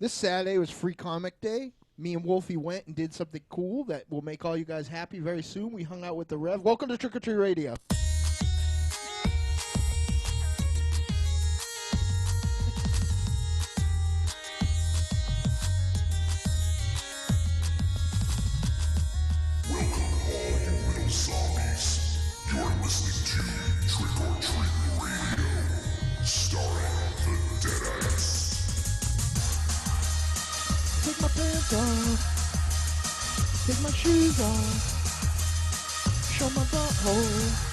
This Saturday was Free Comic Day. Me and Wolfie went and did something cool that will make all you guys happy very soon. We hung out with the Rev. Welcome to Trick or Treat Radio. Take my shoes off. Show my butthole.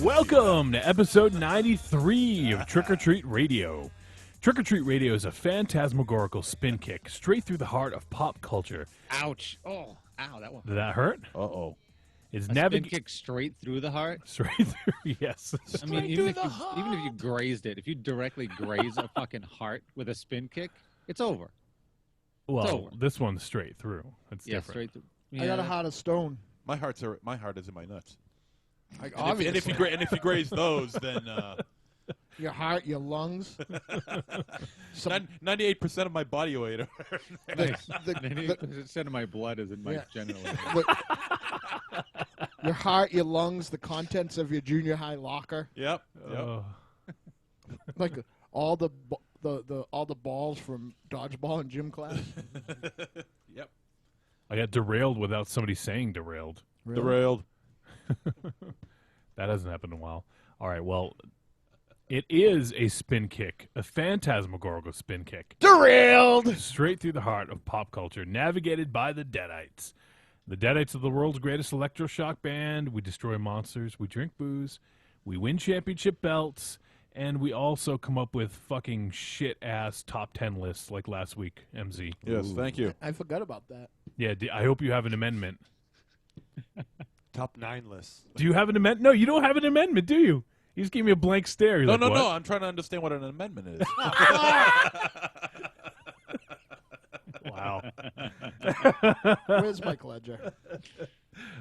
Welcome to episode 93 of Trick or Treat Radio. Trick or Treat Radio is a phantasmagorical spin kick straight through the heart of pop culture. Ouch. Oh, ow, that one. Did that hurt? Uh-oh. It's spin kick straight through the heart? Straight through, yes. I mean, even if you grazed it, if you directly graze a fucking heart with a spin kick, it's over. Well, this one's straight through. That's different. Straight through. Yeah. I got a heart of stone. My heart is in my nuts. And if you graze those, then your heart, your lungs. 98% of my body weight. 98% of my blood is in my general. Your heart, your lungs, the contents of your junior high locker. Yep. Like all the balls from dodgeball in gym class. Yep. I got derailed without somebody saying derailed. Really? Derailed. That hasn't happened in a while. All right, well, it is a spin kick, a phantasmagorical spin kick. Derailed! Straight through the heart of pop culture, navigated by the Deadites. The Deadites are the world's greatest electroshock band. We destroy monsters. We drink booze. We win championship belts. And we also come up with fucking shit-ass top 10 lists like last week, MZ. Yes, thank you. I forgot about that. Yeah, I hope you have an amendment. Top 9 lists. Do you have an amendment? No, you don't have an amendment, do you? You just gave me a blank stare. You're No. what? I'm trying to understand what an amendment is. Wow. Where's Mike Ledger?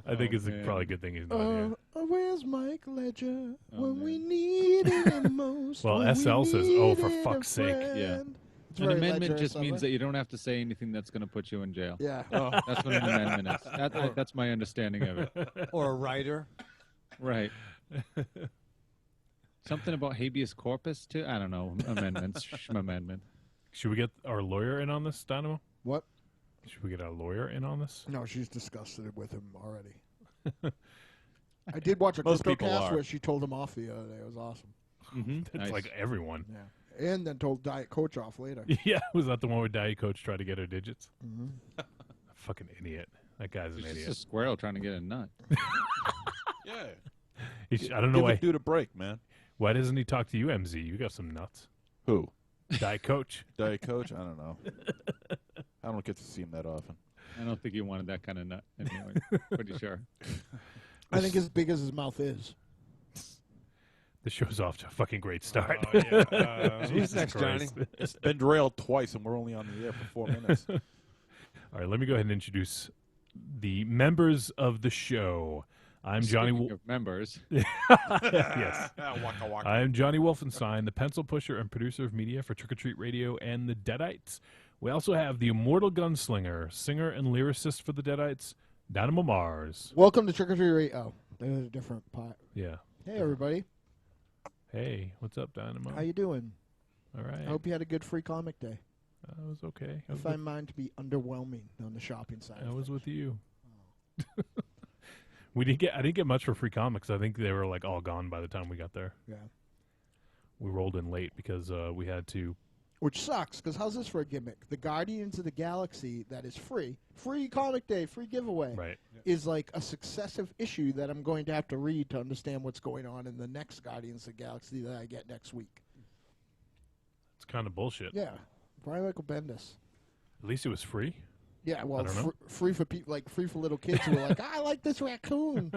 I think it's probably a good thing he's not here. Where's Mike Ledger when we need him most? Well, SL says, oh, for fuck's sake. Yeah. It's An very amendment Ledger just summer. means that you don't have to say anything that's going to put you in jail. Yeah. That's what an amendment is. That's my understanding of it. Or a writer. Right. Something about habeas corpus, too? I don't know. Amendments. Amendment. Should we get our lawyer in on this, Dynamo? What? Should we get our lawyer in on this? No, she's disgusted with him already. I did watch a Most crypto people cast are. where she told him off the other day. It was awesome. Mm-hmm. It's like everyone. Yeah. And then told Diet Coach off later. Yeah, was that the one where Diet Coach tried to get her digits? Mm-hmm. Fucking idiot. That guy's an It's just idiot. a squirrel trying to get a nut. Yeah. I don't know Give why. a dude a break, man. Why doesn't he talk to you, MZ? You got some nuts. Who? Diet Coach. Diet Coach? I don't know. I don't get to see him that often. I don't think you wanted that kind of nut anyway. Pretty sure. I think as big as his mouth is. The show's off to a fucking great start. Who's next, Johnny? It's been derailed twice, and we're only on the air for 4 minutes. All right, let me go ahead and introduce the members of the show. I'm Johnny. Speaking of members. Yes. Waka waka. I'm Johnny Wolfenstein, the pencil pusher and producer of media for Trick or Treat Radio and the Deadites. We also have the immortal gunslinger, singer and lyricist for the Deadites, Dynamo Mars. Welcome to Trick or Treat Radio. Oh, there's a different pot. Yeah. Hey, everybody. Hey, what's up, Dynamo? How you doing? All right. I hope you had a good Free Comic Day. I was okay. I find mine to be underwhelming on the shopping side. I was with you. I didn't get much for Free Comics. I think they were like all gone by the time we got there. Yeah. We rolled in late because we had to. Which sucks, because how's this for a gimmick? The Guardians of the Galaxy that is free Comic Day, free giveaway, Right. is like a successive issue that I'm going to have to read to understand what's going on in the next Guardians of the Galaxy that I get next week. It's kind of bullshit. Yeah. Brian Michael Bendis. At least it was free. Yeah, well, I don't know. free for people, like free for little kids who are like, I like this raccoon.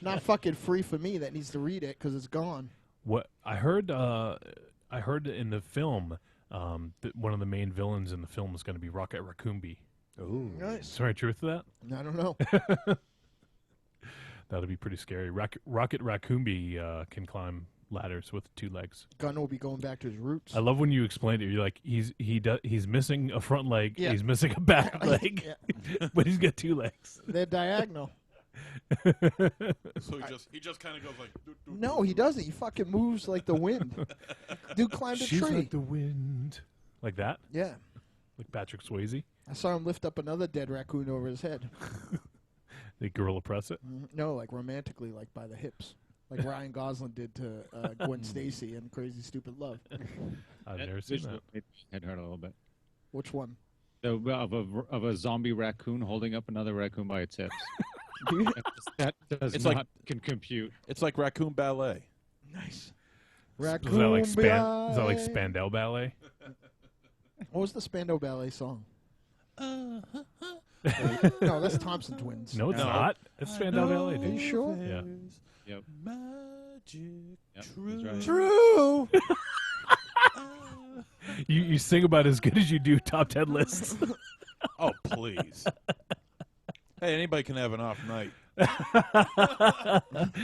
Not fucking free for me that needs to read it because it's gone. What I heard in the film, that one of the main villains in the film is going to be Rocket Raccoon. Ooh. Nice. Is there any truth to that? I don't know. That'll be pretty scary. Rocket Raccoon can climb ladders with 2 legs. Gunn will be going back to his roots. I love when you explained it. You're like, he's missing a front leg, Yeah. he's missing a back leg, Yeah. but he's got 2 legs. They're diagonal. So he just kind of goes like. Doo, doo, No, doo, he doo. doesn't. He fucking moves like the wind. Dude climbed a She's tree. like the wind. Like that? Yeah. Like Patrick Swayze? I saw him lift up another dead raccoon over his head. They gorilla press it? No, like romantically, like by the hips. Like Ryan Gosling did to Gwen Stacy in Crazy Stupid Love. I've That never seen visual that. made my head hurt a little bit. Which one? Of a zombie raccoon holding up another raccoon by its hips. That does It's not like- can compute. It's like raccoon ballet. Nice. Is Raccoon that like ballet. Spandau Ballet? What was the Spandau Ballet song? No, that's Thompson Twins. No, it's No. not. It's Spandau Ballet, Are you dude. sure? Yeah. Yep. Magic. Yep, True. that's right. True. You sing about as good as you do top 10 lists. Oh, please. Hey, anybody can have an off night.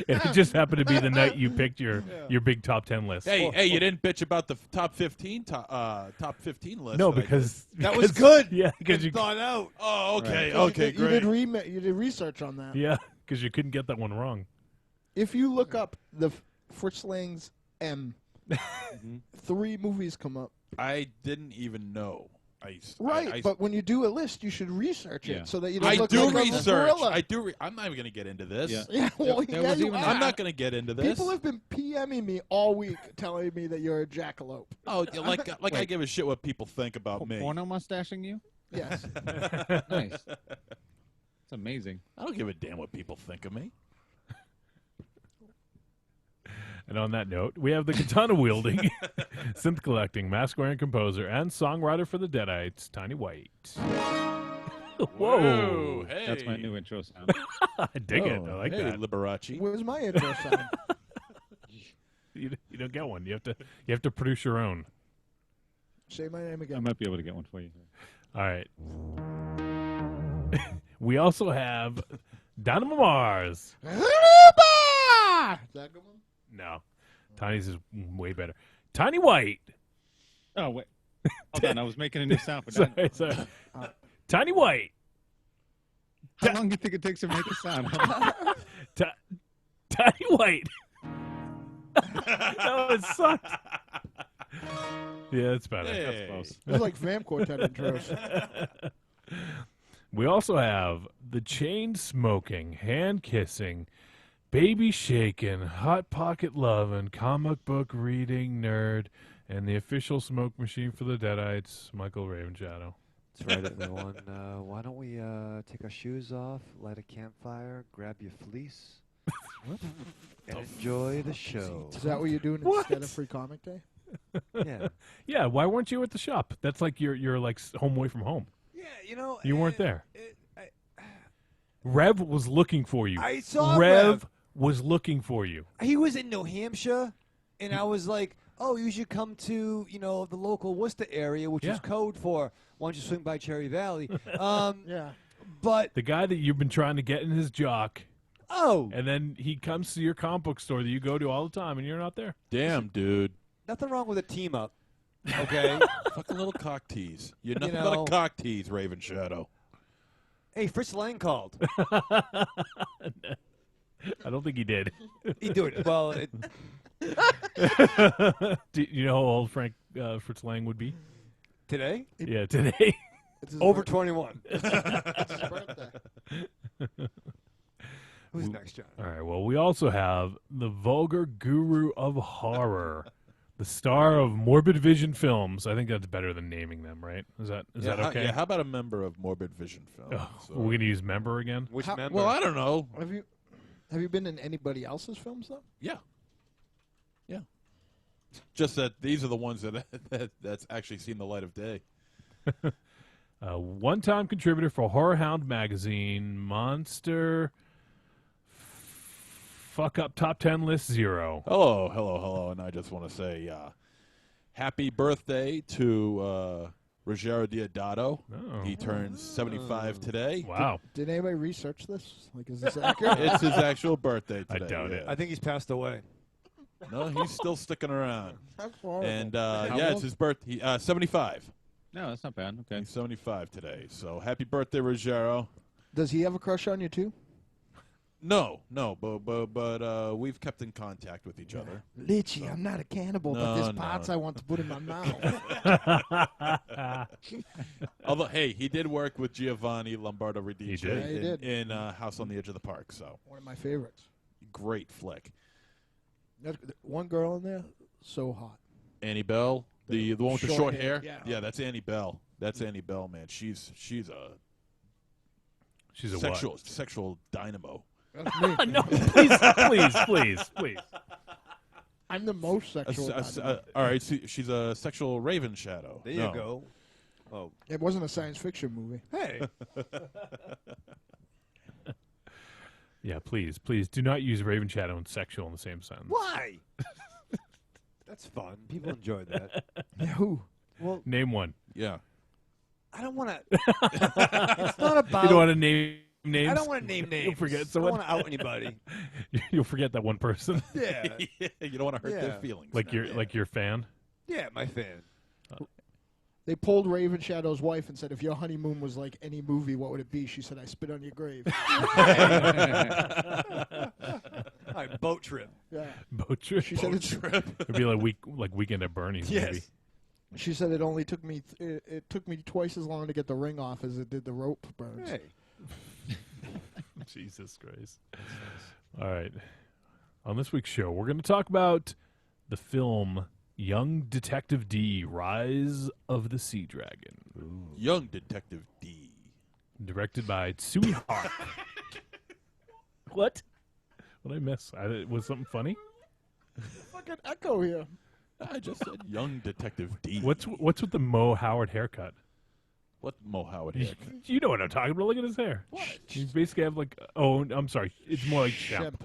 It just happened to be the night you picked your big top 10 list. Hey, you didn't bitch about the top 15 top 15 list. No, that I did. because That was because- good. Yeah, because Good you thought out. Oh, okay, You okay, did- great. You did research on that. yeah, because you couldn't get that one wrong. If you look up the Fritz Lang's M, 3 movies come up. I didn't even know. Right, but when you do a list, you should research Yeah. it so that you don't I look do like a research. gorilla. I do. I'm not even going to get into this. Yeah. Yeah, well, There yeah, was you even- are. I'm not going to get into this. People have been PMing me all week telling me that you're a jackalope. Oh, yeah, like I Wait. give a shit what people think about me. Porno mustaching you? Yes. Nice. It's amazing. I don't give a damn what people think of me. And on that note, we have the katana wielding, synth collecting, mask wearing composer, and songwriter for the Deadites, Tiny White. Whoa. Hey. That's my new intro sound. I dig it. I Oh, like hey, that. Liberace. Where's my intro sound? You don't get one. You have to produce your own. Say my name I again. might be able to get one for you. All right. We also have Dynamo Mars. Is that a good one? No, Tiny's is way better. Tiny White. Oh, wait. Hold on. I was making a new sound for that. Sorry. Tiny White. How long do you think it takes to make a sound? Tiny White. No, it sucked. Yeah, it's better. Hey. That's close. It's like Vam Quartet intros. We also have the chain smoking, hand kissing, baby shaking, hot pocket loving, comic book reading nerd, and the official smoke machine for the Deadites, Michael Ravenshadow. That's right, everyone. Why don't we take our shoes off, light a campfire, grab your fleece, and enjoy the show? Is that what you're doing What? instead of Free Comic Day? Yeah. Yeah, why weren't you at the shop? That's like you're like home away from home. Yeah, you know. You weren't there. Rev was looking for you. I saw Rev was looking for you. He was in New Hampshire, and I was like, "Oh, you should come to the local Worcester area, which Yeah. is code for why don't you swing by Cherry Valley?" Yeah. But The guy that you've been trying to get in his jock, and then he comes to your comic book store that you go to all the time, and you're not there. Damn, dude. nothing wrong with a team up. Okay. Fucking little cock tease. You're nothing know- but a cock tease, Ravenshadow. Hey, Fritz Lang called. I don't think he did. He do it. Well, Do you know how old Frank Fritz Lang would be? today Yeah, today. It's his over birth- 21. it's his birthday. Who's next, John? All right. Well, we also have the vulgar guru of horror, the star of Morbid Vision Films. I think that's better than naming them, right? Is that okay? How about a member of Morbid Vision Film? Oh, we're gonna use member again. Which How- member? Well, I don't know. Have you been in anybody else's films though? Yeah. Just that these are the ones that's actually seen the light of day. One-time contributor for Horror Hound magazine, Monster. Fuck up top 10 list 0. Hello, and I just want to say happy birthday to Rogero Diodato. Oh. He turns 75 today. Wow. Did anybody research this? Like, is this accurate? It's his actual birthday I today. doubt it. I think he's passed away. No, he's still sticking around. That's horrible. And How yeah, it's old? his birthday. 75. No, that's not bad. Okay. He's 75 today. So happy birthday, Rogero. Does he have a crush on you too? No, but we've kept in contact with each other. Litchi, I'm not a cannibal, but No, there's no. parts I want to put in my mouth. Although, hey, he did work with Giovanni Lombardo Radice He did. Yeah, he did. in House on the Edge of the Park. So One of my favorites. great flick. One girl in there, so hot. Annie Bell, the one with the short short hair, hair. yeah. That's Annie Bell. That's Annie Bell, man. She's a She's a sexual dynamo. That's me. No, please. I'm the most sexual. All right, she's a sexual Ravenshadow. There you go. Oh, It wasn't a science fiction movie. hey. Yeah, please do not use Ravenshadow and sexual in the same sentence. Why? That's fun. People enjoy that. Yeah, who? Well, Name one. Yeah. I don't want to. It's not about. You don't want to name names? I don't want to name names. You'll forget I someone. don't want to out anybody. You'll forget that one person. Yeah. You don't want to hurt their Yeah. feelings. like your fan. Yeah, my fan. They pulled Ravenshadow's wife and said, if your honeymoon was like any movie, what would it be? She said, I spit on your grave. All right, boat trip. Yeah. Boat trip. She said it's, It'd be like Weekend at Bernie's. Yes. Maybe. she said it only took me it took me twice as long to get the ring off as it did the rope burns. Hey. Jesus Christ. All right. On this week's show, we're going to talk about the film Young Detective Dee, Rise of the Sea Dragon. Young Detective Dee. Directed by Tsui Hark. What? What did I miss? Was something funny? Fucking echo here. I just said Young Detective Dee. What's with the Mo Howard haircut? What Mo Howard haircut? You know what I'm talking about. Look at his hair. What? You basically have like, oh, I'm sorry. It's more like Shemp. Shemp.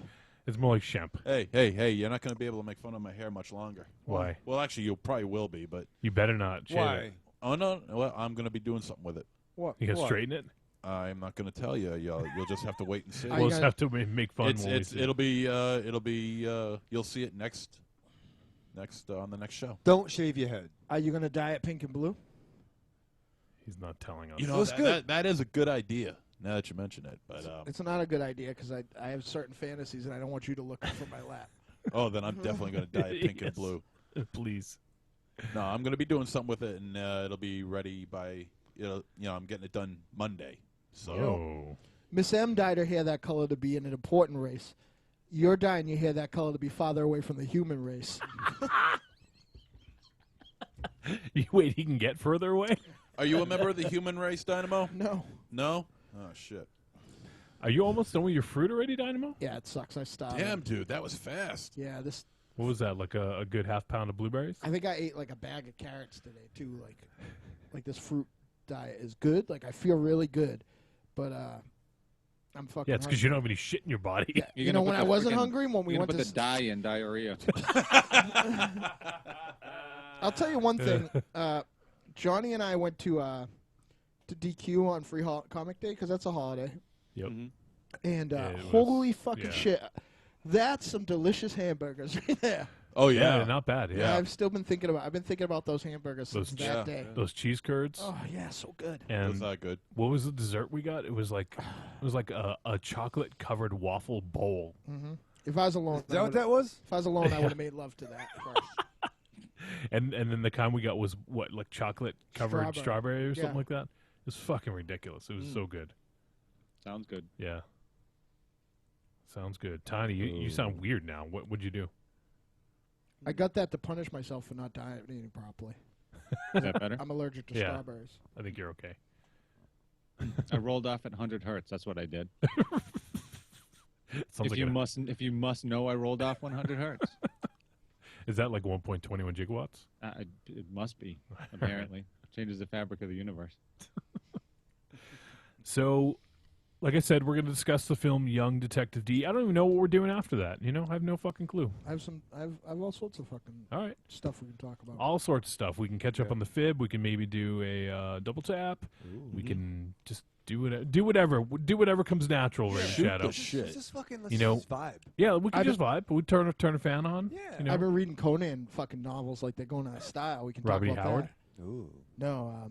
It's more like Shemp. Hey, you're not going to be able to make fun of my hair much longer. Why? Well, actually, you probably will be, but... You better not. Shave Why? it. Oh, no, well, I'm going to be doing something with it. What? You got to What? straighten it? I'm not going to tell you. You'll just have to wait and see. I We'll just gotta- have to make fun when we see it. It'll be, you'll see it next, on the next show. Don't shave your head. Are you going to dye it pink and blue? He's not telling us. You know, That's good. that is a good idea, now that you mention it. But It's not a good idea because I have certain fantasies and I don't want you to look for my lap. oh, then I'm definitely going to dye it pink and Yes. blue. Please. No, I'm going to be doing something with it, and it'll be ready by, I'm getting it done Monday. So Oh. Miss M dyed her hair that color to be in an important race. You're dyeing your hair that color to be farther away from the human race. Wait, he can get further away? are you a member of the human race, Dynamo? No. No? Oh, shit. Are you almost done with your fruit already, Dynamo? Yeah, it sucks. I stopped. Damn, dude, that was fast. Yeah, this. What was that, like a good half pound of blueberries? I think I ate like a bag of carrots today too. Like this fruit diet is good. Like I feel really good, but I'm fucking. Yeah, it's because you don't have any shit in your body. Yeah, You're you know gonna when put I the wasn't frickin- hungry when we You're went gonna to. put the dye in diarrhea. I'll tell you one thing. Johnny and I went to DQ on Free Comic Day because that's a holiday. Yep. And Yeah, it was- holy fucking yeah. shit, that's some delicious hamburgers right there. Oh, Yeah, yeah. not bad. Yeah. I've still been thinking about. I've been thinking about those hamburgers since Those- that Yeah. day. Those cheese curds. Oh yeah, so good. Was And that good? what was the dessert we got? It was like a chocolate covered waffle bowl. If I was alone, Is that what that was? If I was alone, I would have made love to that first. And then the kind we got was what, like chocolate covered strawberry or something Yeah. like that? It was fucking ridiculous. It was so good. Sounds good. Yeah. Sounds good. Tiny, you sound weird now. What would you do? I got that to punish myself for not eating properly. Is that better? I'm allergic to Yeah. strawberries. I think you're okay. I rolled off at 100 hertz. That's what I did. Sounds like If you must know, I rolled off 100 hertz. is that like 1.21 gigawatts? It must be, apparently. Changes the fabric of the universe. So, like I said, we're going to discuss the film Young Detective Dee. I don't even know what we're doing after that. You know, I have no fucking clue. I have all sorts of fucking All right. stuff we can talk about. All sorts of stuff. We can catch up on the fib. We can maybe do a double tap. We can just Do whatever comes natural, Shoot Ravenshadow. the shit. Let's just fucking You know, vibe. Yeah, we can I've just vibe. But we turn a fan on. Yeah. You know? I've been reading Conan fucking novels like they're going out of style. We can Robert E. talk about Howard? that. Ooh. No,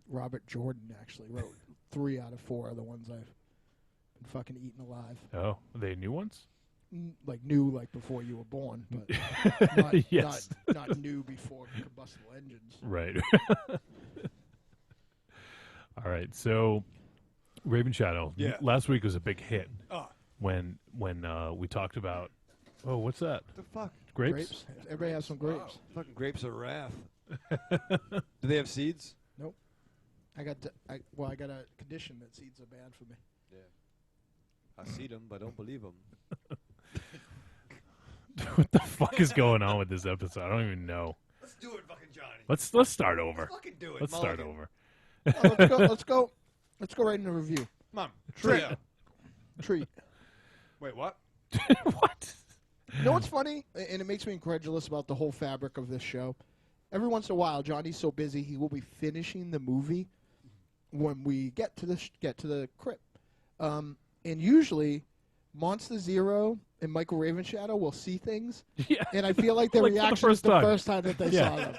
Robert Jordan actually wrote 3 out of 4 of the ones I've been fucking eaten alive. Oh, are they new ones? Like new, like before you were born, but not, Yes. not new before combustible engines. Right. All right. So, Ravenshadow. Yeah. Last week was a big hit Oh. when we talked about. Oh, what's that? The fuck? Grapes? Everybody has some grapes. Fucking grapes of wrath. Do they have seeds? I got a condition that seeds are bad for me. I see them, but I don't believe them. What the fuck is going on with this episode? I don't even know. Let's do it, fucking Johnny. Let's start over. Fucking do it. Let's start over. Let's go right into review. Mom. Treat. Treat. Wait, what? What? You know what's funny? And it makes me incredulous about the whole fabric of this show. Every once in a while, Johnny's so busy, he will be finishing the movie when we get to the crypt. And usually, MonsterZero and Michael Ravenshadow will see things, Yeah. and I feel like their Like for the reaction is first the time. first time that they saw them.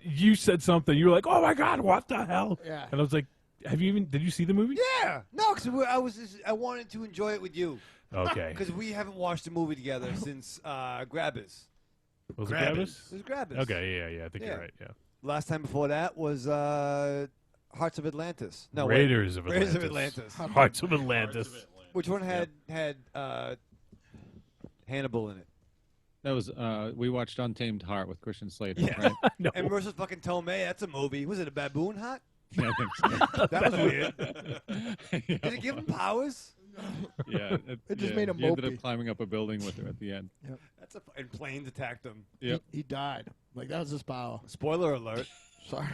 You said something. You were like, "Oh my god, what the hell?" Yeah. And I was like, did you see the movie? Yeah. No, because I wanted to enjoy it with you. Okay. Because we haven't watched a movie together since Grabbers. Was it It Grabbers? was Grabbers. Okay, yeah, I think Yeah. you're right. Yeah. Last time before that was Hearts of Atlantis. No, Raiders of Atlantis. Raiders of Atlantis. Hearts of Atlantis. Which one had Hannibal in it? That was we watched Untamed Heart with Christian Slater, Yeah. right? No. And versus fucking Tomei, that's a movie. Was it a baboon hut? Yeah, I think so. That was weird. Did it give him powers? Yeah, It just made him He ended mopey. up climbing up a building with her at the end. And planes attacked him. Yep. He died. Like, that was his power. Spoiler alert. Sorry.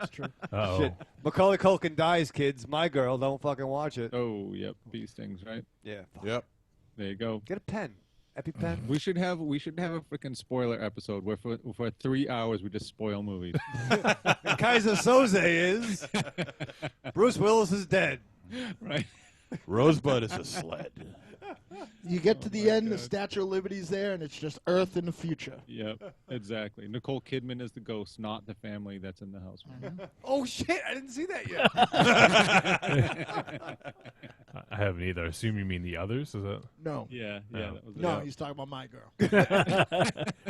It's true. Uh-oh. Shit. Macaulay Culkin dies, kids. My girl, don't fucking watch it. Oh, yep. Bee stings, right? Yeah. Yep. There you go. Get a pen. EpiPen. We should have a freaking spoiler episode where for 3 hours we just spoil movies. And Kaiser Soze is Bruce Willis is dead. Right. Rosebud is a sled. You get to the end, the Statue of Liberty's there, and it's just Earth in the future. Yep. Exactly. Nicole Kidman is the ghost, not the family that's in the house. Oh shit! I didn't see that yet. I haven't either. I assume you mean the others? Is that? No. Yeah. Yeah. Yeah. That was No, it. he's talking about my girl.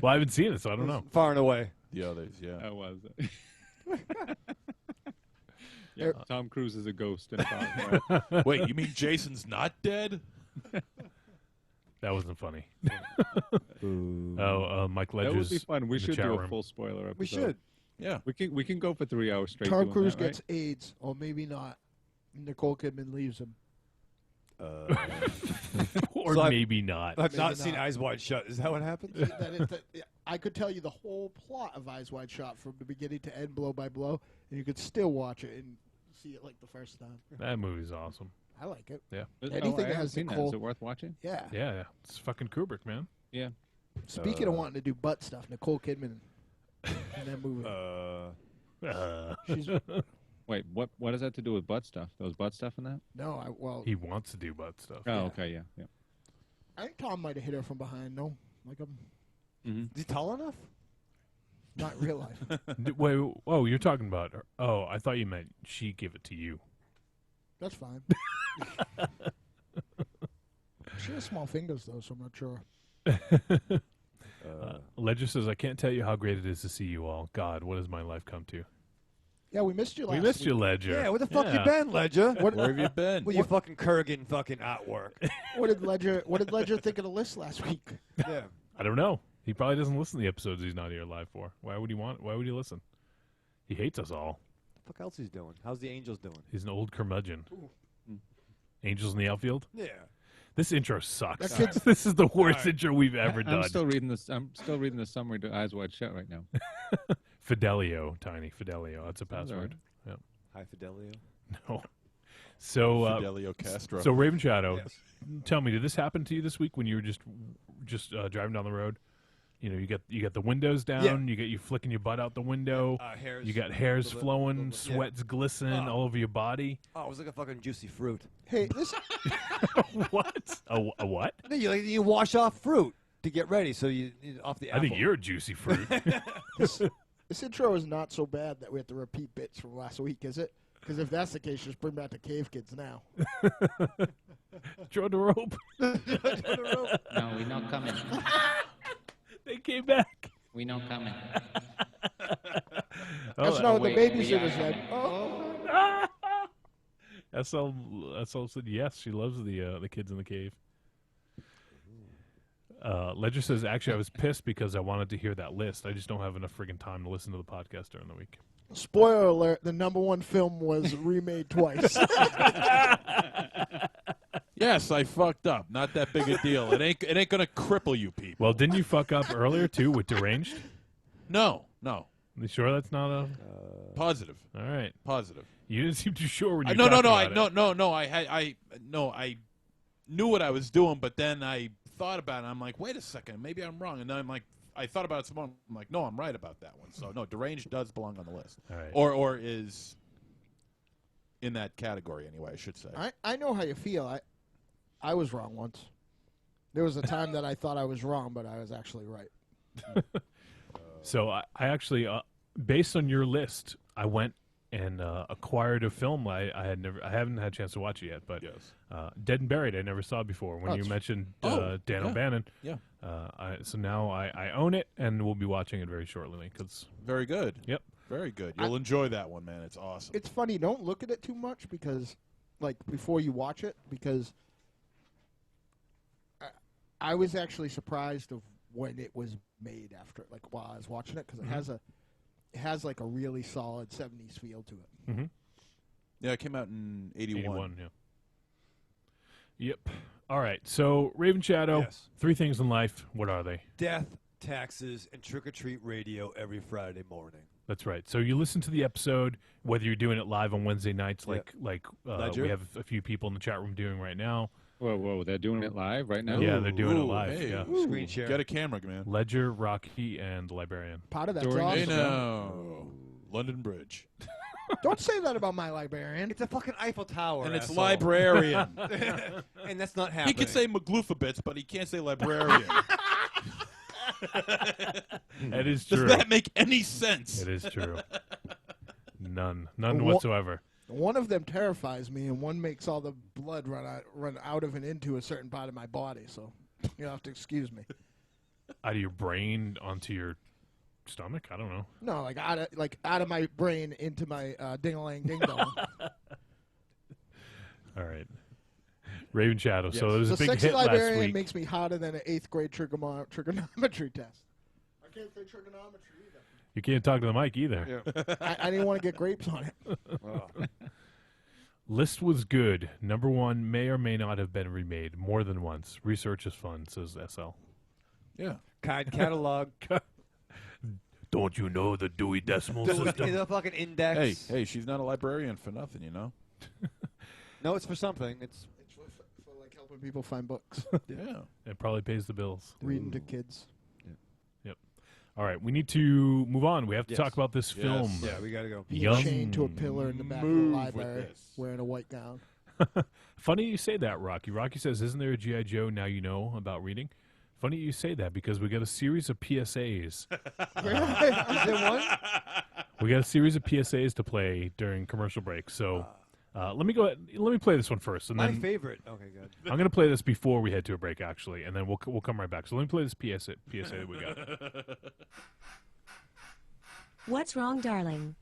Well, I haven't seen it, so I don't know. Far and away. The others, yeah. That was it. Yeah, Tom Cruise is a ghost in Apartheid. Wait, you mean Jason's not dead? That wasn't funny. Mike That would Ledger's be fun. We in the should chat do a room. full spoiler episode. We should. Yeah. We can go for 3 hours straight. Tom doing Cruise that, right? gets AIDS, or maybe not. Nicole Kidman leaves him. Or So maybe not. I've Maybe not seen not. Eyes Wide Shut. Is that what happened? I could tell you the whole plot of Eyes Wide Shut from the beginning to end, blow by blow, and you could still watch it and see it like the first time. That movie's awesome. I like it. Yeah. Anything I that haven't has seen that. Nicole- Is it worth watching? Yeah. Yeah. It's fucking Kubrick, man. Yeah. Speaking of wanting to do butt stuff, Nicole Kidman in that movie. She's, Wait, what does that to do with butt stuff? There was butt stuff in that? well, He wants to do butt stuff. Oh, okay, yeah. I think Tom might have hit her from behind. No, like Is he tall enough? not in real life. Wait, oh, you're talking about her. Oh, I thought you meant she give it to you. That's fine. She has small fingers though, so I'm not sure. Ledger says, I can't tell you how great it is to see you all. God, what has my life come to? Yeah, we missed you last We missed week. you, Ledger. Yeah, where the fuck Yeah. you been, Ledger? Where have you been? With your fucking Kurgan fucking artwork. What did Ledger think of the list last week? Yeah. I don't know. He probably doesn't listen to the episodes he's not here live for. Why would he listen? He hates us all. What the fuck else he's doing? How's the Angels doing? He's an old curmudgeon. Angels in the outfield? Yeah. This intro sucks. That kid's- This is the worst intro we've ever done. I'm still reading this. I'm still reading the summary to Eyes Wide Shut right now. Fidelio, Tiny Fidelio. That's a Sounds all password. Yep. Hi, Fidelio. No. So, Fidelio Castro. so Ravenshadow, Yes. tell me, did this happen to you this week when you were just driving down the road? you got the windows down. You got you flicking your butt out the window. Hairs, You got hairs little bit- flowing, little bit- yeah. sweats glistening all over your body. Oh, it was like a fucking juicy fruit. Hey, this What? A what? You wash off fruit to get ready, so you off the I apple. think you're a juicy fruit. this intro is not so bad that we have to repeat bits from last week, is it? Because if that's the case, just bring back the cave kids now. Throw the rope. No, we not coming. They came back. We not coming. That's Oh, not what wait, the we babysitter are said. coming. Oh. SL said yes. She loves the kids in the cave. Ledger says, actually, I was pissed because I wanted to hear that list. I just don't have enough friggin' time to listen to the podcast during the week. Spoiler alert, the #1 film was remade twice. Yes, I fucked up. Not that big a deal. It ain't gonna cripple you people. Well, didn't you fuck up earlier, too, with Deranged? No. You sure that's not a... Positive. All right. Positive. You didn't seem too sure when you No. talked about it. I knew what I was doing, but then I thought about it. I'm like, wait a second, maybe I'm wrong. And then I'm like, I thought about it some more. I'm like, no, I'm right about that one. So no, Deranged does belong on the list, All right. or is in that category anyway. I should say. I know how you feel. I was wrong once. There was a time that I thought I was wrong, but I was actually right. So I actually, based on your list, I went and acquired a film I haven't had a chance to watch it yet, but Yes. Dead and Buried I never saw before. When Oh, you it's- mentioned Oh, Dan yeah. O'Bannon, Yeah. so now I own it and we'll be watching it very shortly. Cause Very good. Yep. Very good. You'll enjoy that one, man. It's awesome. It's funny. Don't look at it too much because, like, before you watch it, because I was actually surprised of when it was made after, like, while I was watching it, because it has like a really solid 70s feel to it. Yeah, it came out in 81. 81, yeah. Yep. All right. So Ravenshadow, Yes. 3 things in life. What are they? Death, taxes, and trick-or-treat radio every Friday morning. That's right. So you listen to the episode, whether you're doing it live on Wednesday nights, Yep. like Ledger? we have a few people in the chat room doing right now. Whoa, they're doing it live right now? Yeah, they're doing it Ooh, live. hey. Yeah. Screen share. Get a camera, man. Ledger, Rocky, and the Librarian. Part of that's During- awesome. Hey now, London Bridge, Don't say that about my librarian. It's a fucking Eiffel Tower. and it's asshole. librarian. And that's not He happening. can say Magloofabits, but he can't say librarian. That is Does true. that make any sense? It is true. None Wha- whatsoever. One of them terrifies me, and one makes all the blood run out of and into a certain part of my body. So you'll have to excuse me. Out of your brain onto your stomach? I don't know. No, out of my brain into my ding-a-lang ding-dong. All right. Ravenshadow. So Yes. there was The a big sexy hit last librarian week. makes me hotter than an 8th grade trigonometry test. I can't say trigonometry either. You can't talk to the mic either. I didn't want to get grapes on it. List was good. Number 1 may or may not have been remade more than once. Research is fun, says SL. Yeah. Card catalog. Don't you know the Dewey Decimal It's System? a fucking index. Hey, she's not a librarian for nothing, you know. No, it's for something. It's It's for like helping people find books, Yeah. It probably pays the bills. reading to kids. All right, we need to move on. We have to Yes. talk about this Yes. film. yeah. We gotta go. Being Young. chained to a pillar in the back of the Move with library, this. wearing a white gown. Funny you say that, Rocky. Rocky says, "Isn't there a GI Joe now you know about reading?" Funny you say that because we got a series of PSAs. Is there one? We got a series of PSAs to play during commercial break. So let me play this one first, and My then favorite. Okay, good. I'm going to play this before we head to a break, actually, and then we'll come right back. So let me play this PSA that we got. What's wrong, darling?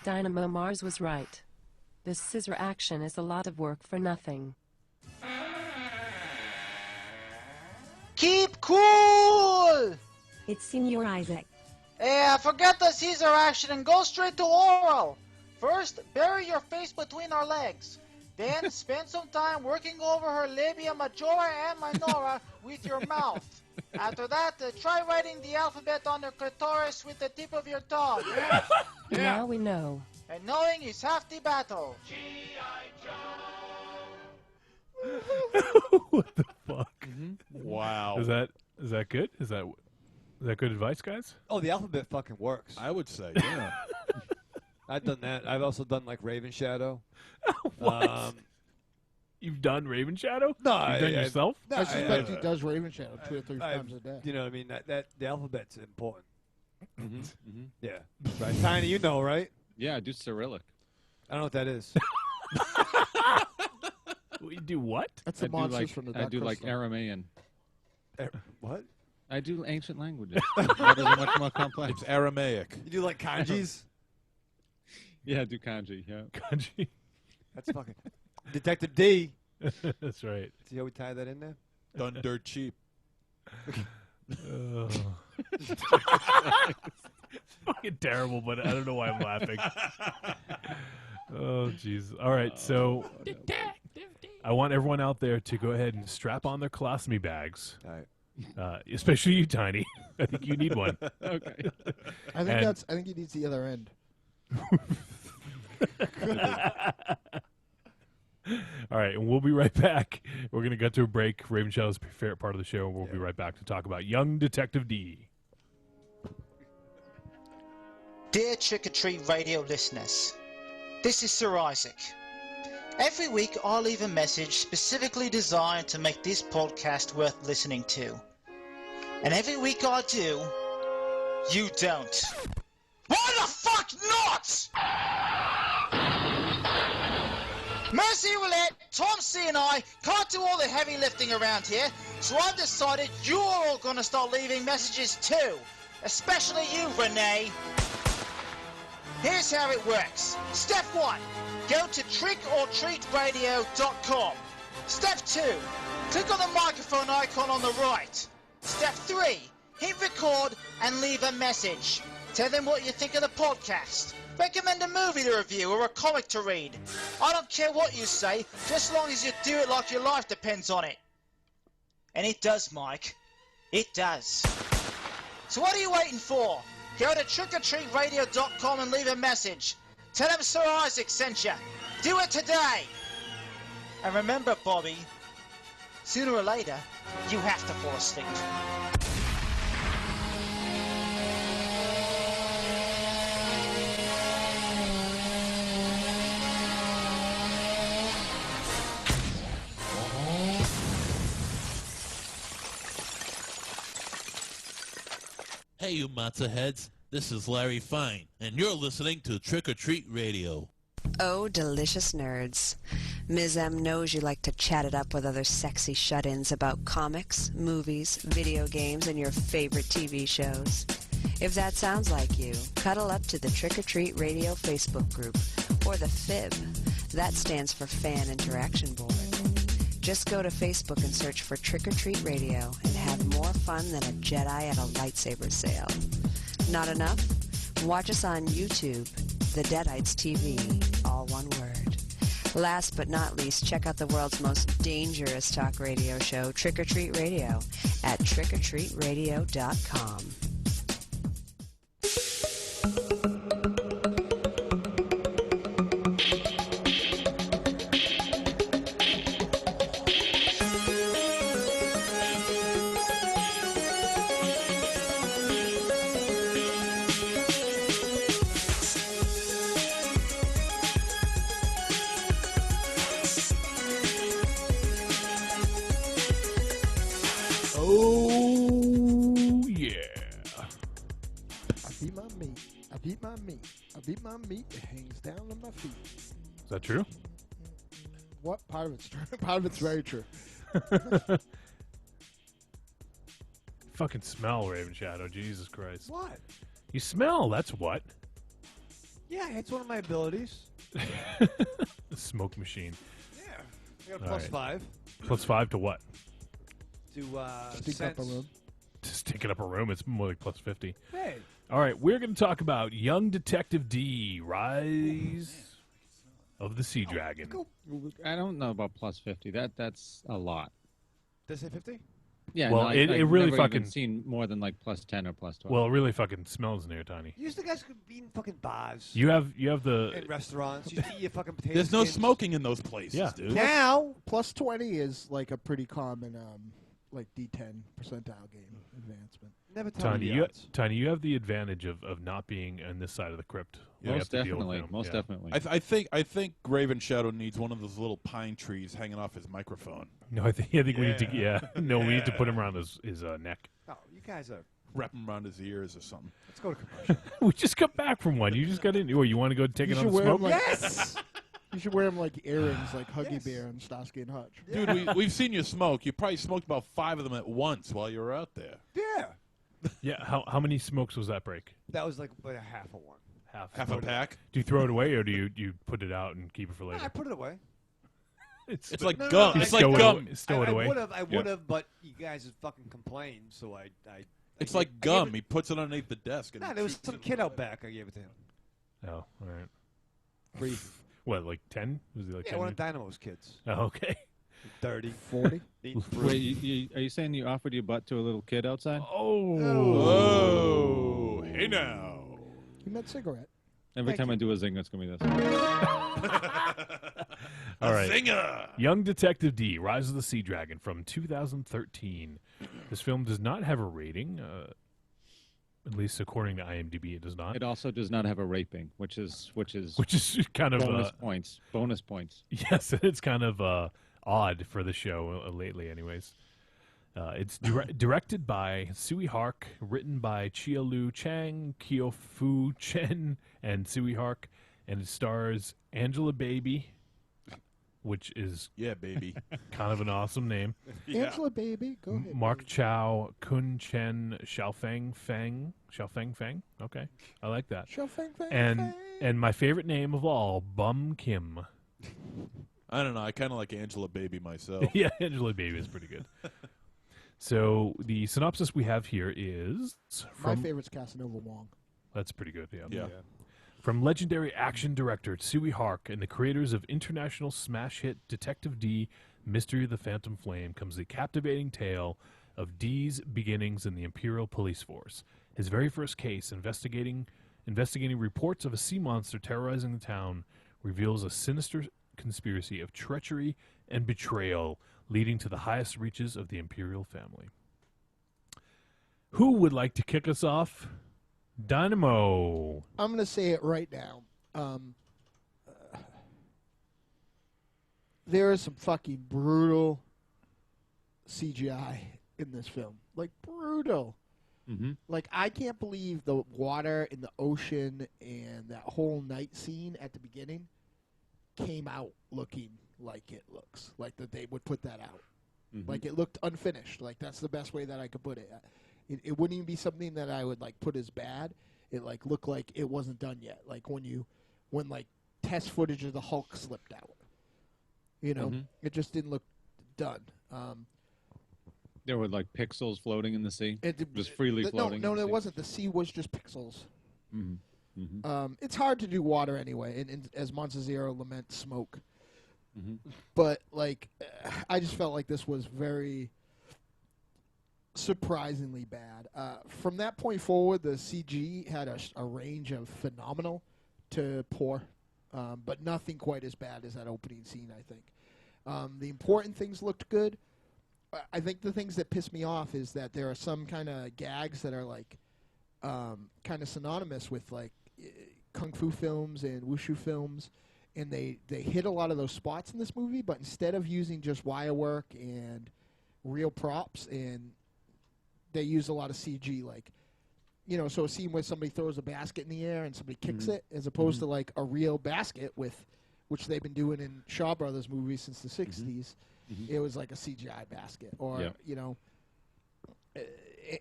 Dynamo Mars was right. This scissor action is a lot of work for nothing. Keep cool! It's Senior Isaac. Forget the Caesar action and go straight to oral. First, bury your face between our legs. Then, spend some time working over her labia majora and minora with your mouth. After that, try writing the alphabet on her clitoris with the tip of your tongue. Now we know. And knowing is half the battle. What the fuck? Wow. Is that good? Is that Is that good advice, guys? Oh, the alphabet fucking works. I would say, yeah. I've done that. I've also done like Ravenshadow. What? You've done Ravenshadow? No, You've done yourself? I suspect he does Ravenshadow 2 or 3 times a day. You know what I mean? That the alphabet's important. Yeah. Right. Tiny, you know, right? Yeah, I do Cyrillic. I don't know what that is. You do what? That's the I do monsters like, from the I Dark do like Crystal. Aramaean. What? I do ancient languages. That is much more complex. It's Aramaic. You do like kanjis? Yeah, I do kanji. Yeah. Kanji. That's fucking Detective Dee. That's right. See how we tie that in there? Done dirt cheap. Oh. Fucking terrible, but I don't know why I'm laughing. Oh, jeez. All right, so I want everyone out there to go ahead and strap on their colostomy bags. All right. Especially you, Tiny. I think you need one. Okay. I think he needs the other end. All right, and we'll be right back. We're going to get to a break. Ravenshadow's favorite part of the show, and we'll be right back to talk about young Detective Dee. Dear Trick or Treat Radio listeners, this is Sir Isaac. Every week I'll leave a message specifically designed to make this podcast worth listening to. And every week I do, you don't. Why the fuck not? Mercy Roulette, Tom C and I can't do all the heavy lifting around here, so I've decided you're all gonna start leaving messages too. Especially you, Renee. Here's how it works. Step 1. Go to trickortreatradio.com. Step 2. Click on the microphone icon on the right. Step 3. Hit record and leave a message. Tell them what you think of the podcast. Recommend a movie to review or a comic to read. I don't care what you say, just as long as you do it like your life depends on it. And it does, Mike. It does. So what are you waiting for? Go to trickortreatradio.com and leave a message. Tell them Sir Isaac sent you. Do it today. And remember, Bobby, sooner or later, you have to fall asleep. Hey, you matzo heads. This is Larry Fine, and you're listening to Trick or Treat Radio. Oh, delicious nerds. Ms. M knows you like to chat it up with other sexy shut-ins about comics, movies, video games, and your favorite TV shows. If that sounds like you, cuddle up to the Trick or Treat Radio Facebook group, or the FIB. That stands for Fan Interaction Board. Just go to Facebook and search for Trick or Treat Radio and have more fun than a Jedi at a lightsaber sale. Not enough? Watch us on YouTube, The Deadites TV, all one word. Last but not least, check out the world's most dangerous talk radio show, Trick or Treat Radio, at trickortreatradio.com. Oh, yeah. I beat my meat. I beat my meat. I beat my meat. It hangs down on my feet. Is that true? What? Part of it's true. Part of it's very true. Fucking smell, Ravenshadow. Jesus Christ. What? You smell, that's what. Yeah, it's one of my abilities. The smoke machine. Yeah. I got a All plus right. 5 Plus 5 to what? to Stink up a room. To stinking up a room. It's more like plus 50. Hey. All right, we're going to talk about Young Detective Dee, Rise of the Sea Dragon. I don't know about plus 50. That's a lot. Does it say 50? Yeah, Well, no, it I've really never fucking- even seen more than like plus 10 or plus 12. Well, it really fucking smells in here, Tiny. You used to guys could be in fucking bars. You have the in restaurants. You used to eat your fucking potato There's no skins. smoking in those places, Yeah. dude. Now, Plus 20 is like a pretty common like D10 percentile game advancement. Never tell me Tiny, the odds. Tiny, you have the advantage of not being on this side of the crypt. You have Most to deal with definitely. him. Most Yeah. definitely. I think Ravenshadow needs one of those little pine trees hanging off his microphone. No, I think we need to. No, we need to put him around his neck. Oh, you guys are. Wrap him around his ears or something. Let's go to commercial. We just got back from one. You just got in. Or you want to go take You it should on wear smoke? him like Yes. you should wear him like earrings, like Huggy Yes. Bear and Starsky and Hutch. Dude, we've seen you smoke. You probably smoked about 5 of them at once while you were out there. Yeah. Yeah. How many smokes was that break? That was like a half of one. Half a pack? Do you throw it away or do you put it out and keep it for later? I put it away. It's like No, gum. no, It's I- like gum. Stow it away. I would have, but you guys would fucking complain, so I It's gave- like I gave gum. it- He puts it underneath the desk. And Nah, he there was chews some it. kid out back. I gave it to him. Oh, all right. Free. What, like 10? Was he like Yeah, 10? one of Dynamo's kids. Oh, okay. 30. 40? Eating fruit. Wait, are you saying you offered your butt to a little kid outside? Oh, hey now. He meant cigarette. Every Thank time you. I do a zing, it's going to be this. All right. Zinger. Young Detective Dee, Rise of the Sea Dragon from 2013. This film does not have a rating. At least according to IMDb, it does not. It also does not have a raping, which is Which is kind of bonus points. Bonus points. yes, it's kind of odd for the show lately, anyways. It's directed by Tsui Hark, written by Chia-Lu Chang, Kyo-Fu Chen, and Tsui Hark, and it stars Angela Baby, which is Yeah, baby. kind of an awesome name. Angela, baby, go ahead. Mark baby. Chow, Kun Chen, Xiaofeng Feng. Okay, I like that. Shall fang, fang, And fang. and my favorite name of all, Bum Kim. I don't know. I kind of like Angela Baby myself. Yeah, Angela Baby is pretty good. So the synopsis we have here is My from favorite's Casanova Wong. that's pretty good. Yeah. Yeah. From legendary action director Tsui Hark and the creators of international smash hit Detective Dee, Mystery of the Phantom Flame, comes the captivating tale of Dee's beginnings in the Imperial Police Force. His very first case, investigating reports of a sea monster terrorizing the town, reveals a sinister conspiracy of treachery and betrayal, leading to the highest reaches of the Imperial family. Who would like to kick us off? Dynamo. I'm going to say it right now. There is some fucking brutal CGI in this film. Like, brutal. Mm-hmm. Like, I can't believe the water in the ocean and that whole night scene at the beginning came out looking like it looks. Like that they would put that out. Mm-hmm. Like, it looked unfinished. Like, that's the best way that I could put it. It wouldn't even be something that I would, like, put as bad. It, like, looked like it wasn't done yet. Like, when like, test footage of the Hulk slipped out. You know? Mhm. It just didn't look done. There were like pixels floating in the sea. It Just freely floating. No, in the it sea. wasn't. The sea was just pixels. Mm-hmm. Mm-hmm. It's hard to do water anyway, and as MonsterZero laments smoke. Mm-hmm. But, like, I just felt like this was very surprisingly bad. From that point forward, the CG had a range of phenomenal to poor, but nothing quite as bad as that opening scene, I think. The important things looked good. I think the things that piss me off is that there are some kind of gags that are, like, kind of synonymous with, like, kung fu films and wushu films, and they hit a lot of those spots in this movie, but instead of using just wire work and real props, and they use a lot of CG, like, you know, so a scene where somebody throws a basket in the air and somebody kicks it, as opposed to, like, a real basket, which they've been doing in Shaw Brothers movies since the 60s. It was like a CGI basket, or, you know,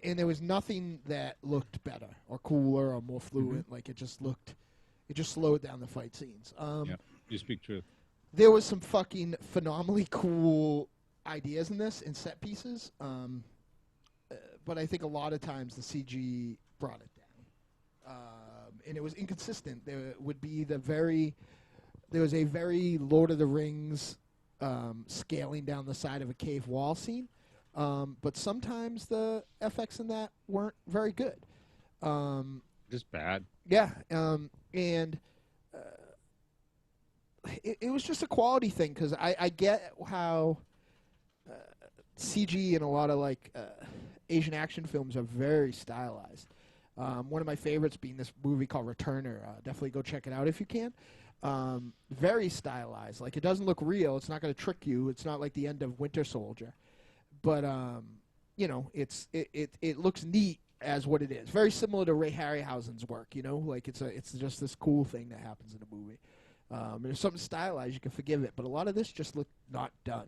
and there was nothing that looked better or cooler or more fluent. Like, it just slowed down the fight scenes. Yeah, you speak truth. There was some fucking phenomenally cool ideas in this and set pieces, but I think a lot of times the CG brought it down, and it was inconsistent. There was a very Lord of the Rings scaling down the side of a cave wall scene, but sometimes the FX in that weren't very good. Just bad. Yeah, and it was just a quality thing, because I get how CG in a lot of like Asian action films are very stylized. One of my favorites being this movie called Returner. Definitely go check it out if you can. Very stylized. Like, it doesn't look real. It's not going to trick you. It's not like the end of Winter Soldier. But, you know, it looks neat as what it is. Very similar to Ray Harryhausen's work, you know? Like, it's just this cool thing that happens in a movie. And if something stylized, you can forgive it. But a lot of this just looked not done.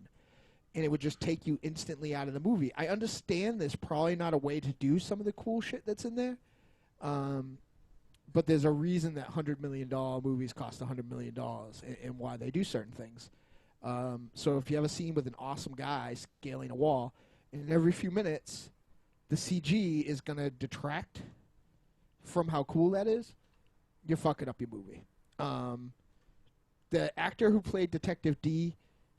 And it would just take you instantly out of the movie. I understand there's probably not a way to do some of the cool shit that's in there. But there's a reason that $100 million movies cost $100 million and why they do certain things. So if you have a scene with an awesome guy scaling a wall, and every few minutes the CG is going to detract from how cool that is, you're fucking up your movie. The actor who played Detective Dee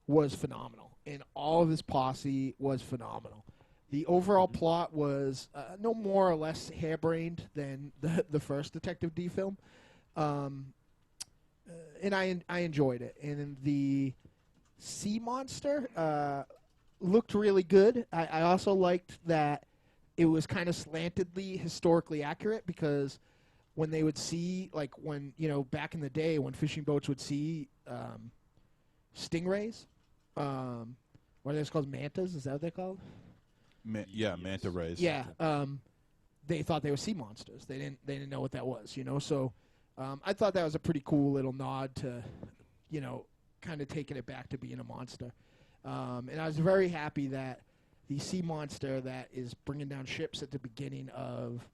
was phenomenal. And all of his posse was phenomenal. The overall plot was no more or less harebrained than the first Detective Dee film. And I enjoyed it. And the sea monster looked really good. I also liked that it was kind of slantedly historically accurate, because when they would see, like when, you know, back in the day when fishing boats would see stingrays, what are they called? Mantas? Is that what they're called? Yeah, manta rays. Yeah, they thought they were sea monsters. They didn't know what that was, you know. So I thought that was a pretty cool little nod to, you know, kind of taking it back to being a monster. And I was very happy that the sea monster that is bringing down ships at the beginning of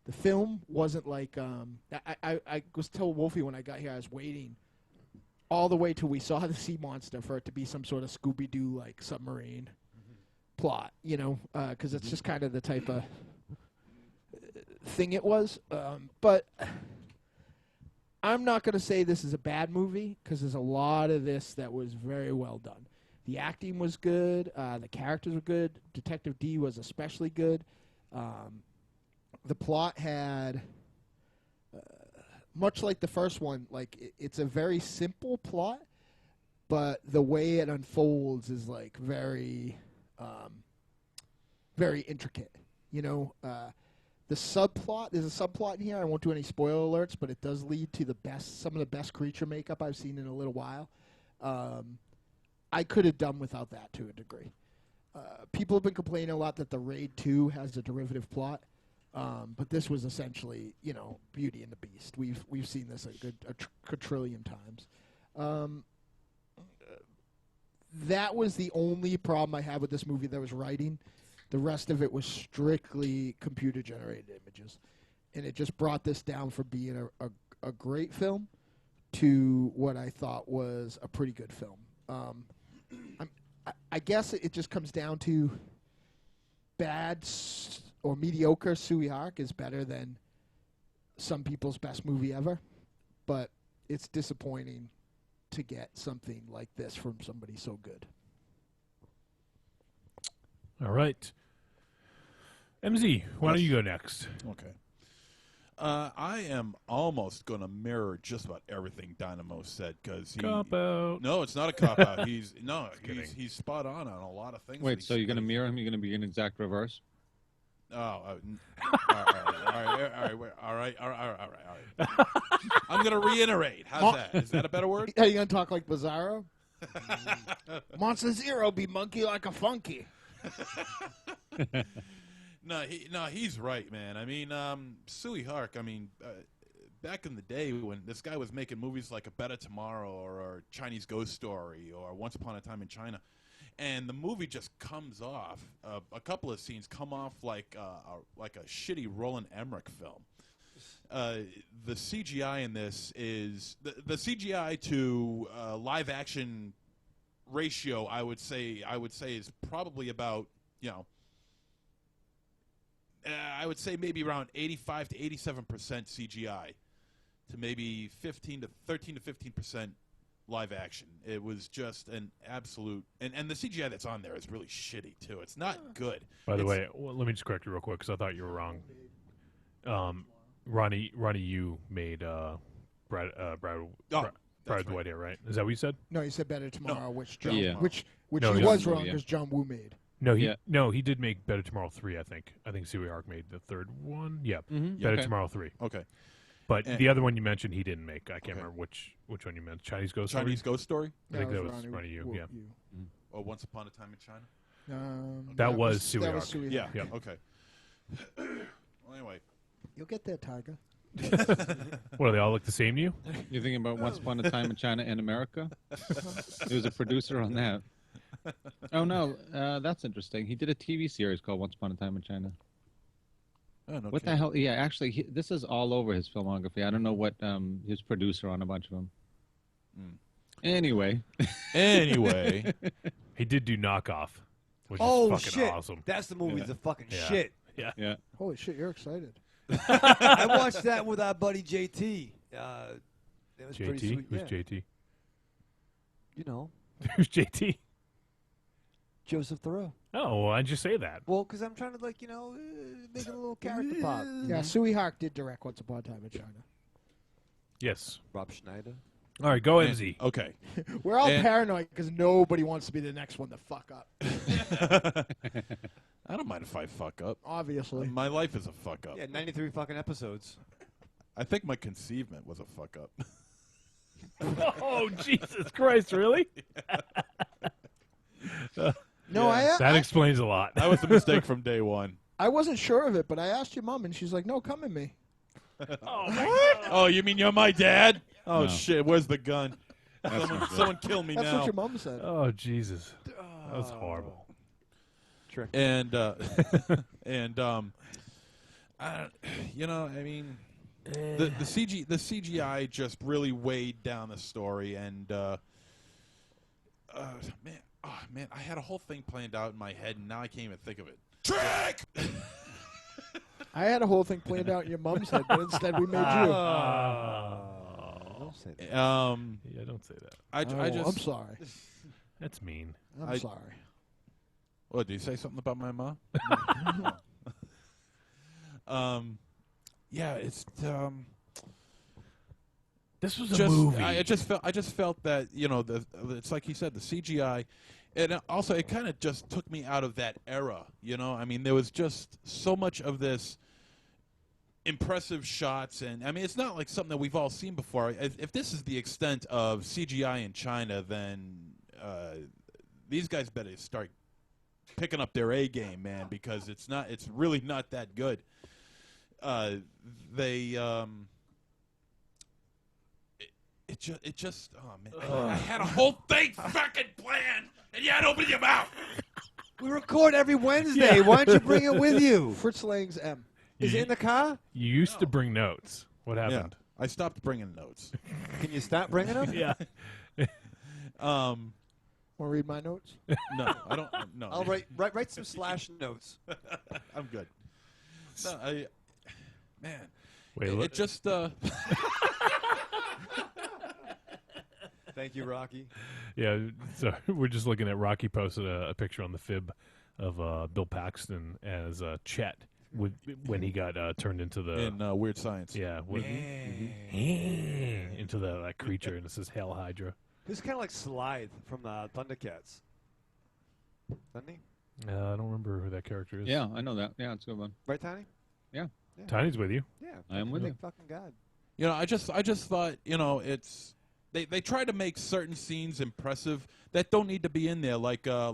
the film wasn't like I was telling Wolfie when I got here, I was waiting all the way till we saw the sea monster for it to be some sort of Scooby-Doo like submarine plot, you know, because it's just kind of the type of thing it was. But I'm not going to say this is a bad movie, because there's a lot of this that was very well done. The acting was good. The characters were good. Detective Dee was especially good. The plot had, much like the first one, like it's a very simple plot, but the way it unfolds is like very, very intricate. You know, the subplot, there's a subplot in here. I won't do any spoiler alerts, but it does lead to some of the best creature makeup I've seen in a little while. I could have done without that to a degree. People have been complaining a lot that the Raid 2 has a derivative plot. But this was essentially, you know, Beauty and the Beast. We've seen this a quadrillion times. That was the only problem I had with this movie. That was writing. The rest of it was strictly computer-generated images, and it just brought this down from being a great film to what I thought was a pretty good film. I guess it just comes down to bad or mediocre Tsui Hark is better than some people's best movie ever, but it's disappointing to get something like this from somebody so good. All right. MZ, why don't you go next? Okay. I am almost going to mirror just about everything Dynamo said, because Cop out. No, it's not a cop out. He's spot on a lot of things. Wait, so you're going to mirror him? You're going to be in exact reverse? Oh, all right. I'm going to reiterate. How's that? Is that a better word? Are you going to talk like Bizarro? MonsterZero be monkey like a funky. No, he's right, man. I mean, Tsui Hark, I mean, back in the day when this guy was making movies like A Better Tomorrow or Chinese Ghost Story or Once Upon a Time in China, and the movie just comes off, a couple of scenes come off like a shitty Roland Emmerich film. The CGI in this is, the CGI to live action ratio, I would say is probably about, you know, I would say maybe around 85 to 87% CGI to maybe 13 to 15% live action. It was just an absolute, and the CGI that's on there is really shitty too. It's not good. By the way, let me just correct you real quick, because I thought you were wrong. Ronnie, you made Brad White here, right? Is that what you said? No, you said Better Tomorrow, which John, Yeah. which No, he John was Woo, wrong yeah. because John Woo made. No, Yeah. he did make Better Tomorrow 3, I think. I think Tsui Hark made the third one. Yeah, Mhm. Better Okay. Tomorrow 3. Okay. But And- the other one you mentioned, he didn't make. I can't Okay. remember which one you meant. Chinese Ghost Chinese Story? Ghost Story? I think that was Ronnie Ronnie Yu, Wu- yeah. Yu. Or Once Upon a Time in China? That was Tsui that was Hark. Tsui Yeah. Hark. Yep. Okay. Well, anyway. You'll get there, Tiger. What, do they all look the same to you? You're thinking about Once Upon a Time in China and America? He was a producer on that. Oh, no. That's interesting. He did a TV series called Once Upon a Time in China. Oh, no What the kidding. hell? Yeah, actually, this is all over his filmography. I don't know what he was producer on a bunch of them. Anyway. Anyway. He did do Knockoff, which is Oh, fucking shit. awesome. That's the movie. Yeah. The fucking Yeah. shit. Yeah. Yeah. Holy shit, you're excited. I watched that with our buddy JT. It was pretty JT? sweet. Who's yeah. JT? You know, Who's JT? Joseph Thoreau. Oh, well, why'd you say that? Well, because I'm trying to, make a little character pop. Yeah, Tsui Hark did direct Once Upon a Time in China. Yes. Rob Schneider. All right, go And- MZ. Okay. We're all And- paranoid because nobody wants to be the next one to fuck up. I don't mind if I fuck up. Obviously. My life is a fuck up. Yeah, 93 fucking episodes. I think my conceivement was a fuck up. Oh, Jesus Christ, really? No, That explains a lot. That was a mistake from day one. I wasn't sure of it, but I asked your mom, and she's like, "No, come in me." Oh, you mean you're my dad? Oh, No. shit. Where's the gun? That's not good. Someone kill me That's now. what your mom said. Oh, Jesus. That was horrible. Trick. And, and you know, I mean, the CGI just really weighed down the story, and man, I had a whole thing planned out in my head, and now I can't even think of it. Trick! I had a whole thing planned out in your mom's head, but instead we made you. Don't say that. Yeah, don't say that. I just. I'm sorry. That's mean. I'm sorry. What, did you say something about my mom? Yeah, it's This was a just movie. I just felt that, you know, it's like he said, the CGI, and also it kind of just took me out of that era. You know, I mean, there was just so much of this impressive shots, and I mean, it's not like something that we've all seen before. If this is the extent of CGI in China, then these guys better start picking up their A game, man, because it's really not that good. It just oh man, I had a whole thing fucking planned, and you had to open your mouth. We record every Wednesday. Why don't you bring it with you? Fritz Lang's M. Is it in the car? You used to bring notes. What Yeah, happened? I stopped bringing notes. Can you stop bringing them? Yeah. Want to read my notes? No, I don't. No, I'll write some slash notes. I'm good. No, man, Wait, it just. Thank you, Rocky. Yeah, so we're just looking at Rocky posted a picture on the Fib of Bill Paxton as Chet when he got turned into the in Weird Science. Yeah, into that creature, and it says Hail Hydra. This is kind of like Slithe from the Thundercats. Doesn't he? I don't remember who that character is. Yeah, I know that. Yeah, it's a good one. Right, Tiny? Yeah. Tiny's with you. Yeah. I am with you. Fucking God. You know, I just thought, you know, it's they try to make certain scenes impressive that don't need to be in there, like a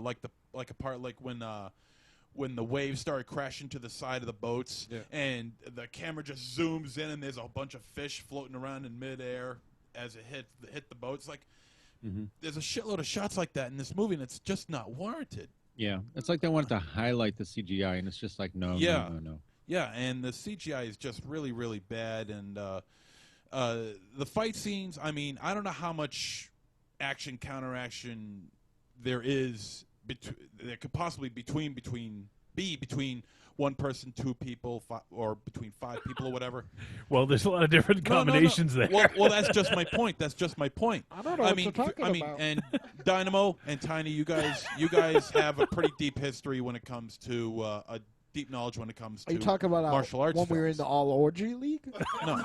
part like when the waves started crashing to the side of the boats, and the camera just zooms in and there's a bunch of fish floating around in midair as it hit the boats. Like there's a shitload of shots like that in this movie, and it's just not warranted. Yeah, it's like they wanted to highlight the CGI, and it's just like no. Yeah, and the CGI is just really, really bad, and the fight scenes, I mean, I don't know how much action, counteraction there is, there could possibly be between one person, two people, or between five people or whatever. Well, there's a lot of different combinations there. Well, that's just my point. That's just my point. I don't know what you're talking about. And Dynamo and Tiny, you guys have a pretty deep history when it comes to a deep knowledge when it comes to Are you talking about martial arts when we were in films. the All Orgy League? No.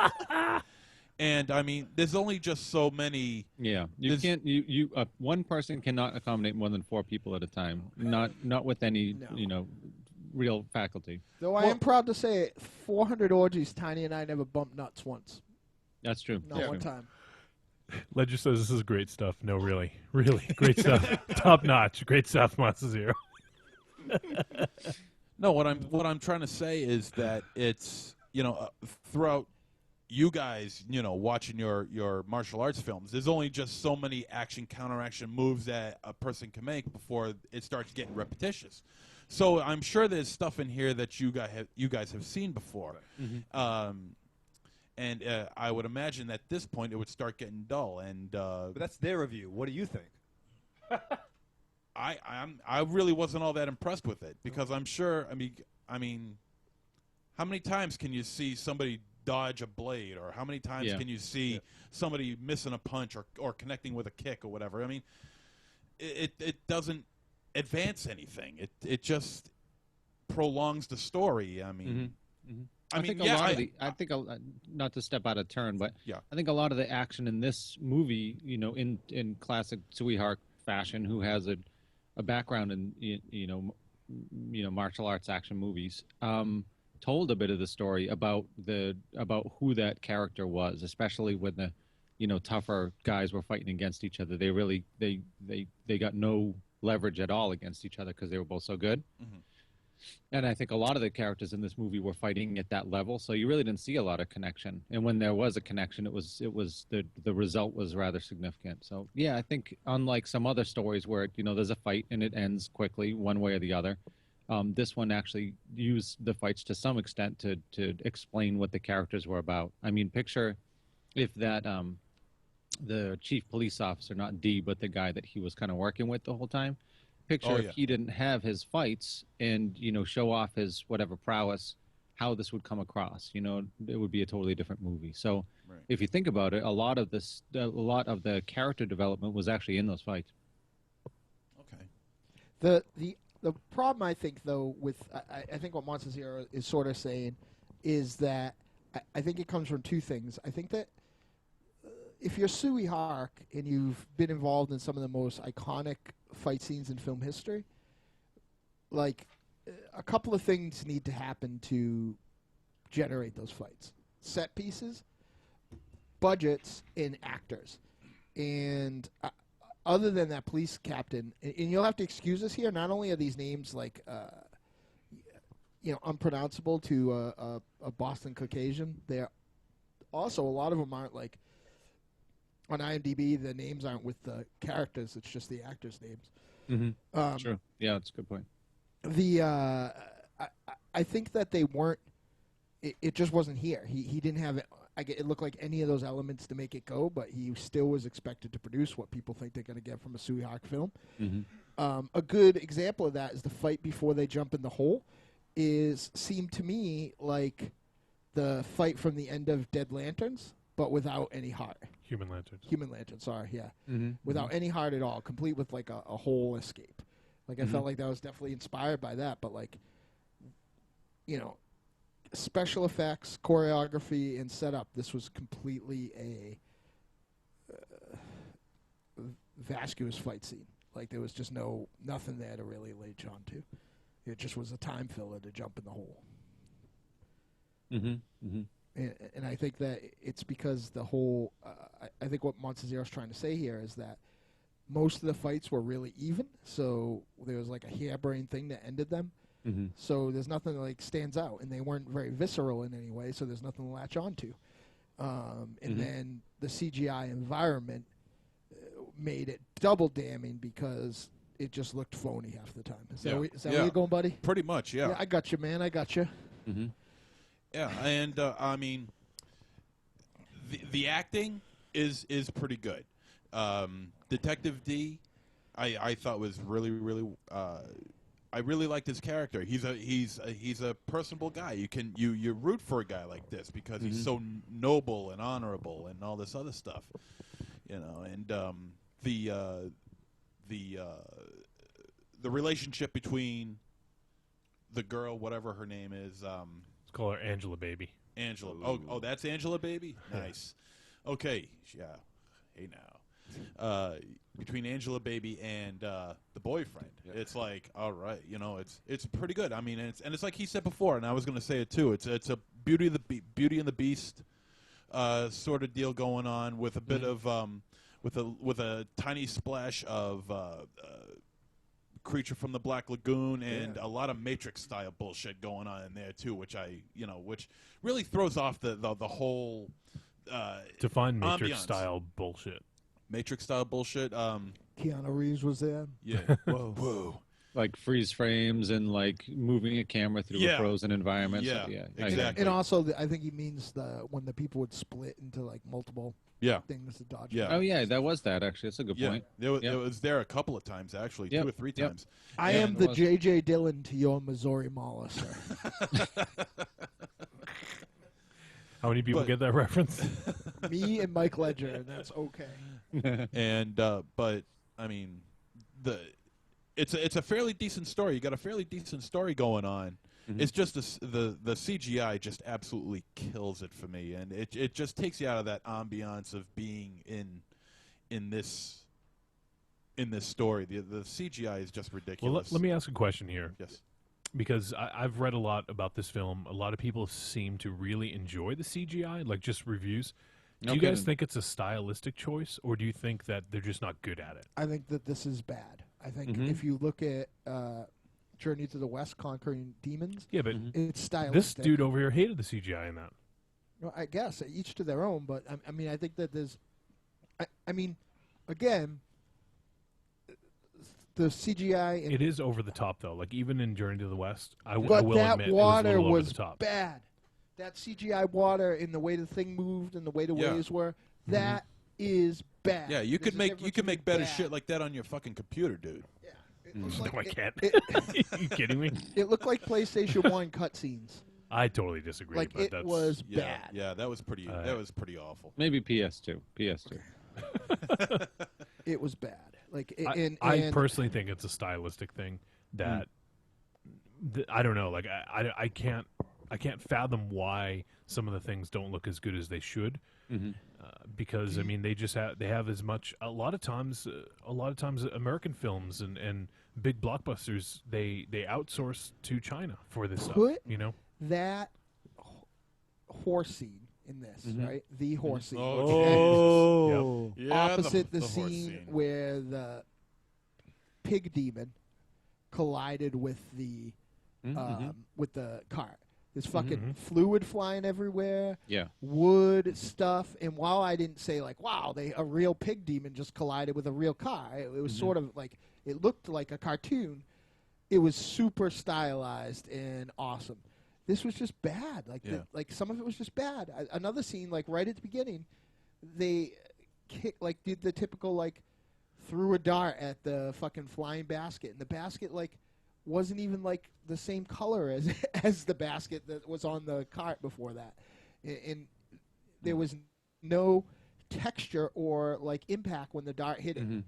And I mean, there's only just so many. Yeah, you There's- can't. One person cannot accommodate more than 4 people at a time. Not with any real faculty. Though I am proud to say, 400 orgies, Tiny and I never bumped nuts once. That's true. Not one time. Ledger says this is great stuff. No, really, great stuff. Top notch, great stuff. MonsterZero. No, what I'm trying to say is that it's throughout you guys watching your martial arts films, there's only just so many action counteraction moves that a person can make before it starts getting repetitious. So I'm sure there's stuff in here that you guys have seen before, and I would imagine at this point it would start getting dull. And but that's their review. What do you think? I really wasn't all that impressed with it because I'm sure. I mean, how many times can you see somebody dodge a blade, or how many times can you see somebody missing a punch or connecting with a kick or whatever? I mean, it doesn't advance anything. It just prolongs the story. I mean, I think a lot of the. I think not to step out of turn, but I think a lot of the action in this movie, in classic Tsui Hark fashion, who has a background in martial arts action movies, told a bit of the story about who that character was, especially when the tougher guys were fighting against each other. They really they got no leverage at all against each other because they were both so good. And I think a lot of the characters in this movie were fighting at that level, so you really didn't see a lot of connection. And when there was a connection, it was the result was rather significant. So yeah, I think unlike some other stories where there's a fight and it ends quickly one way or the other, this one actually used the fights to some extent to explain what the characters were about. I mean, picture if that the chief police officer, not Dee, but the guy that he was kind of working with the whole time. Picture if he didn't have his fights and show off his whatever prowess, how this would come across. It would be a totally different movie. So if you think about it, a lot of the character development was actually in those fights. Okay. The problem I think though with I think what MonsterZero is sort of saying is that I think it comes from two things. I think that if you're Tsui Hark and you've been involved in some of the most iconic fight scenes in film history, like a couple of things need to happen to generate those fights: set pieces, budgets, and actors. And other than that police captain, and you'll have to excuse us here, not only are these names like unpronounceable to a Boston Caucasian, they're also, a lot of them aren't like on IMDb, the names aren't with the characters; it's just the actors' names. Sure. Yeah, that's a good point. I think that they weren't. It just wasn't here. He didn't have it. It looked like any of those elements to make it go, but he still was expected to produce what people think they're going to get from a Tsui Hark film. A good example of that is the fight before they jump in the hole. Seemed to me like the fight from the end of Dead Lanterns, but without any heart. Human Lanterns. Human Lanterns, sorry, yeah. Without any heart at all, complete with like a whole escape. Like I felt like that was definitely inspired by that, but like, special effects, choreography, and setup, this was completely a vacuous fight scene. Like there was just nothing there to really latch on to. It just was a time filler to jump in the hole. And I think that it's because the whole, I think what MonsterZero's trying to say here is that most of the fights were really even, so there was like a harebrained thing that ended them. So there's nothing that like stands out, and they weren't very visceral in any way, so there's nothing to latch on to. And then the CGI environment made it double damning because it just looked phony half the time. Is that where you're going, buddy? Pretty much, yeah. I got you, man. I got you. Yeah, and I mean, the acting is pretty good. Detective Dee, I thought was really I really liked his character. He's a personable guy. You root for a guy like this because he's so noble and honorable and all this other stuff, And the relationship between the girl, whatever her name is, let's call her Angela Baby. Angela. Oh, that's Angela Baby. Nice. okay, yeah, hey now, between Angela Baby and the boyfriend, it's like, all right, you know, it's pretty good. I mean, it's like he said before, and I was going to say it too. It's a Beauty and the Beast sort of deal going on with a bit of with a tiny splash of Creature from the Black Lagoon and a lot of Matrix style bullshit going on in there too, which which really throws off the whole define Matrix ambiance. style bullshit. Matrix style bullshit. Keanu Reeves was there. Yeah. Whoa. Like freeze frames and like moving a camera through a frozen environment. Yeah, So, exactly. And also, I think he means when the people would split into like multiple things to dodge. Yeah. Oh yeah, that was that actually. That's a good point. It was there a couple of times actually, 2 or 3 times. I am the J.J. Dillon to your Missouri Mauler, sir. How many people get that reference? Me and Mike Ledger, and that's okay. And but I mean, it's a fairly decent story. You got a fairly decent story going on. It's just the CGI just absolutely kills it for me, and it just takes you out of that ambiance of being in this story. The CGI is just ridiculous. Well, let me ask a question here. Yes. Because I've read a lot about this film. A lot of people seem to really enjoy the CGI, like just reviews. Do you guys think it's a stylistic choice, or do you think that they're just not good at it? I think that this is bad. I think if you look at Journey to the West, Conquering Demons, but it's stylistic. This dude over here hated the CGI in that. Well, I guess each to their own, but I mean, I think that there's, I mean, again, the CGI. It is over the top, though. Like even in Journey to the West, I will that admit water it was a little over was the top. bad. That CGI water and the way the thing moved and the way the waves were, that is bad. Yeah, you could make better shit like that on your fucking computer, dude. Yeah, it I can't. Are you kidding me? It looked like PlayStation 1 cutscenes. I totally disagree. Like but it was bad. Yeah, that was pretty. That was pretty awful. Maybe PS2. It was bad. Like I personally think it's a stylistic thing that I don't know. Like I can't fathom why some of the things don't look as good as they should. Because I mean they have as much. A lot of times American films and big blockbusters they outsource to China for this stuff. You know that horse scene in this, right? The horse scene. Oh, yeah, opposite the horse scene where the pig demon collided with the cart. There's fucking fluid flying everywhere. Yeah. Wood stuff. And while I didn't say like, wow, a real pig demon just collided with a real car, it was sort of like it looked like a cartoon. It was super stylized and awesome. This was just bad. Like some of it was just bad. Another scene, like right at the beginning, they did the typical like threw a dart at the fucking flying basket, and the basket like wasn't even like the same color as the basket that was on the cart before that, and there was no texture or like impact when the dart hit it.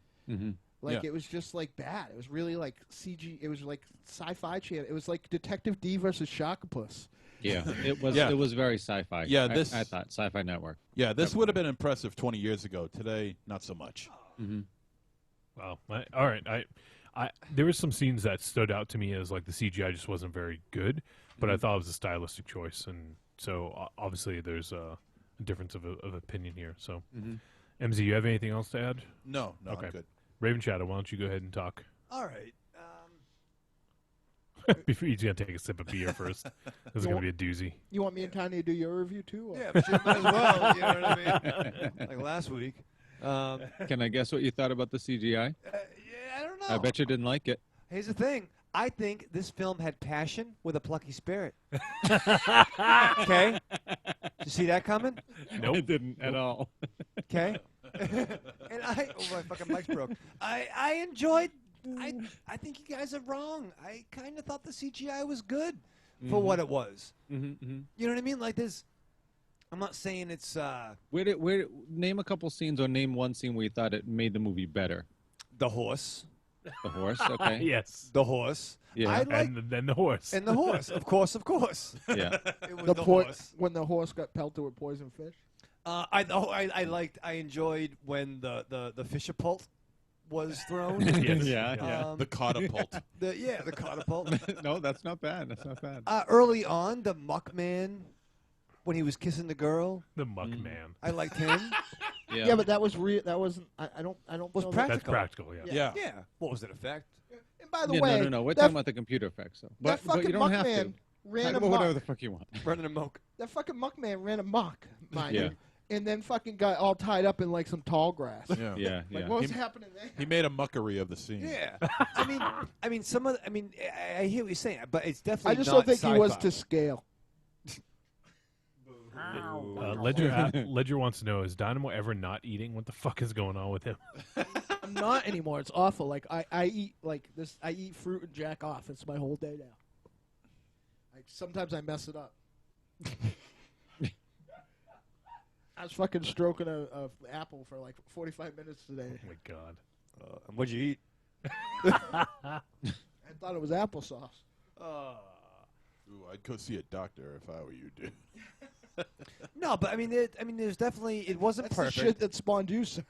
It was just like bad. It was really like CG. It was like sci-fi channel. It was like Detective Dee versus Shockapus. Yeah, it was. It was very sci-fi. Yeah, I thought Sci-Fi Network. Yeah, this would have been impressive 20 years ago. Today, not so much. Wow. All right. There were some scenes that stood out to me as like the CGI just wasn't very good, but I thought it was a stylistic choice, and so obviously there's a difference of opinion here. So, MZ, you have anything else to add? No, okay. I'm good. Ravenshadow, why don't you go ahead and talk? All right. Before he's gonna take a sip of beer first. This is gonna be a doozy. You want me and Tanya to do your review too? Or? Yeah, but you might as well. You know what I mean? Like last week. Can I guess what you thought about the CGI? Yeah, I don't know. I bet you didn't like it. Here's the thing. I think this film had passion with a plucky spirit. Okay? Did you see that coming? Nope. I didn't at all. Okay? And my fucking mic's broke. I enjoyed. I think you guys are wrong. I kind of thought the CGI was good for what it was. You know what I mean? Like this. I'm not saying it's. Where name a couple scenes or name one scene where you thought it made the movie better. The horse. The horse. Okay. Yes. The horse. Yeah. And then the horse. And the horse. Of course. Yeah. It was the horse. When the horse got pelted with poison fish. I enjoyed when the Fisher-pult was thrown. Yes. Yeah. The catapult. The catapult. No, that's not bad. That's not bad. Early on, the Muckman, when he was kissing the girl, The Muck Man. I liked him. Yeah, but that was real. That wasn't. I don't. Was know practical. That's practical, yeah. Yeah. Yeah. What was it, effect? And by the Yeah, way, no. We're that, talking about the computer effects, though. that But fucking you don't have Muckman to. ran Talk a about whatever muck. the fuck you want. Running amok. That fucking Muckman ran a muck, mind Yeah. you, and then fucking got all tied up in like some tall grass. Yeah. Yeah, Like, yeah. what was happening there? He made a muckery of the scene. Yeah. I mean, some of. I hear what you're saying, but it's definitely. I just not don't think he was sci-fi. to scale. Ledger wants to know, is Dynamo ever not eating? What the fuck is going on with him? I'm not anymore. It's awful. Like I eat like this. I eat fruit and jack off. It's my whole day now. Sometimes I mess it up. I was fucking stroking a apple for like 45 minutes today. Oh my god. And what'd you eat? I thought it was applesauce. Ooh, I'd go see a doctor if I were you, dude. No, but there's definitely it wasn't That's the perfect. shit that spawned you, sir.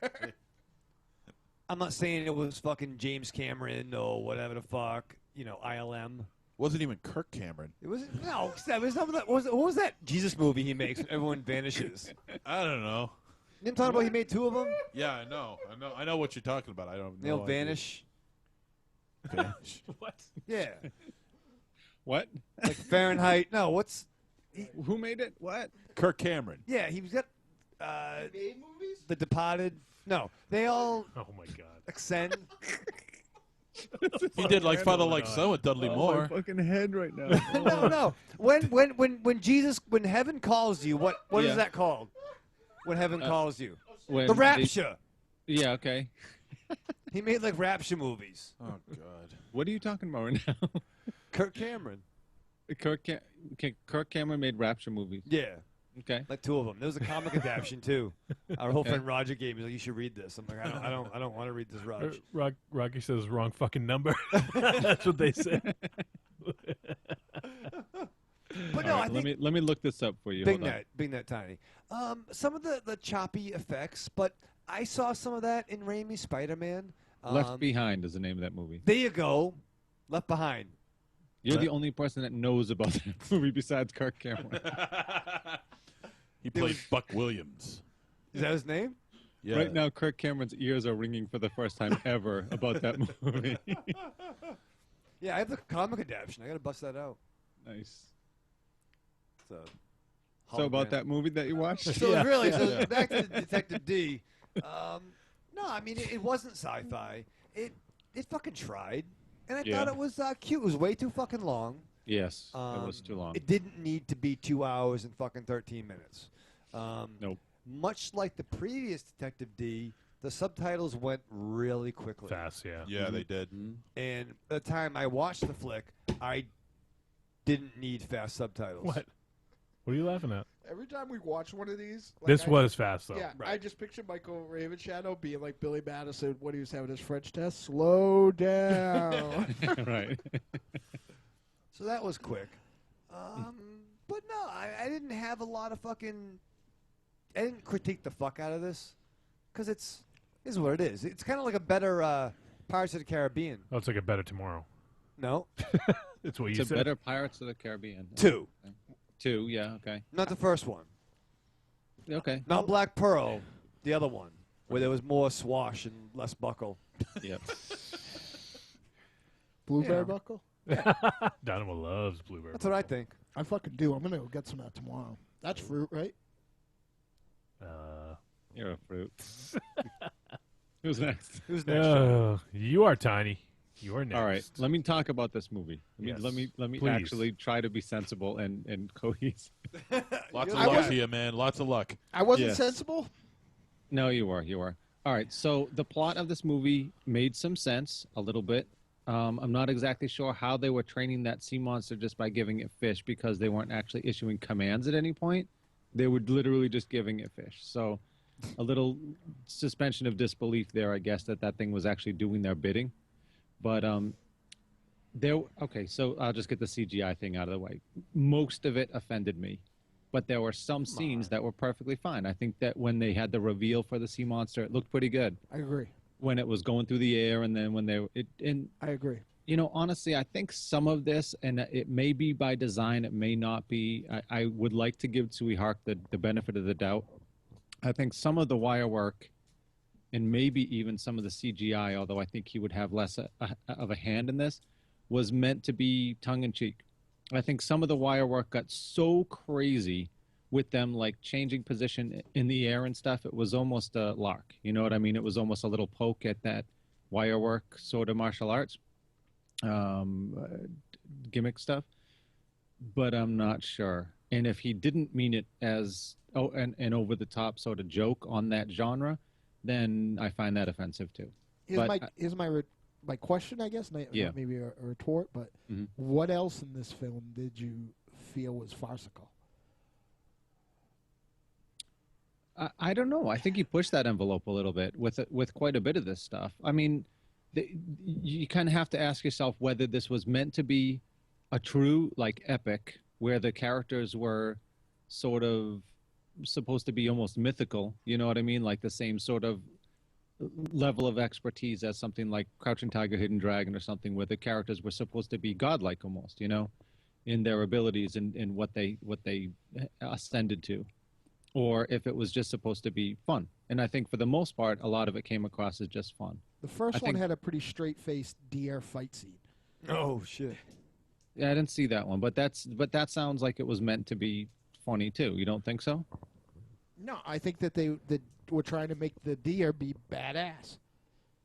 I'm not saying it was fucking James Cameron or whatever the fuck, ILM. Wasn't even Kirk Cameron. It was no. That was something that was. What was that Jesus movie he makes? Everyone vanishes. I don't know. You didn't talk about he made 2 of them. Yeah, I know what you're talking about. I don't know. They'll vanish. Vanish. What? Yeah, What? like Fahrenheit. No, what's? Who made it? What? Kirk Cameron. Yeah, he was got. Made movies? The Departed. No, they all Oh my god. ascend. He did like Father Like Son with Dudley Moore. Fucking head right now. No. When heaven calls you, what is Yeah. that called? When heaven calls you, When the they- Rapture. Yeah. Okay. He made like Rapture movies. Oh God. What are you talking about right now? Kirk Cameron. Kirk Cameron made Rapture movies. Yeah. Okay. Like 2 of them. There was a comic adaptation too. Our whole friend Roger gave me like, you should read this. I'm like, I don't want to read this, Rog. Rocky says wrong fucking number. That's what they say. But no, All I right, think let me look this up for you. Big Hold on. Net, Big Net Tiny. Some of the choppy effects, but I saw some of that in Raimi's Spider-Man. Left Behind is the name of that movie. There you go. Left Behind. You're the only person that knows about that movie besides Kirk Cameron. He played Buck Williams. Is that his name? Yeah. Right now, Kirk Cameron's ears are ringing for the first time ever about that movie. Yeah, I have the comic adaptation. I got to bust that out. Nice. So about that movie that you watched? So back to Detective Dee. No, I mean it wasn't sci-fi. It fucking tried, and I thought it was cute. It was way too fucking long. Yes, it was too long. It didn't need to be 2 hours and fucking 13 minutes. Nope. Much like the previous Detective Dee, the subtitles went really quickly. Fast, yeah. Yeah, they did. And the time I watched the flick, I didn't need fast subtitles. What? What are you laughing at? Every time we watch one of these, like This was fast, though. Yeah, I just picture Michael Ravenshadow being like Billy Madison when he was having his French test. Slow down. Right. So that was quick. But no, I didn't have a lot of fucking. I didn't critique the fuck out of this because this is what it is. It's kind of like a better Pirates of the Caribbean. Oh, it's like a better tomorrow. No, That's what It's you a said. better Pirates of the Caribbean. 2, 2, yeah, okay. not the first one. Okay. Not Black Pearl, the other one where there was more swash and less buckle. Yep. Blueberry Yeah. buckle? Dynamo loves blueberry. That's what I think. I fucking do. I'm going to go get some of that tomorrow. That's fruit, right? You're a fruit. Who's next? Who's next? Sean? You are Tiny. You are next. All right, let me talk about this movie. Let me Please. actually try to be sensible and cohesive. Lots of You're luck the to you, man. Lots of luck. I wasn't Yes. sensible? No, you are. All right, so the plot of this movie made some sense a little bit. I'm not exactly sure how they were training that sea monster just by giving it fish because they weren't actually issuing commands at any point. They were literally just giving it fish. So a little suspension of disbelief there, I guess, that thing was actually doing their bidding. But okay, so I'll just get the CGI thing out of the way. Most of it offended me. but there were some scenes that were perfectly fine. I think that when they had the reveal for the sea monster, it looked pretty good. I agree. When it was going through the air, and then when I agree. You know, honestly, I think some of this, and it may be by design, it may not be. I would like to give Tsui Hark the benefit of the doubt. I think some of the wire work, and maybe even some of the CGI, although I think he would have less of a hand in this, was meant to be tongue-in-cheek. I think some of the wire work got so crazy with them, like changing position in the air and stuff. It was almost a lark. You know what I mean? It was almost a little poke at that wire work sort of martial arts gimmick stuff. But I'm not sure. And if he didn't mean it as an over-the-top sort of joke on that genre, then I find that offensive too. Here's my question, I guess. Not maybe a retort, but what else in this film did you feel was farcical? I don't know. I think he pushed that envelope a little bit with quite a bit of this stuff. I mean, you kind of have to ask yourself whether this was meant to be a true like epic where the characters were sort of supposed to be almost mythical. You know what I mean? Like the same sort of level of expertise as something like Crouching Tiger, Hidden Dragon or something, where the characters were supposed to be godlike almost, you know, in their abilities and what they ascended to. Or if it was just supposed to be fun. And I think for the most part, a lot of it came across as just fun. The first one had a pretty straight-faced deer fight scene. Oh, shit. Yeah, I didn't see that one, but that sounds like it was meant to be funny too. You don't think so? No, I think that they were trying to make the deer be badass.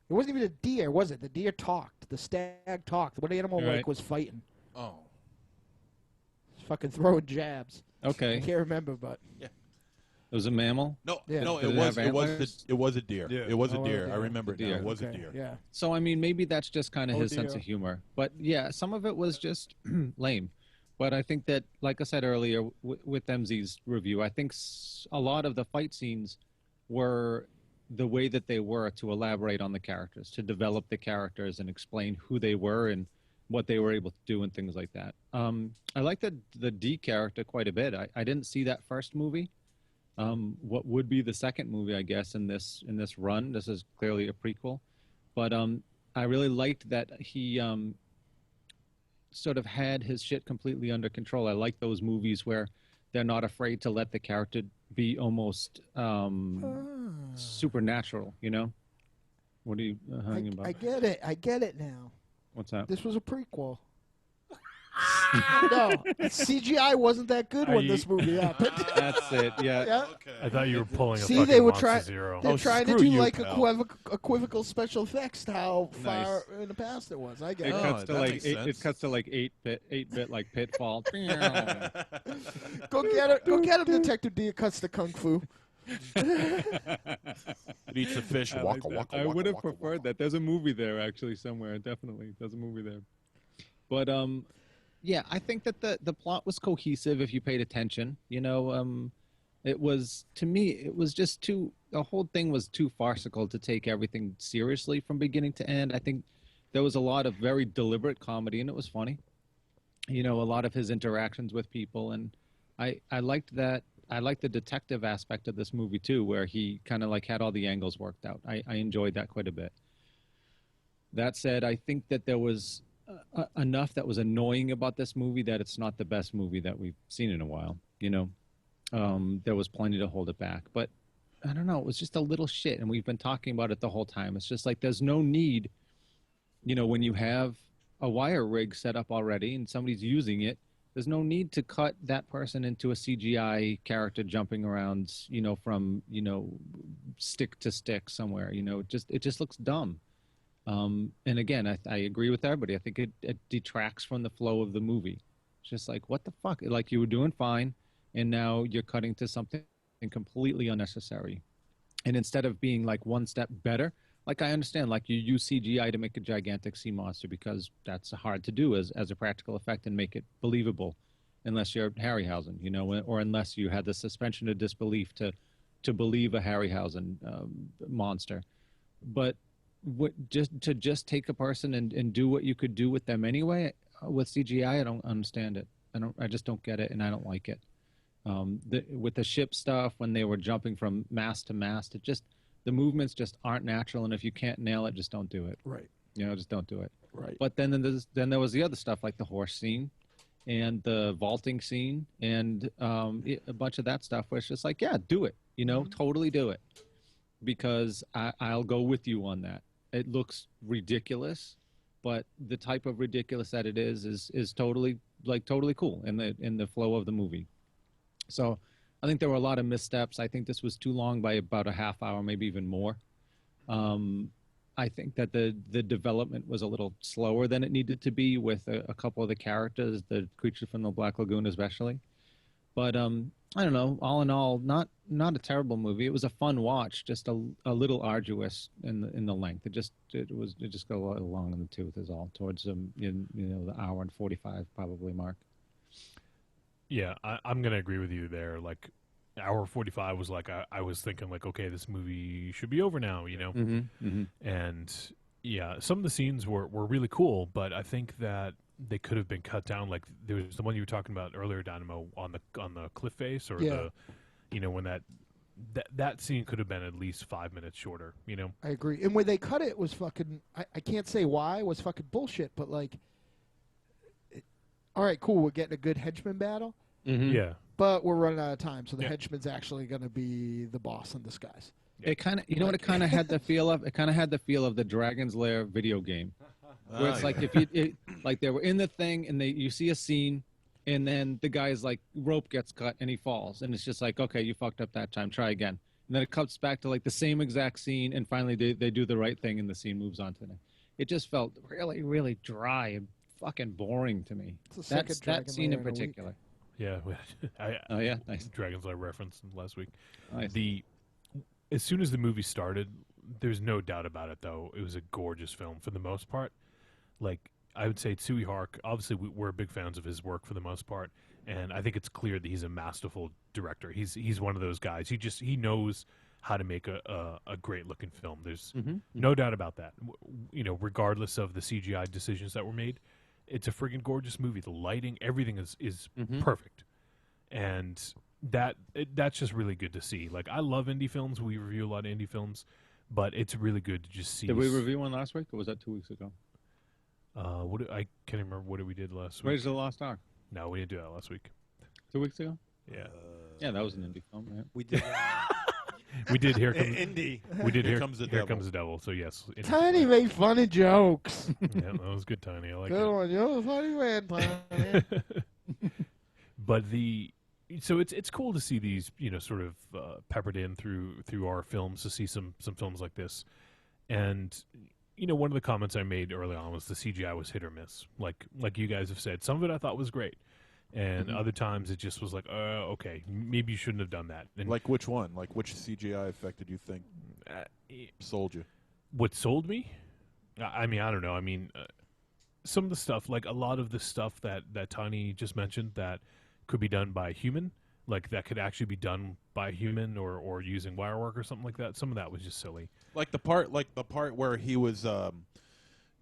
It wasn't even a deer, was it? The deer talked. The stag talked. What animal was fighting? Oh. Fucking throwing jabs. Okay. I can't remember, but... Yeah. It was a mammal? No, yeah. no, it was a deer. Yeah. it was a deer. I remember it now. Deer. It was a deer. Yeah. So, I mean, maybe that's just kind of his dear. sense of humor. But, yeah, some of it was just lame. But I think that, like I said earlier with MZ's review, I think a lot of the fight scenes were the way that they were to elaborate on the characters, to develop the characters and explain who they were and what they were able to do and things like that. I like the Dee character quite a bit. I didn't see that first movie. What would be the second movie, I guess, in this run. This is clearly a prequel. But I really liked that he sort of had his shit completely under control. I like those movies where they're not afraid to let the character be almost supernatural, you know? What are you hanging about? I get it. I get it now. What's that? This was a prequel. No, CGI wasn't that good when this movie happened. That's it. Yeah. Okay. I thought you were pulling a See, fucking they were MonsterZero. They're trying to screw do you, like pal. equivocal special effects to how Nice. far in the past it was. I get It it. cuts to that like makes eight, sense. it cuts to like 8-bit like Pitfall. Go get him, Detective Dee. It cuts to kung fu. It eats the fish. I Waka, like waka, that. I waka, would have waka, preferred waka. that. There's a movie there actually somewhere. Definitely, there's a movie there. But yeah, I think that the plot was cohesive if you paid attention. You know, it was, to me, it was just too. The whole thing was too farcical to take everything seriously from beginning to end. I think there was a lot of very deliberate comedy, and it was funny. You know, a lot of his interactions with people, and I liked that. I liked the detective aspect of this movie too, where he kind of like had all the angles worked out. I enjoyed that quite a bit. That said, I think that there was enough that was annoying about this movie that it's not the best movie that we've seen in a while. You know, there was plenty to hold it back, but I don't know. It was just a little shit, and we've been talking about it the whole time. It's just like there's no need, you know, when you have a wire rig set up already and somebody's using it. There's no need to cut that person into a CGI character jumping around, you know, from, you know, stick to stick somewhere. You know, it just looks dumb. And again, I agree with everybody. I think it detracts from the flow of the movie. It's just like, what the fuck? Like, you were doing fine, and now you're cutting to something completely unnecessary. And instead of being like one step better, like I understand, like you use CGI to make a gigantic sea monster because that's hard to do as a practical effect and make it believable, unless you're Harryhausen, you know, or unless you had the suspension of disbelief to believe a Harryhausen monster. But just take a person and do what you could do with them anyway with CGI, I don't understand it. I just don't get it, and I don't like it. With the ship stuff, when they were jumping from mast to mast, the movements just aren't natural. And if you can't nail it, just don't do it. Right. Just don't do it. Right. But then there was the other stuff like the horse scene and the vaulting scene and a bunch of that stuff where it's just like, yeah, do it. Totally do it. Because I'll go with you on that. It looks ridiculous, but the type of ridiculous that it is totally cool in the flow of the movie. So I think there were a lot of missteps. I think this was too long by about a half hour, maybe even more. I think that the development was a little slower than it needed to be with a couple of the characters, the creature from the Black Lagoon especially. But I don't know. All in all, not a terrible movie. It was a fun watch, just a little arduous in the length. It just got a little long in the tooth, is all. Towards the hour and 45 probably mark. Yeah, I'm gonna agree with you there. Like, hour 45 was like I was thinking like, okay, this movie should be over now, Mm-hmm, mm-hmm. And yeah, some of the scenes were really cool, but I think that they could have been cut down. Like there was the one you were talking about earlier, Dynamo, on the cliff face, or when that scene could have been at least 5 minutes shorter. I agree. And when they cut it was fucking. I can't say why it was fucking bullshit, but like, all right, cool, we're getting a good henchman battle. Mm-hmm. Yeah. But we're running out of time, so the henchman's actually going to be the boss in disguise. It kind of, what it kind of had the feel of? It kind of had the feel of the Dragon's Lair video game, where it's like like they were in the thing and you see a scene, and then the guy's like rope gets cut and he falls, and it's just like, okay, you fucked up that time, try again, and then it cuts back to like the same exact scene, and finally they do the right thing and the scene moves on to the next. It just felt really, really dry and fucking boring to me. That scene in particular. Yeah, oh yeah, nice. Dragon's Lair reference last week. Nice. As soon as the movie started, there's no doubt about it. Though it was a gorgeous film for the most part. Like I would say, Tsui Hark. Obviously, we're big fans of his work for the most part, and I think it's clear that he's a masterful director. He's one of those guys. He knows how to make a great looking film. There's no doubt about that. Regardless of the CGI decisions that were made. It's a friggin' gorgeous movie. The lighting, everything is perfect, and that's just really good to see. Like I love indie films. We review a lot of indie films, but it's really good to just see. Did we review one last week, or was that 2 weeks ago? I can't remember what we did last week. Raiders of the Lost Ark. No, we didn't do that last week. 2 weeks ago. Yeah. Yeah, that was an indie film, right? We did. We did Here Comes Indie. We did Here Comes the Here Devil. Comes the Devil. So yes, Tiny made funny jokes. Yeah, that was good, Tiny. I like Good it. one. You're a funny man, Tiny. But so it's cool to see these sort of peppered in through our films, to see some films like this. And one of the comments I made early on was the CGI was hit or miss. Like you guys have said, some of it I thought was great, and other times it just was like, okay, maybe you shouldn't have done that. And like which one? Like which CGI effect did you think sold you? What sold me? I mean, I don't know. I mean, some of the stuff, like a lot of the stuff that Tiny just mentioned that could be done by a human, like that could actually be done by a human or using wire work or something like that. Some of that was just silly. Like the part where he was,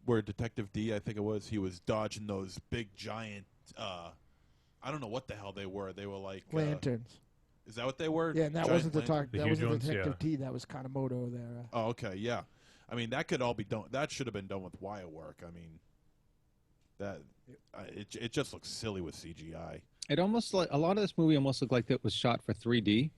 where Detective Dee, I think it was, he was dodging those big giant, I don't know what the hell they were. They were like lanterns. Is that what they were? Yeah, and that wasn't that wasn't Detective ones, Dee. That was Kanemoto there. Oh, okay, yeah. I mean, that could all be done. That should have been done with wire work. I mean, it just looks silly with CGI. It almost like a lot of this movie almost looked like it was shot for 3D.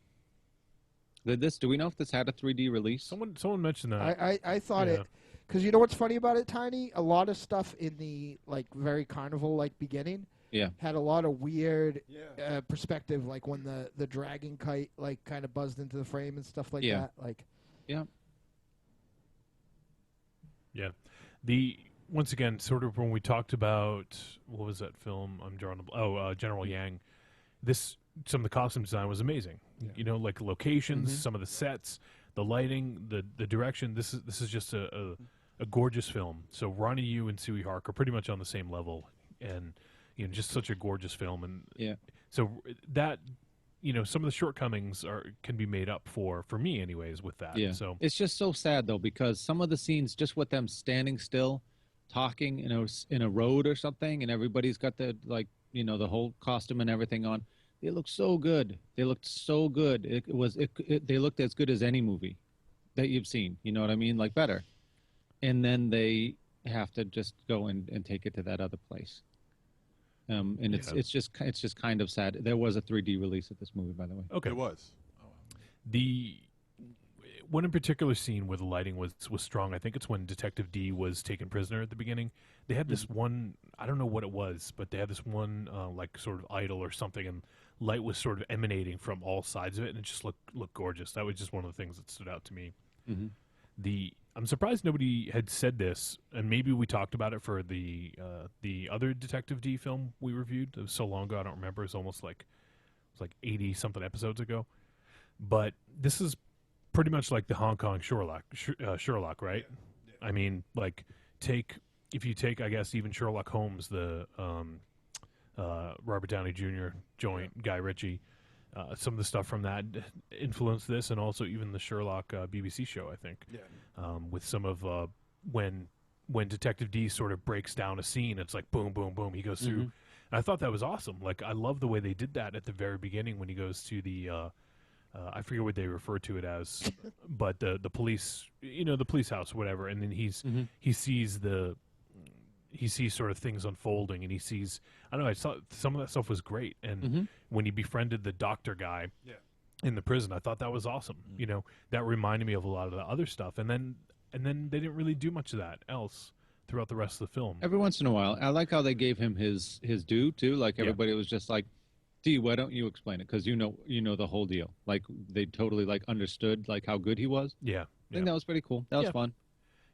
Do we know if this had a 3D release? Someone mentioned that. I thought it, because you know what's funny about it, Tiny? A lot of stuff in the like very carnival beginning. Yeah. Had a lot of weird perspective, like when the dragon kite like kind of buzzed into the frame and stuff like that. Like, yeah. Yeah. Once again, sort of when we talked about what was that film? I'm drawing General Yang. Some of the costume design was amazing. Yeah. Like locations, some of the sets, the lighting, the direction. This is just a gorgeous film. So Ronnie Yu and Tsui Hark are pretty much on the same level, and just such a gorgeous film. And so that some of the shortcomings can be made up for me anyways with that. Yeah. So it's just so sad though, because some of the scenes, just with them standing still, talking in a road or something, and everybody's got the the whole costume and everything on. They looked so good. They looked so good. They looked as good as any movie that you've seen. You know what I mean? Like better. And then they have to just go and take it to that other place. And it's just kind of sad. There was a 3D release of this movie, by the way. Okay. It was. The one in particular scene where the lighting was strong, I think it's when Detective Dee was taken prisoner at the beginning. They had this one, I don't know what it was, but they had this one like sort of idol or something, and light was sort of emanating from all sides of it, and it just looked gorgeous. That was just one of the things that stood out to me. I'm surprised nobody had said this, and maybe we talked about it for the other Detective Dee film we reviewed. It was so long ago, I don't remember. It was almost like 80 something episodes ago. But this is pretty much like the Hong Kong Sherlock, right? Yeah. I mean, like if you take, I guess, even Sherlock Holmes, the Robert Downey Jr. joint, Guy Ritchie, some of the stuff from that influenced this, and also even the Sherlock BBC show, I think. Yeah. With some of when Detective Dee sort of breaks down a scene, it's like boom, boom, boom. He goes through. And I thought that was awesome. Like, I love the way they did that at the very beginning when he goes to the. I forget what they refer to it as, but the police, the police house, whatever. And then he sees he sees sort of things unfolding, and he sees, I don't know, I saw some of that stuff was great. And when he befriended the doctor guy in the prison, I thought that was awesome. That reminded me of a lot of the other stuff. And then they didn't really do much of that else throughout the rest of the film. Every once in a while, I like how they gave him his due too. Like everybody was just like, Dee, why don't you explain it? Because you know the whole deal. Like they totally like understood like how good he was. Yeah, I think that was pretty cool. That was fun.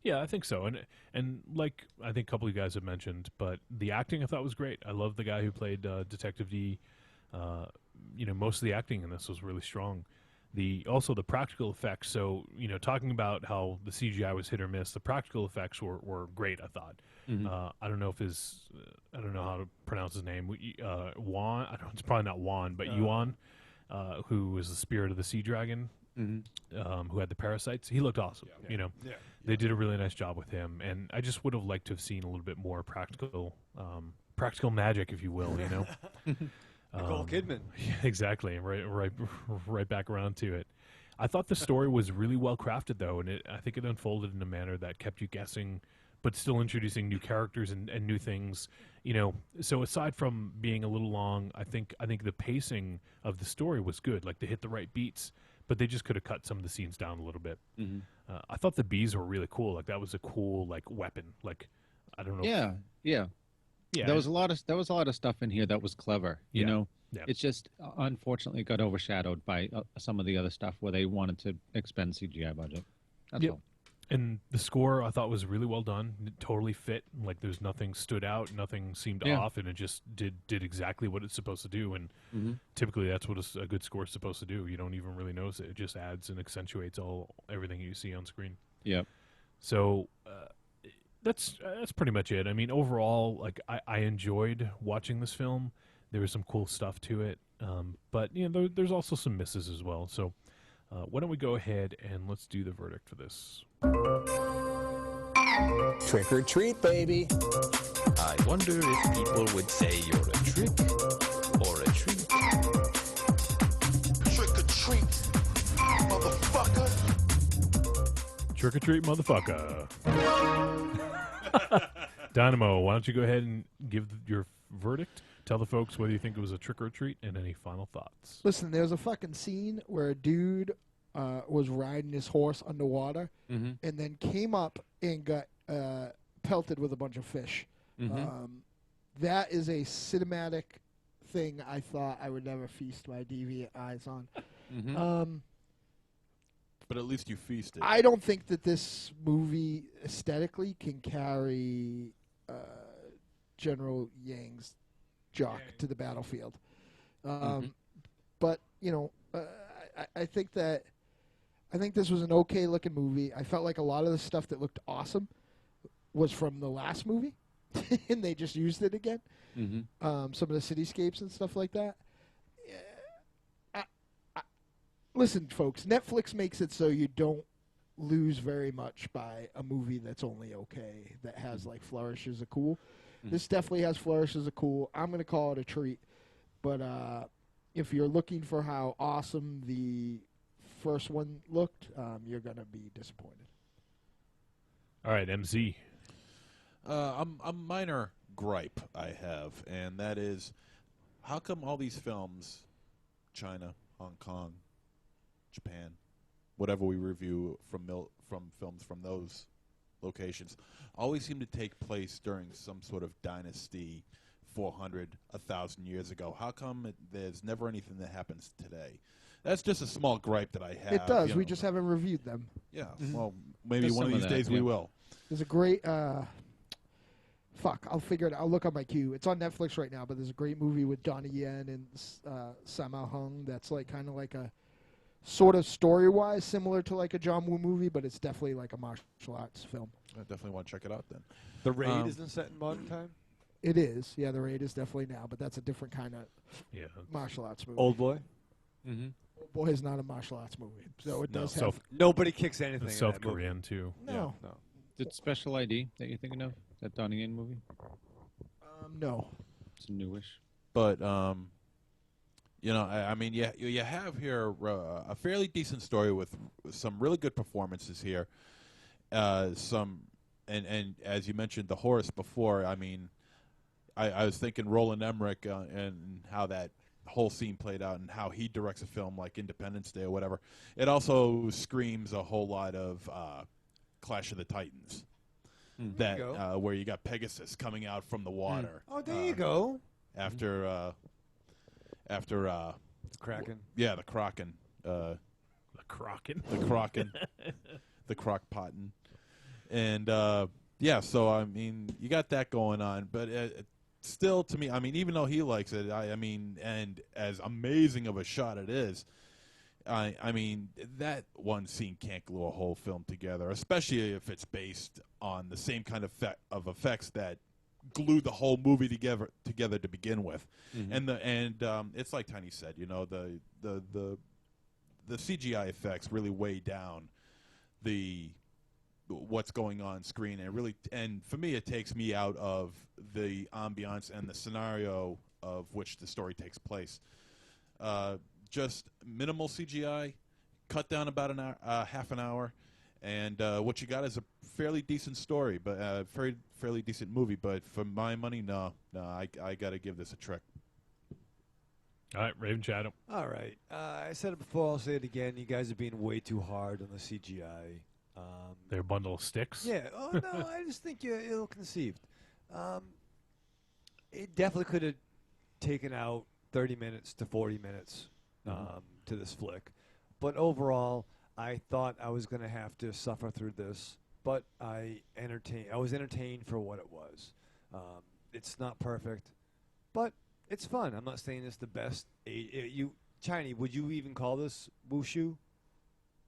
Yeah, I think so. And like I think a couple of you guys have mentioned, but the acting I thought was great. I love the guy who played Detective Dee. Most of the acting in this was really strong. Also the practical effects. So talking about how the CGI was hit or miss, the practical effects were great. I thought. I don't know I don't know how to pronounce his name. Juan. It's probably not Juan, but Yuan, who was the spirit of the sea dragon, who had the parasites. He looked awesome. They did a really nice job with him, and I just would have liked to have seen a little bit more practical magic, if you will. Nicole Kidman. Yeah, exactly. Right back around to it. I thought the story was really well crafted, though, and I think it unfolded in a manner that kept you guessing, but still introducing new characters and new things. So aside from being a little long, I think the pacing of the story was good. Like they hit the right beats, but they just could have cut some of the scenes down a little bit. I thought the bees were really cool. Like that was a cool weapon. Like I don't know. Yeah. There was a lot of stuff in here that was clever. You know, it's just unfortunately got overshadowed by some of the other stuff where they wanted to expend CGI budget. That's all. And the score I thought was really well done. It totally fit. Like there's nothing stood out, nothing seemed off, and it just did exactly what it's supposed to do. And typically that's what a good score is supposed to do. You don't even really notice it. It just adds and accentuates everything you see on screen. Yeah. So that's pretty much it. I mean, overall, like I enjoyed watching this film. There was some cool stuff to it, but there's also some misses as well. So why don't we go ahead and let's do the verdict for this. Trick or treat, baby. I wonder if people would say you're a trick or a treat. Trick or treat, motherfucker. Trick or treat, motherfucker. Dynamo, why don't you go ahead and give your verdict? Tell the folks whether you think it was a trick or treat and any final thoughts. Listen, there's a fucking scene where a dude was riding his horse underwater and then came up and got pelted with a bunch of fish. That is a cinematic thing I thought I would never feast my deviant eyes on. But at least you feasted. I don't think that this movie aesthetically can carry General Yang's jock to the battlefield. But, I think this was an okay looking movie. I felt like a lot of the stuff that looked awesome was from the last movie, and they just used it again. Some of the cityscapes and stuff like that. Listen, folks, Netflix makes it so you don't lose very much by a movie that's only okay, that has like flourishes of cool. This definitely has flourishes of cool. I'm going to call it a treat, but if you're looking for how awesome the first one looked, you're going to be disappointed. All right, MZ. A minor gripe I have, and that is, how come all these films, China, Hong Kong, Japan, whatever we review from films from those locations, always seem to take place during some sort of dynasty 400, 1,000 years ago? How come there's never anything that happens today? That's just a small gripe that I have. It does. We just haven't reviewed them. Yeah. Well, maybe one of these days we will. There's a great... I'll figure it out. I'll look on my queue. It's on Netflix right now, but there's a great movie with Donnie Yen and Sammo Hung that's like kind of like a sort of story-wise similar to like a John Woo movie, but it's definitely like a martial arts film. I definitely want to check it out then. The Raid isn't set in modern time? It is. Yeah, The Raid is definitely now, but that's a different kind of martial arts movie. Old Boy? Mm-hmm. Old Boy is not a martial arts movie, so it does have... Nobody kicks anything in South that movie. Korean, too. No. Is it Special ID that you're thinking of? That Donnie Yen movie? No. It's newish. But, you know, I mean, you have here a fairly decent story with some really good performances here. And as you mentioned, the horse before, I mean, I was thinking Roland Emmerich and how that whole scene played out and how he directs a film like Independence Day or whatever. It also screams a whole lot of Clash of the Titans. That where you got Pegasus coming out from the water. Oh, there you go. After the Kraken. Yeah, the Kraken. The Kraken. The Kraken. The Crockpotten. And yeah, so I mean, you got that going on, but still, to me, I mean, even though he likes it, I mean, and as amazing of a shot it is, I mean, that one scene can't glue a whole film together, especially if it's based on the same kind of effects that glue the whole movie together to begin with. Mm-hmm. And it's like Tiny said, you know, the CGI effects really weigh down what's going on screen, and for me, it takes me out of the ambiance and the scenario of which the story takes place. Just minimal CGI, cut down about half an hour, and what you got is a fairly decent story, but fairly decent movie. But for my money, no, I got to give this a trick. All right, Ravenshadow. All right, I said it before. I'll say it again. You guys are being way too hard on the CGI. They're a bundle of sticks. Yeah. Oh no, I just think you're ill-conceived. It definitely could have taken out 30 minutes to 40 minutes. To this flick, but overall I thought I was going to have to suffer through this, but I was entertained for what it was. It's not perfect, but it's fun. I'm not saying it's the best. Chinese, would you even call this wushu?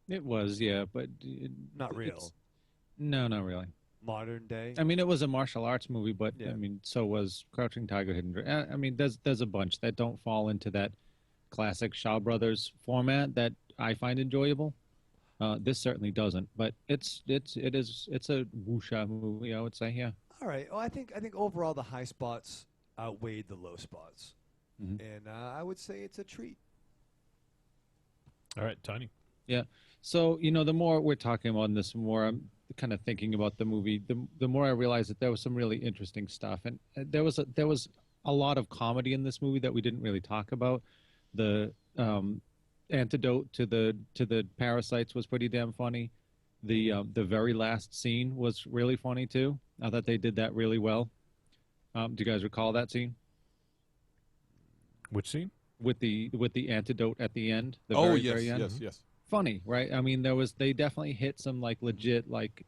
It was, yeah, but not real. No, not really. Modern day. I mean, it was a martial arts movie, but I mean, so was Crouching Tiger, Hidden Dragon. I mean, there's a bunch that don't fall into that classic Shaw Brothers format that I find enjoyable. This certainly doesn't, but it's a wuxia movie, I would say. Yeah. All right. Well, I think overall the high spots outweighed the low spots, and I would say it's a treat. All right, Tiny. Yeah. So the more we're talking about this, the more I'm kind of thinking about the movie. The more I realize that there was some really interesting stuff, and there was a lot of comedy in this movie that we didn't really talk about. The antidote to the parasites was pretty damn funny. The very last scene was really funny too. I thought they did that really well. Do you guys recall that scene? Which scene? With the antidote at the end. The very end. Yes. Funny, right? I mean, they definitely hit some like legit, like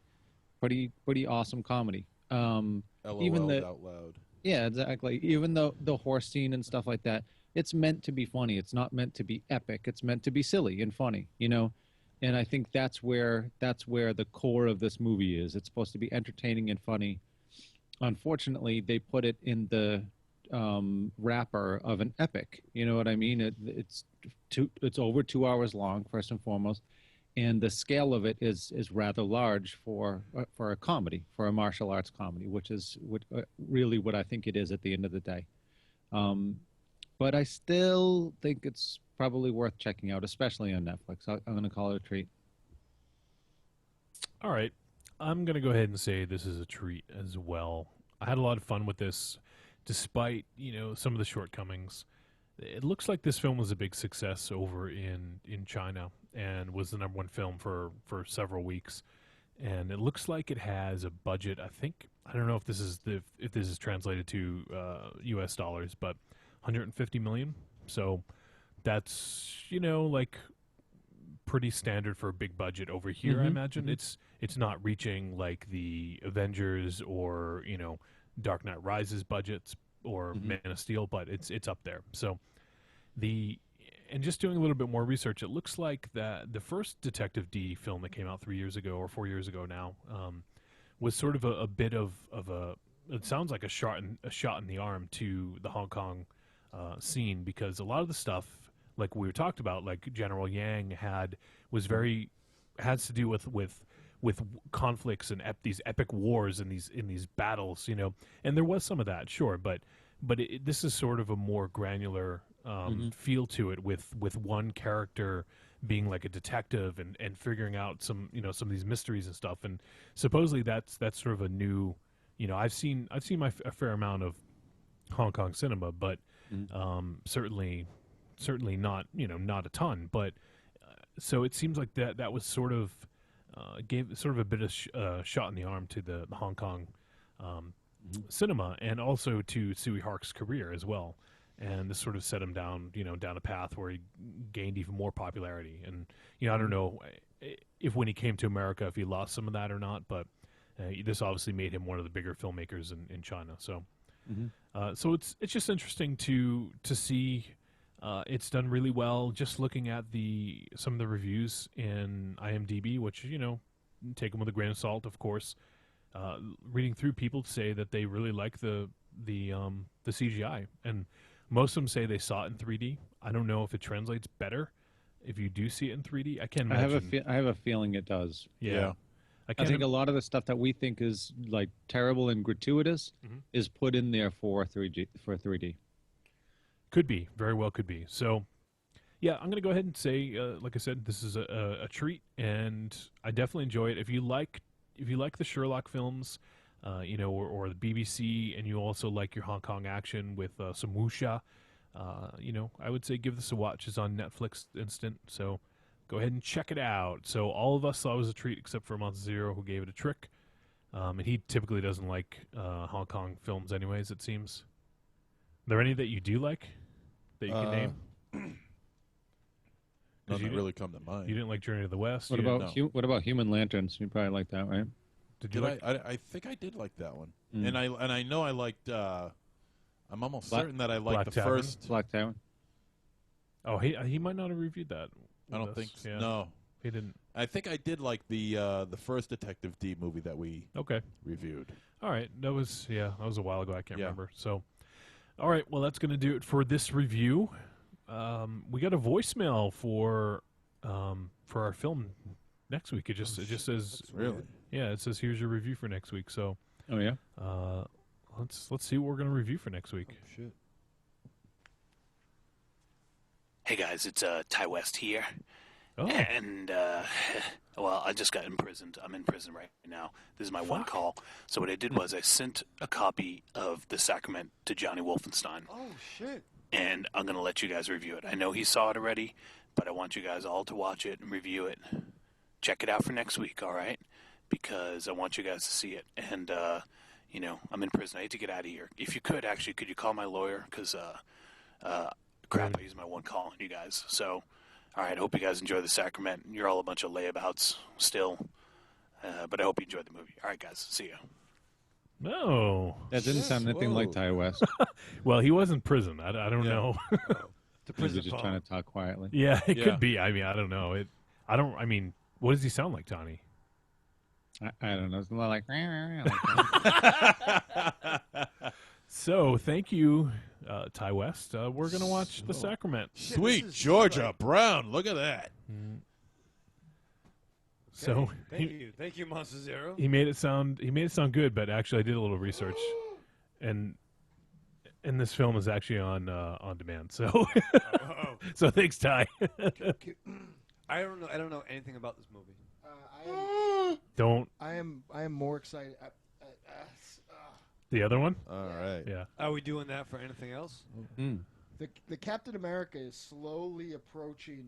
pretty awesome comedy. LOL even out loud. Yeah, exactly. Even though the horse scene and stuff like that. It's meant to be funny. It's not meant to be epic. It's meant to be silly and funny, And I think that's where the core of this movie is. It's supposed to be entertaining and funny. Unfortunately, they put it in the wrapper of an epic. You know what I mean? It's over 2 hours long, first and foremost, and the scale of it is rather large for a comedy, for a martial arts comedy, which is really what I think it is at the end of the day. But I still think it's probably worth checking out, especially on Netflix. I'm going to call it a treat. All right. I'm going to go ahead and say this is a treat as well. I had a lot of fun with this, despite, some of the shortcomings. It looks like this film was a big success over in China and was the #1 film for several weeks. And it looks like it has a budget, I don't know if this is translated to US dollars, but 150 million. So that's, like pretty standard for a big budget over here, I imagine. It's not reaching like the Avengers or, Dark Knight Rises budgets or Man of Steel, but it's up there. So and just doing a little bit more research, it looks like that the first Detective Dee film that came out 3 years ago or 4 years ago now was sort of a bit of a, it sounds like a shot in the arm to the Hong Kong scene, because a lot of the stuff, like we talked about, like General Yang has to do with conflicts and these epic wars and these battles, and there was some of that, sure, but this is sort of a more granular feel to it, with one character being like a detective and figuring out some of these mysteries and stuff. And supposedly that's sort of a new, I've seen a fair amount of Hong Kong cinema, but certainly not not a ton. But so it seems like that was sort of gave sort of a bit of shot in the arm to the Hong Kong cinema, and also to Tsui Hark's career as well. And this sort of set him down, down a path where he gained even more popularity. And, I don't know if when he came to America, if he lost some of that or not, but this obviously made him one of the bigger filmmakers in China. So, so it's just interesting to see. It's done really well. Just looking at some of the reviews in IMDb, which, take them with a grain of salt, of course. Reading through, people say that they really like the CGI, and most of them say they saw it in 3D. I don't know if it translates better if you do see it in 3D. I can't imagine. I have a feeling it does. Yeah. I think a lot of the stuff that we think is like terrible and gratuitous is put in there for 3D. Could be, very well could be. So, yeah, I'm going to go ahead and say, like I said, this is a treat, and I definitely enjoy it. If you like the Sherlock films, or the BBC, and you also like your Hong Kong action with some wuxia, I would say give this a watch. It's on Netflix Instant, so go ahead and check it out. So all of us thought it was a treat except for MonsterZero, who gave it a trick. And he typically doesn't like Hong Kong films anyways, it seems. Are there any that you do like that you can name? None that really come to mind. You didn't like Journey to the West? What about Human Lanterns? You probably like that, right? I think I did like that one, and I know I liked. I'm almost certain that I liked the first Black Tavern. Oh, he might not have reviewed that. I don't think so. Yeah. No, he didn't. I think I did like the first Detective Dee movie that we reviewed. All right, that was a while ago. I can't remember. So, all right, well, that's going to do it for this review. We got a voicemail for our film next week. It just says really. Yeah, it says here's your review for next week. So, let's see what we're going to review for next week. Oh, shit. Hey guys, it's Ty West here. Oh. And well, I just got imprisoned. I'm in prison right now. This is my one call. So what I did was I sent a copy of The Sacrament to Johnny Wolfenstein. Oh shit. And I'm going to let you guys review it. I know he saw it already, but I want you guys all to watch it and review it. Check it out for next week, all right? Because I want you guys to see it. And, I'm in prison. I hate to get out of here. If you could, actually, could you call my lawyer? Because, crap, I used my one call on you guys. So, all right, I hope you guys enjoy The Sacrament. You're all a bunch of layabouts still. But I hope you enjoyed the movie. All right, guys, see ya. No. That didn't sound anything like Ty West. Well, he was in prison. I don't know. He was just trying to talk quietly. Yeah, it could be. I mean, I don't know. What does he sound like, Johnny? I don't know. It's a lot like. So, thank you, Ty West. We're going to watch The Sacrament. Sweet Georgia Brown. Look at that. So thank you, MonsterZero. He made it sound good, but actually I did a little research, and And this film is actually on demand. So, so thanks, Ty. I don't know anything about this movie. Don't. I am more excited. The other one? All right. Yeah. Are we doing that for anything else? The Captain America is slowly approaching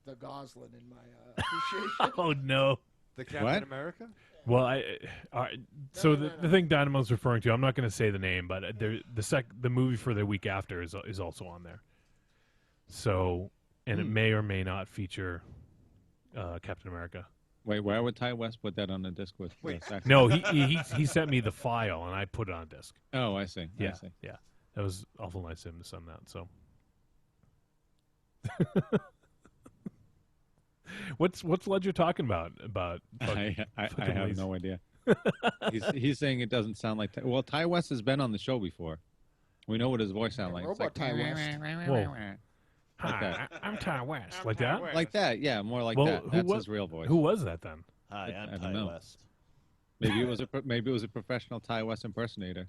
the Goslin in my appreciation. Oh no. The Captain America? Well, the thing Dynamo's referring to, I'm not going to say the name, but the movie for the week after is also on there. So, and it may or may not feature Captain America. Wait, why would Ty West put that on the disc with? No, he sent me the file and I put it on a disc. Oh, I see. Yeah, I see. yeah. That was awful nice of him to send that. So, what's Ledger talking about? I have no idea. he's saying it doesn't sound like. Well, Ty West has been on the show before. We know what his voice sounds like. Robot Ty West. Whoa. Like that. I'm Ty West. Like that? Like that, yeah, more like that. That's his real voice. Who was that then? Hi, I'm I don't Ty know. West. Maybe it was a professional Ty West impersonator.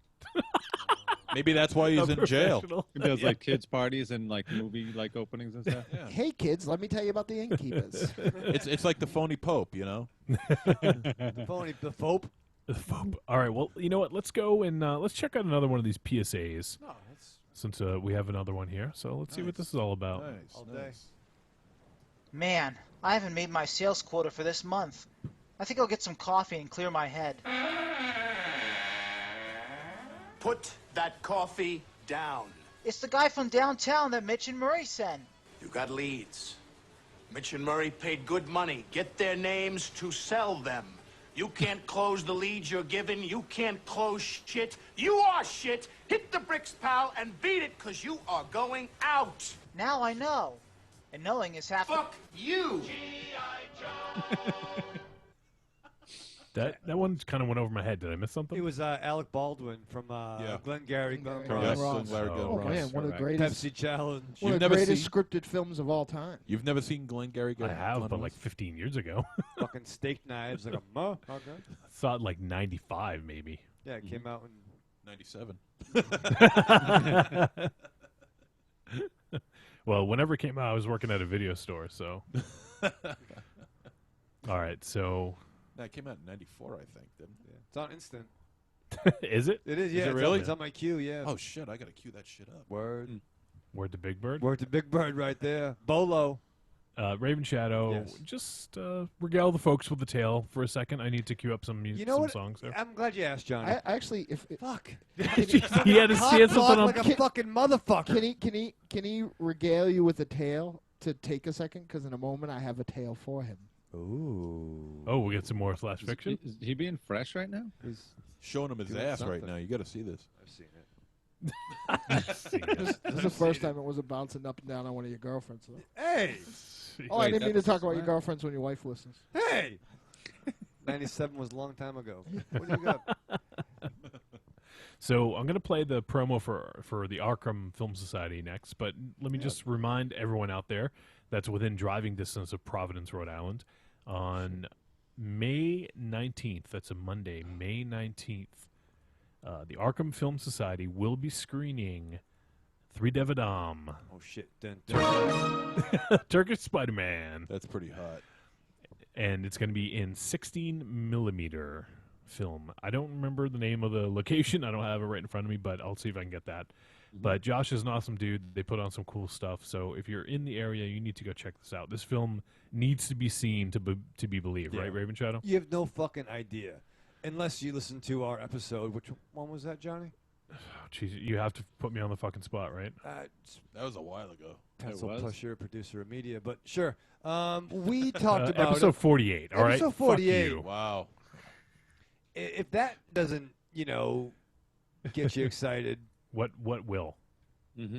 Maybe that's why he's in jail. He does like kids parties and like movie like openings and stuff. Yeah. Hey kids, let me tell you about the innkeepers. It's like the phony Pope, you know. The Pope. The Pope. All right. Well, you know what? Let's go and let's check out another one of these PSAs. No, since we have another one here, so let's see what this is all about. Nice. All day. Man, I haven't made my sales quota for this month. I think I'll get some coffee and clear my head. Put that coffee down. It's the guy from downtown that Mitch and Murray sent. You got leads. Mitch and Murray paid good money. Get their names to sell them. You can't close the leads you're given. You can't close shit. You are shit. Hit the bricks, pal, and beat it, because you are going out. Now I know. And knowing is half. Fuck you. That one kind of went over my head. Did I miss something? It was Alec Baldwin from Glengarry Glen Yes, Ross. Glengarry Glen Oh Ross. man, one of the greatest Pepsi Challenge. one of the greatest scripted films of all time. You've never seen Glengarry Glen I have, Glen but Ross? like 15 years ago. Fucking steak knives like a motherfucker. I saw it like 95 maybe. Yeah, it came out in 97. Well, whenever it came out, I was working at a video store, so. All right, so. That came out in 94, I think, didn't it? It's on instant. Is it? It is, yeah. Is it it's really? On, it's on my queue, yeah. Oh, shit, I got to cue that shit up. Word. Word to Big Bird? Word to Big Bird right there. Bolo. Ravenshadow, Yes. just regale the folks with the tale for a second. I need to cue up some music, You know some what? songs there. I'm glad you asked, Johnny. I actually, Fuck. He had something like on. a fucking motherfucker. Can he regale you with a tale to take a second? Because in a moment I have a tale for him. Ooh. Oh, we get some more flash fiction. Is he being fresh right now? He's Showing him his doing ass right something. now. You got to see this. I've seen it. This is the first time it wasn't bouncing up and down on one of your girlfriends. Though. Hey! Oh, I didn't mean to talk about your girlfriends when your wife listens. Hey! 97 was a long time ago. What do you got? So I'm going to play the promo for the Arkham Film Society next, but let me just remind everyone out there that's within driving distance of Providence, Rhode Island, on May 19th, that's a Monday, May 19th, the Arkham Film Society will be screening Three Devidam. Oh, shit. Turkish Spider-Man. That's pretty hot. And it's going to be in 16 millimeter film. I don't remember the name of the location. I don't have it right in front of me, but I'll see if I can get that. But Josh is an awesome dude. They put on some cool stuff. So if you're in the area, you need to go check this out. This film needs to be seen to be believed, right, Ravenshadow? You have no fucking idea. Unless you listen to our episode. Which one was that, Johnny? Oh, jeez, you have to put me on the fucking spot, right? That was a while ago. Pencil pusher, producer of media. But sure. We talked about episode 48, all right? Episode Fuck 48. you. Wow. If that doesn't, get you excited. What will?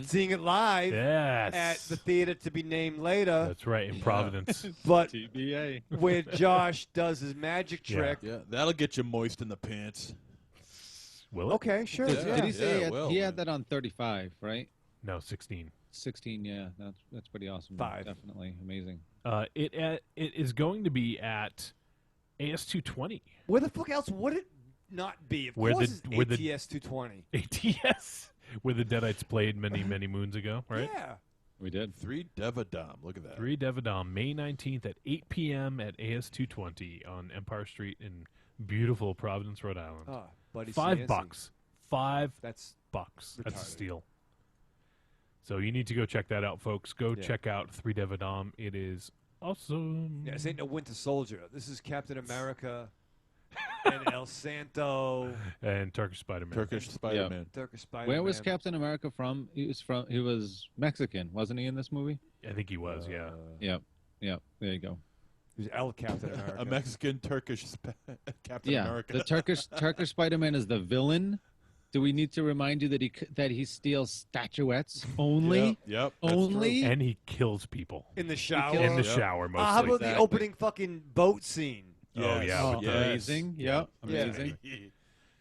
Seeing it live Yes. at the theater to be named later. That's right, in Providence. But TBA. where Josh does his magic Yeah. trick. Yeah, that'll get you moist in the pants. Will it? Okay, sure. Did he Yeah, say it will, he man. had that on 35, right? No, 16. 16, yeah. That's pretty awesome. 5. Definitely amazing. It is going to be at AS220. Where the fuck else would it not be? Of Where course the- it's where the- ATS 220. ATS. Where the Deadites played many, many moons ago, right? Yeah. We did. 3 Devadam. Look at that. 3 Devadam, May 19th at 8 p.m. at AS 220 on Empire Street in beautiful Providence, Rhode Island. Oh, Buddy $5. Cianci. $5. That's That's a retarded. steal. So you need to go check that out, folks. Go Yeah. check out 3 Devadam. It is awesome. Yeah, this ain't no Winter Soldier. This is Captain America and El Santo. And Turkish Spider-Man. Turkish Spider-Man. Turkish Spider-Man. Where was Captain America from? He was Mexican, wasn't he, in this movie? I think he was, yeah. Yep. There you go. He was El Captain America. A Mexican Turkish Captain Yeah, America. the Turkish Spider-Man is the villain. Do we need to remind you that he steals statuettes only? Yep. Only. And he kills people. In the shower. In the shower, mostly. How about the Exactly. opening fucking boat scene? Oh, yeah. Oh, with the- amazing. Yep. Amazing.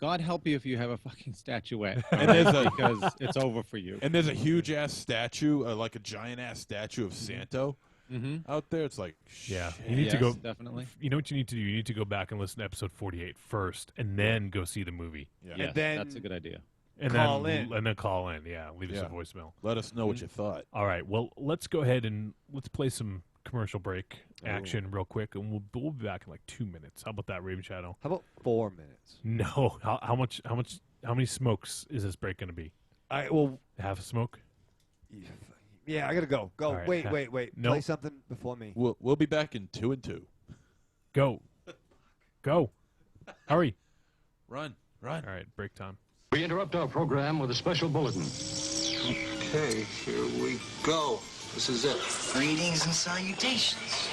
God help you if you have a fucking statuette. And there's because it's over for you. And there's a huge ass statue, like a giant ass statue of Santo out there. It's like, Yeah, shit. you need to go. Definitely. You know what you need to do? You need to go back and listen to episode 48 first, and then go see the movie. Yeah. Yeah, And then that's a good idea. And Call then, in. And then call in. Yeah, leave us Yeah. a voicemail. Let us know what you thought. All right. Well, let's go ahead and let's play some commercial break action real quick, and we'll be back in like 2 minutes. How about that, Ravenshadow? How about 4 minutes? No. How many smokes is this break going to be? All right, well, Half a smoke? yeah, I gotta go. Go. All right. Wait. Nope. Play something before me. We'll be back in 2 and 2. Go. Hurry. Run. All right. Break time. We interrupt our program with a special bulletin. Okay, here we go. This is it. Greetings and salutations.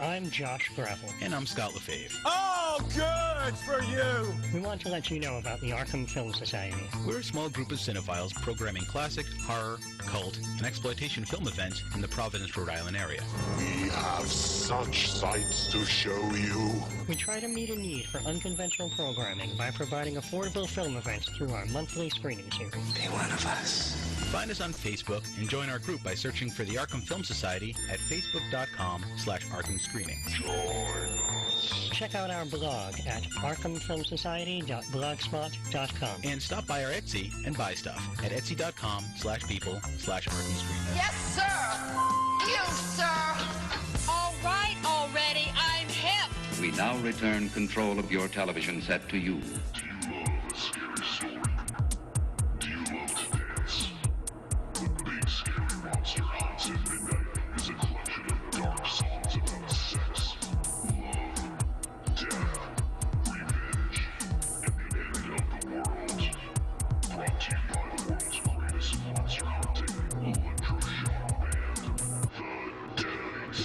I'm Josh Gravel. And I'm Scott LaFave. Oh, good for you. We want to let you know about the Arkham Film Society. We're a small group of cinephiles programming classic, horror, cult, and exploitation film events in the Providence, Rhode Island area. We have such sights to show you. We try to meet a need for unconventional programming by providing affordable film events through our monthly screening series. Be one of us. Find us on Facebook and join our group by searching for the Arkham Film Society at facebook.com/Arkham Screening. Check out our blog at arkhamfilmsociety.blogspot.com. And stop by our Etsy and buy stuff at etsy.com/people/Arkham Screening. Yes, sir. You, sir. All right already. I'm hip. We now return control of your television set to you. Do you love a scary story? Do you love to dance? The Big Scary Monster Haunts at Midnight is a collection of dark songs about sex, love, death, revenge, and the end of the world. Brought to you by the world's greatest monster hunting electro-shock band, the Deadites.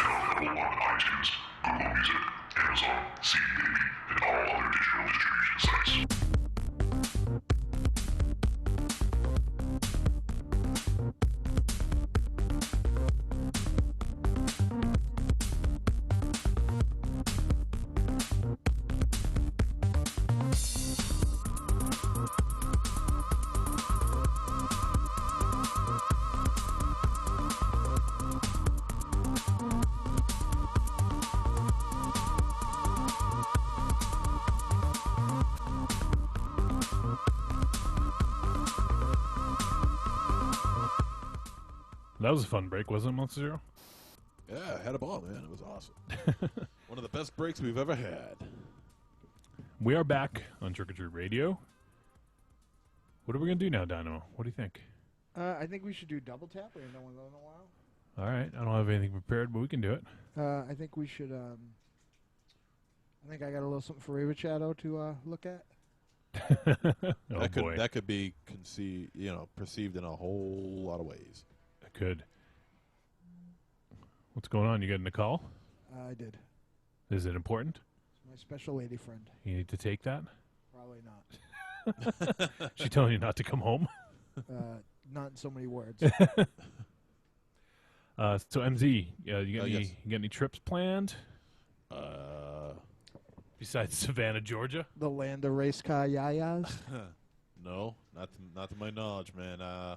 Available on iTunes, Google Music, Amazon, CD Baby, and all other digital distribution sites. That was a fun break, wasn't it, MonsterZero? Yeah, I had a ball, man. It was awesome. One of the best breaks we've ever had. We are back on Trick or Treat Radio. What are we going to do now, Dynamo? What do you think? I think we should do double tap. We haven't done one of those in a while. All right. I don't have anything prepared, but we can do it. I think we should. I think I got a little something for Ravenshadow to look at. Oh, boy. That could be perceived in a whole lot of ways. It could. What's going on? You getting a call? I did. Is it important? It's my special lady friend. You need to take that? Probably not. She telling you not to come home? Not in so many words. So MZ, you got any trips planned? Besides Savannah, Georgia? The land of race car yayas? No, not to my knowledge, man.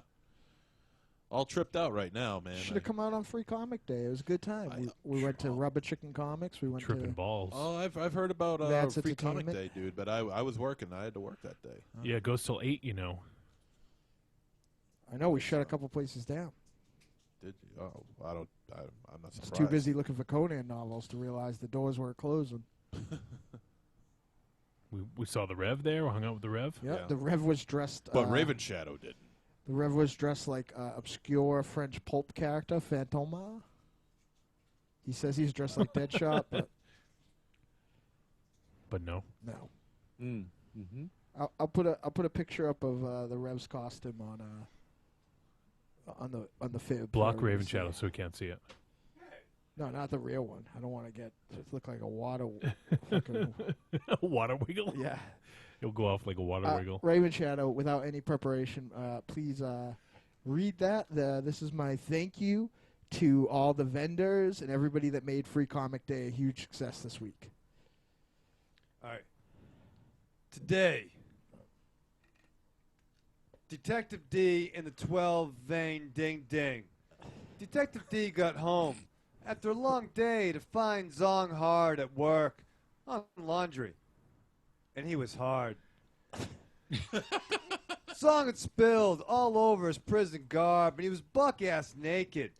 All tripped out right now, man. Should have come out on Free Comic Day. It was a good time. We went to Rubber Chicken Comics. We went Tripping to balls. Oh, I've heard about That's Free Comic Entertainment. Day, dude, but I was working. I had to work that day. Yeah, it goes till 8, you know. I know we shut a couple places down. Did you? Oh, I'm not surprised. I was too busy looking for Conan novels to realize the doors were closing. We saw the Rev there. We hung out with the Rev. Yep, the Rev was dressed. But Ravenshadow didn't. The Rev was dressed like obscure French pulp character, Fantoma. He says he's dressed like Deadshot, but no. No. Mm-hmm. I'll put a picture up of the Rev's costume on the fib. Block for everybody Raven to Shadow see. so we can't see it. No, not the real one. I don't want to look like a water. A water wiggle? Yeah. It'll go off like a water wiggle. Raven Shadow, without any preparation, please read that. This is my thank you to all the vendors and everybody that made Free Comic Day a huge success this week. All right. Today, Detective Dee and the 12-vein ding-ding. Detective Dee got home after a long day to find Zong hard at work on laundry. And he was hard. Zong had spilled all over his prison garb, and he was buck-ass naked.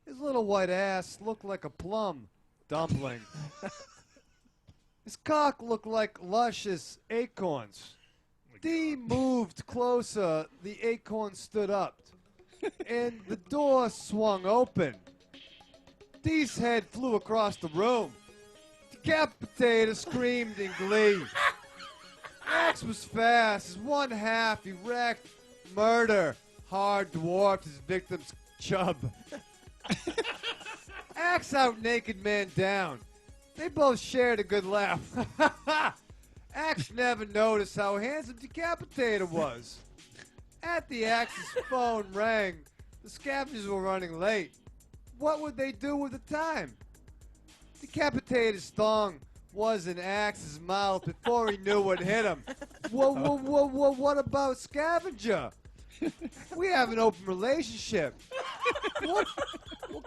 His little white ass looked like a plum dumpling. His cock looked like luscious acorns. Dee moved closer. The acorn stood up, and the door swung open. Dee's head flew across the room. Decapitator screamed in glee. Axe was fast. His one half erect. Murder hard dwarfed his victim's chub. Axe out naked man down. They both shared a good laugh. Axe never noticed how handsome Decapitator was. At the Axe's phone rang. The scavengers were running late. What would they do with the time? Decapitator's thong was in Axe's mouth before he knew what hit him. What about Scavenger? We have an open relationship. What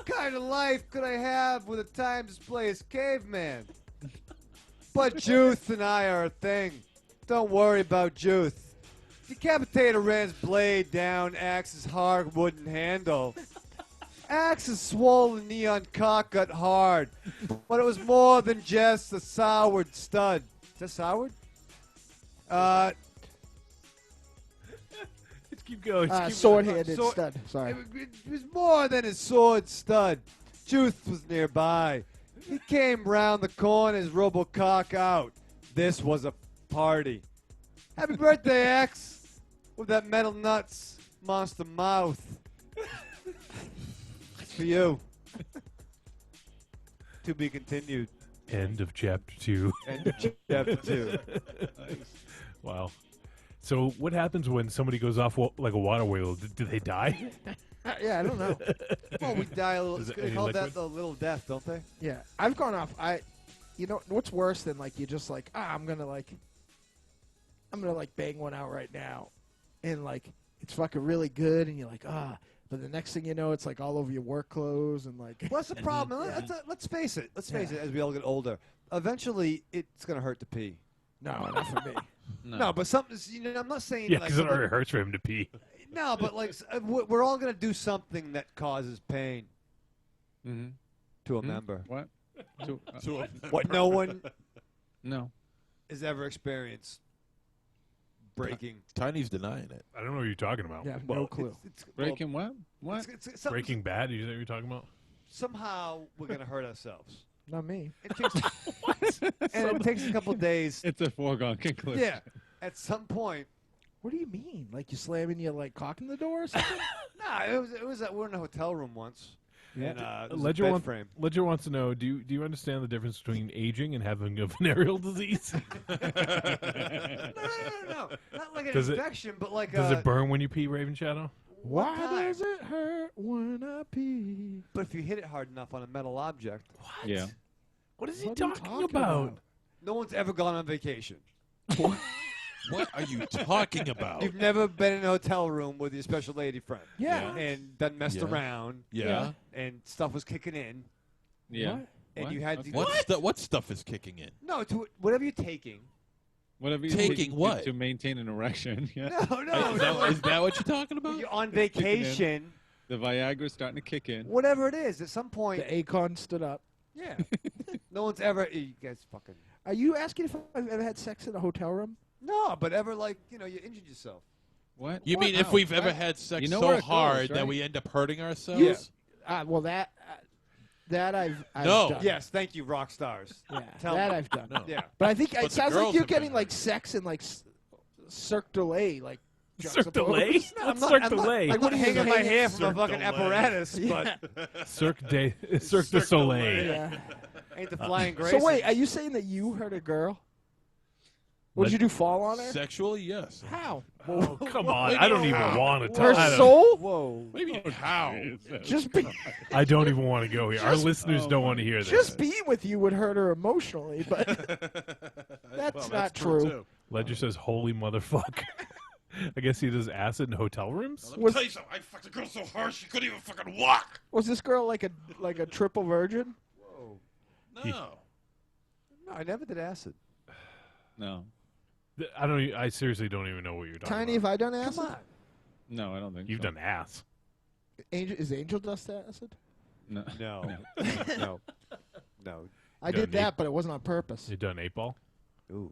kind of life could I have with a time-displaced caveman? But Juth and I are a thing. Don't worry about Juth. Decapitator ran his blade down Axe's hard wooden handle. Axe's swollen neon cock got hard, but it was more than just a soured stud. Is that soured? Let's keep going. Sword-handed stud. Sorry. It was more than a sword stud. Juth was nearby. He came round the corner, his robocock out. This was a party. Happy birthday, Axe! With that metal nuts monster mouth. It's for you. To be continued. End of chapter 2. End of chapter 2. Wow. So what happens when somebody goes off like a water wheel? Do they die? Yeah, I don't know. Well, we die a little. Is it They any call that liquid? the little death, don't they? Yeah, I've gone off. You know what's worse than like you just like I'm gonna bang one out right now, and like it's fucking really good, and you're like but the next thing you know, it's like all over your work clothes and like. What's the problem? Let's face it. Let's face it. As we all get older, eventually it's gonna hurt to pee. No, not for me. No, but something. I'm not saying. Yeah, like, because it already hurts for him to pee. No, but like we're all gonna do something that causes pain. Mm-hmm. To a member. What? What no one No. has ever experienced. Breaking. Tiny's denying it. I don't know what you're talking about. Yeah, no clue. Breaking what? What? It's Breaking Bad? Is that what you're talking about? Somehow we're gonna hurt ourselves. Not me. It takes, and it takes a couple days. It's a foregone conclusion. Yeah. At some point. What do you mean? Like you slamming your like cock in the door or something? Nah, it was. We're in a hotel room once. And, there's a Ledger, bed frame. Ledger wants to know: Do you understand the difference between aging and having a venereal disease? No. Not like an Does it- infection, but like Does it burn when you pee, Ravenshadow? Why does it hurt when I pee? But if you hit it hard enough on a metal object. What? Yeah. What is he What are you talking about? No one's ever gone on vacation. What are you talking about? You've never been in a hotel room with your special lady friend. Yeah. And done messed Yeah. around. Yeah. And stuff was kicking in. Yeah. What? And What? you had Okay. to. What stuff is kicking in? No, to whatever you're taking. Whatever you Taking do what? to maintain an erection. Yeah. No. Is that what you're talking about? You're on Kicking in. vacation. The Viagra's starting to kick in. Whatever it is, at some point. The Akon stood up. Yeah. No one's ever. You guys fucking. Are you asking if I've ever had sex in a hotel room? No, but ever like you injured yourself. What? You mean if we've ever had sex You know so where it goes, hard that right? we end up hurting ourselves? Yeah. Well, that I've No. done. Yes, thank you, rock stars. Yeah, Tell that me. I've done. No. Yeah. But I think But it the sounds girls like you're have been getting like sex in like Cirque du Soleil, like Cirque du Soleil? juxtaposed. What's Cirque du Soleil? Like, What are you hanging my hanging- hair from a Cirque fucking du Soleil. apparatus, Yeah. but Cirque du Cirque du Soleil. Yeah. ain't the flying grace. So wait, are you saying that you hurt a girl? What did you do? Fall on her? Sexually, yes. How? Oh, come on. I don't even want to Her talk. soul? Whoa. Maybe how? Just be, I don't even want to go here. Our listeners don't want to hear this. just being with you would hurt her emotionally, but that's not true. too. Ledger says, "Holy motherfucker." I guess he does acid in hotel rooms. Let me tell you something. I fucked a girl so hard she couldn't even fucking walk. Was this girl like a triple virgin? Whoa. No. No, I never did acid. No. I don't. I seriously don't even know what you're talking Tiny, about. have I done acid? Come on. No, I don't think You've so. done ass. Is Angel dust acid? No. No. No. No. I done did that, but it wasn't on purpose. You done 8-ball? Ooh.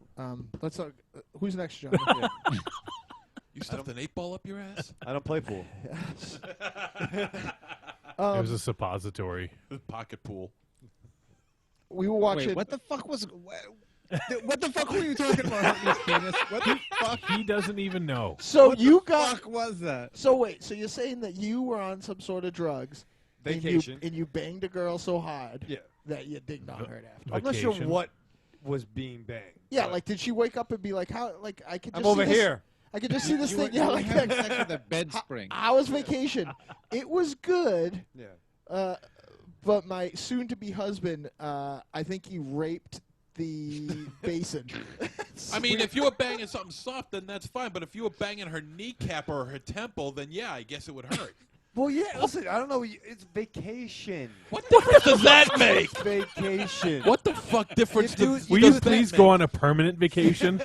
Let's. Who's next, John? You stuffed an 8-ball up your ass? I don't play pool. It was a suppository. Pocket pool. We were watching. Wait, what the fuck was... What the fuck were you talking about, you penis? What the fuck? He doesn't even know. So What you the got. fuck was that? So wait. So you're saying that you were on some sort of drugs, Vacation. and you banged a girl so hard Yeah. that you did not hurt after. I'm not sure Vacation. what was being banged. Yeah, but like did she wake up and be like, how? Like I could. Just I'm over see this- here. I could just see this You thing. were Yeah, like having sex with a bed spring. How was vacation? It was good. Yeah. But my soon-to-be husband, I think he raped the basin. I mean, if you were banging something soft, then that's fine. But if you were banging her kneecap or her temple, then yeah, I guess it would hurt. Well, yeah. Listen, I don't know. It's vacation. What difference does that make? Vacation. What the fuck difference does Will you that please make? go on a permanent vacation?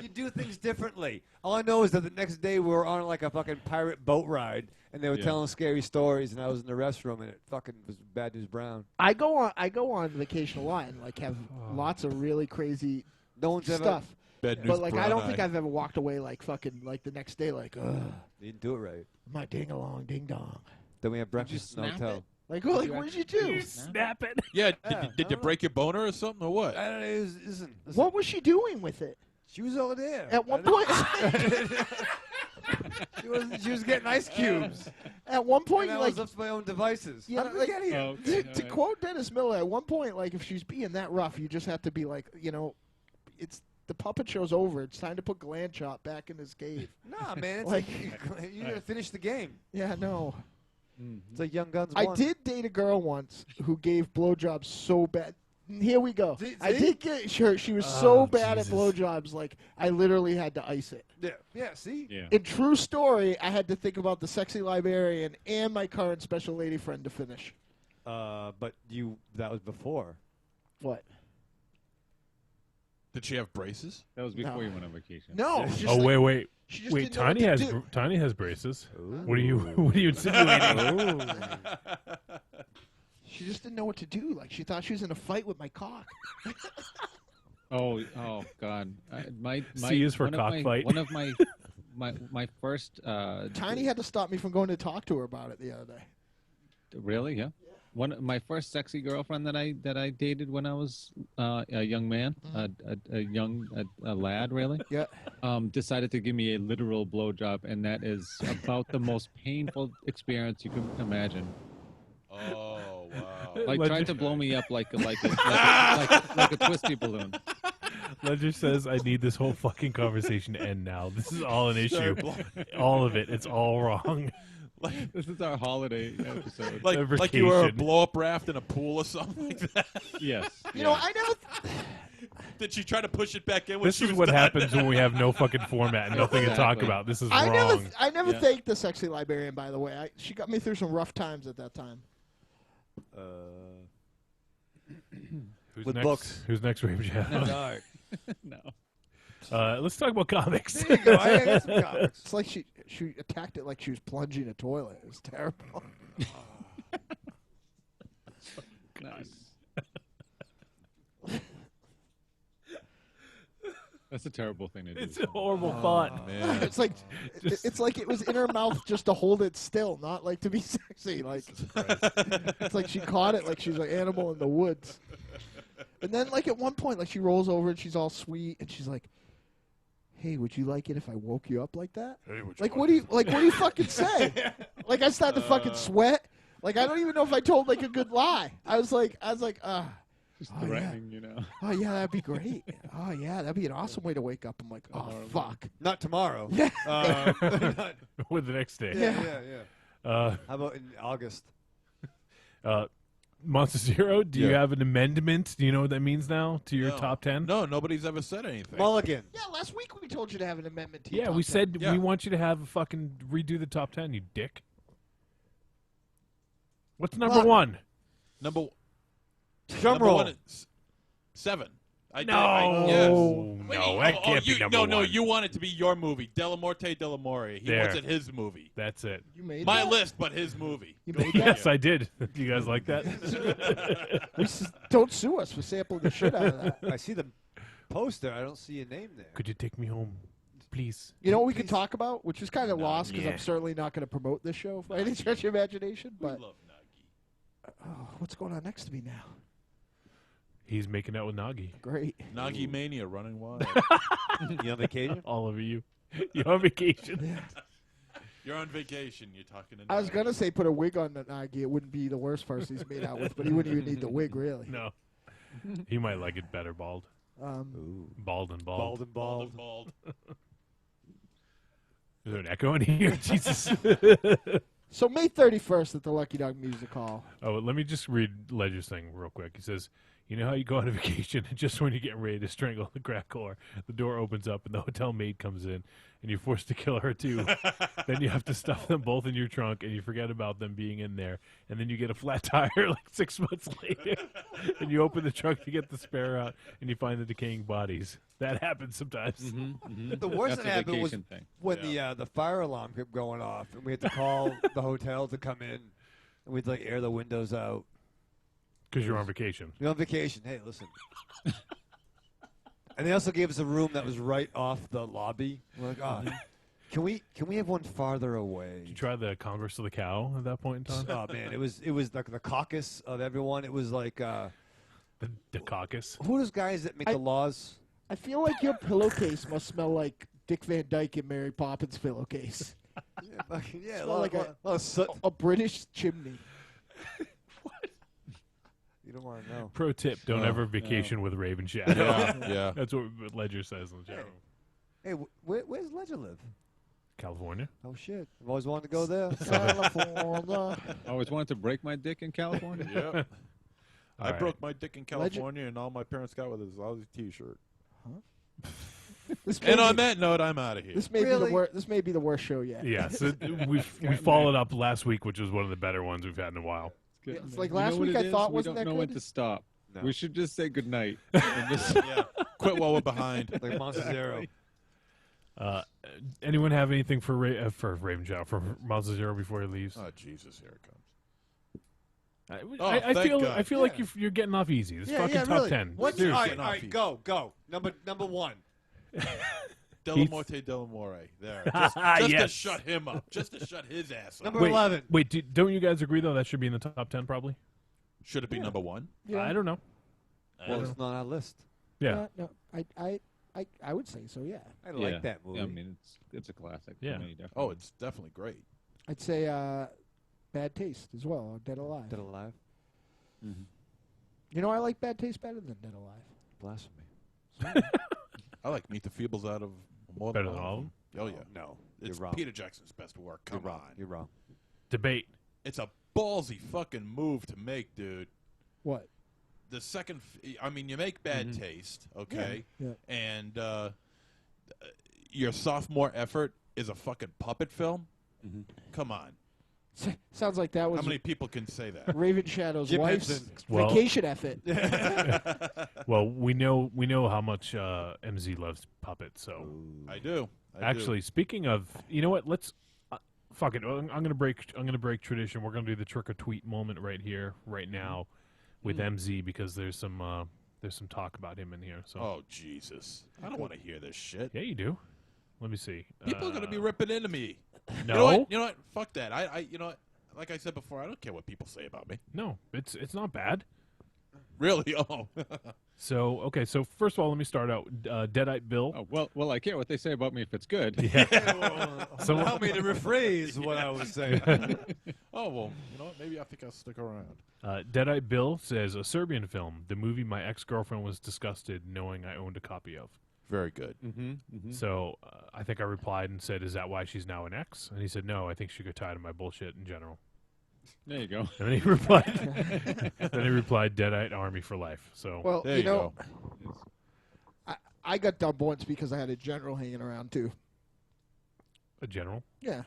You do things differently. All I know is that the next day we were on like a fucking pirate boat ride, and they were telling scary stories, and I was in the restroom, and it fucking was Bad News Brown. I go on vacation a lot and like have lots of really crazy No one's ever stuff. Bad But News like I Brown don't think eye. I've ever walked away like fucking like the next day like You didn't do it right. my ding along ding dong. Then we had breakfast in the snap hotel. it? Like what did you do? Snap it. Yeah, Yeah, did you break your boner or something or what? I don't know. Listen, What was she doing with it? She was over there. At one point She was getting ice cubes. At one point And I like was up to my own devices. yeah, How did we like, get here? Oh, okay. to quote Dennis Miller, at one point, like if she's being that rough, you just have to be like, it's the puppet show's over. It's time to put Gland Chop back in his cave. Nah, man. It's Like- like you gotta finish the game. Yeah, no. It's like Young Guns. I 1. did date a girl once who gave blowjobs so bad. Here we go. I See? did get her. She was so Oh, bad Jesus. at blowjobs, like I literally had to ice it. Yeah. Yeah. See. Yeah. In true story, I had to think about the sexy librarian and my current special lady friend to finish. But that was before. What? Did she have braces? That was before No. you went on vacation. No. it's just Oh like- wait. she just Wait, didn't know what Tiny to do. Tiny has braces. What are you insinuating? She just didn't know what to do. Like she thought she was in a fight with my cock. Oh God! C is for one of my- cockfight. One of my first. Tiny had to stop me from going to talk to her about it the other day. Really? Yeah. My first sexy girlfriend that I dated when I was a young man, a lad, really. Yeah. Decided to give me a literal blowjob, and that is about the most painful experience you can imagine. Oh. Like trying to blow me up like a twisty balloon. Ledger says, I need this whole fucking conversation to end now. This is all an issue. All of it. It's all wrong. This is our holiday episode. Like you were a blow-up raft in a pool or something like that. Yes. You know, I never. Did she try to push it back in when This she is was what done? happens when we have no fucking format and nothing to talk about. This is wrong. I never thanked the sexy librarian, by the way. She got me through some rough times at that time. Who's With next? books. Who's next, Ravenshadow? No. Let's talk about comics. There you go. I got some comics. It's like she attacked it like she was plunging a toilet. It was terrible. Nice. That's a terrible thing to do. It's a horrible thought. Man. It's like it's like it was in her mouth just to hold it still, not like to be sexy. Like it's like she caught it like she's an animal in the woods. And then like at one point, like she rolls over and she's all sweet and she's like, "Hey, would you like it if I woke you up like that?" Hey, Like what do you fucking say? Like I started to fucking sweat. Like I don't even know if I told like a good lie. I was like, Just oh, threatening, you know. oh yeah, that'd be great. Oh yeah, that'd be an awesome way to wake up. I'm like, oh fuck. Not tomorrow. Yeah. With the next day. Yeah. How about in August? MonsterZero, do you Yeah. have an amendment? Do you know what that means now to your top 10? No, nobody's ever said anything. Mulligan. Yeah, last week we told you to have an amendment to your Yeah, top we 10. said Yeah. we want you to have a fucking redo the top 10, you dick. What's number one? Number Drum roll. 1 is 7. No, yes. no, that can't be number one. No, you want it to be your movie, Delamorte Delamore. He wants it his movie. That's it. You made My that? list, but his movie. You made that? Yes, I did. Do you guys like that? Don't sue us for sampling the shit out of that. I see the poster. I don't see your name there. Could you take me home, please? You know what we could talk about, which is kind of lost because yeah. I'm certainly not going to promote this show by any stretch of imagination. But love what's going on next to me now? He's making out with Nagi. Great. Nagi Mania running wild. You on vacation? All of you. You're on vacation. You're on vacation. You're talking to I was Nagi. gonna say put a wig on Nagi. It wouldn't be the worst person he's made out with, but he wouldn't even need the wig really. No. He might like it better bald. Bald and bald. Bald and bald. Bald. Is there an echo in here? Jesus. So May 31st at the Lucky Dog Music Hall. Oh, let me just read Ledger's thing real quick. He says, you know how you go on a vacation and just when you're getting ready to strangle the crack whore, the door opens up and the hotel maid comes in and you're forced to kill her too. Then you have to stuff them both in your trunk and you forget about them being in there. And then you get a flat tire like 6 months later and you open the trunk to get the spare out and you find the decaying bodies. That happens sometimes. The worst That's that a happened was vacation thing. when the fire alarm kept going off, and we had to call the hotel to come in, and we'd like air the windows out. Because you're on vacation. You're on vacation. Hey, listen. And they also gave us a room that was right off the lobby. We're like, oh, can we have one farther away? Did you try the Congress of the Cow at that point in time? Oh man, it was like the caucus of everyone. It was like the caucus. Who are those guys that make the laws? I feel like your pillowcase must smell like Dick Van Dyke and Mary Poppins pillowcase. Yeah, Smell like a British chimney. You don't want to know. Pro tip, don't ever vacation with Ravenshadow. Yeah. That's what Ledger says in the chat room. Hey, where's Ledger live? California. Oh shit! I've always wanted to go there. California. I always wanted to break my dick in California. Yep. I right. broke my dick in California, and all my parents got with his lousy T-shirt. This may And be- on that note, I'm out of here. This may be the worst. This may be the worst show yet. Yes, we followed up last week, which was one of the better ones we've had in a while. It's like You know last what week it I is? thought we wasn't don't that know when good. to stop. No. We should just say goodnight. Yeah. Quit while we're behind. Like MonsterZero. Anyone have anything for Ravenshadow, for MonsterZero before he leaves? Oh Jesus, here it comes. I thank feel God. I feel like you're getting off easy. This fucking top really. 10. What's, all Seriously. right, go. Number one. Delamorte Delamore. There. Just to Yes. shut him up. Just to shut his ass up. Number 11. Wait, don't you guys agree though that should be in the top 10 probably? Should it be number one? Yeah. I don't know. Well, it's not on our list. Yeah. No, I would say so. Yeah. I like that movie. Yeah, I mean, it's a classic. Yeah. For me, definitely. Oh, it's definitely great. I'd say Bad Taste as well. Dead Alive. Dead Alive. You know, I like Bad Taste better than Dead Alive. Blasphemy. I like Meet the Feebles out of more Better than than all all of of them. Oh yeah, No, it's you're wrong. Peter Jackson's best work. Come You're on, wrong. You're wrong. Debate. it's a ballsy fucking move to make, dude. What? The second, I mean, you make Bad Taste, okay, Yeah. and your sophomore effort is a fucking puppet film. Come on. Sounds like that was How many people can say that? Ravenshadow's Jim wife's Henson. Well- vacation effort. Well, we know how much MZ loves puppets. So I do. actually, speaking of, you know what? Let's fuck it. I'm gonna break tradition. We're gonna do the trick or tweet moment right here, right now, with MZ because there's some talk about him in here. So Oh Jesus! I don't want to hear this shit. yeah, you do. Let me see. People are gonna be ripping into me. No, You know what? Fuck that. I you know what? Like I said before, I don't care what people say about me. no, it's not bad. Really? Oh. So okay, so first of all, let me start out. Deadite Bill. Oh, well, I care what they say about me if it's good. So Allow me to rephrase what I was saying. Oh well. You know what? Maybe I think I'll stick around. Deadite Bill says a Serbian film, the movie my ex-girlfriend was disgusted knowing I owned a copy of. Very good. So I think I replied and said, "Is that why she's now an ex?" And he said, "No, I think she got tired of my bullshit in general." There you go. And then he replied, "Deadite Army for life." So Well, There you you know, go. I got dumped once because I had a general hanging around too. a general. Yeah.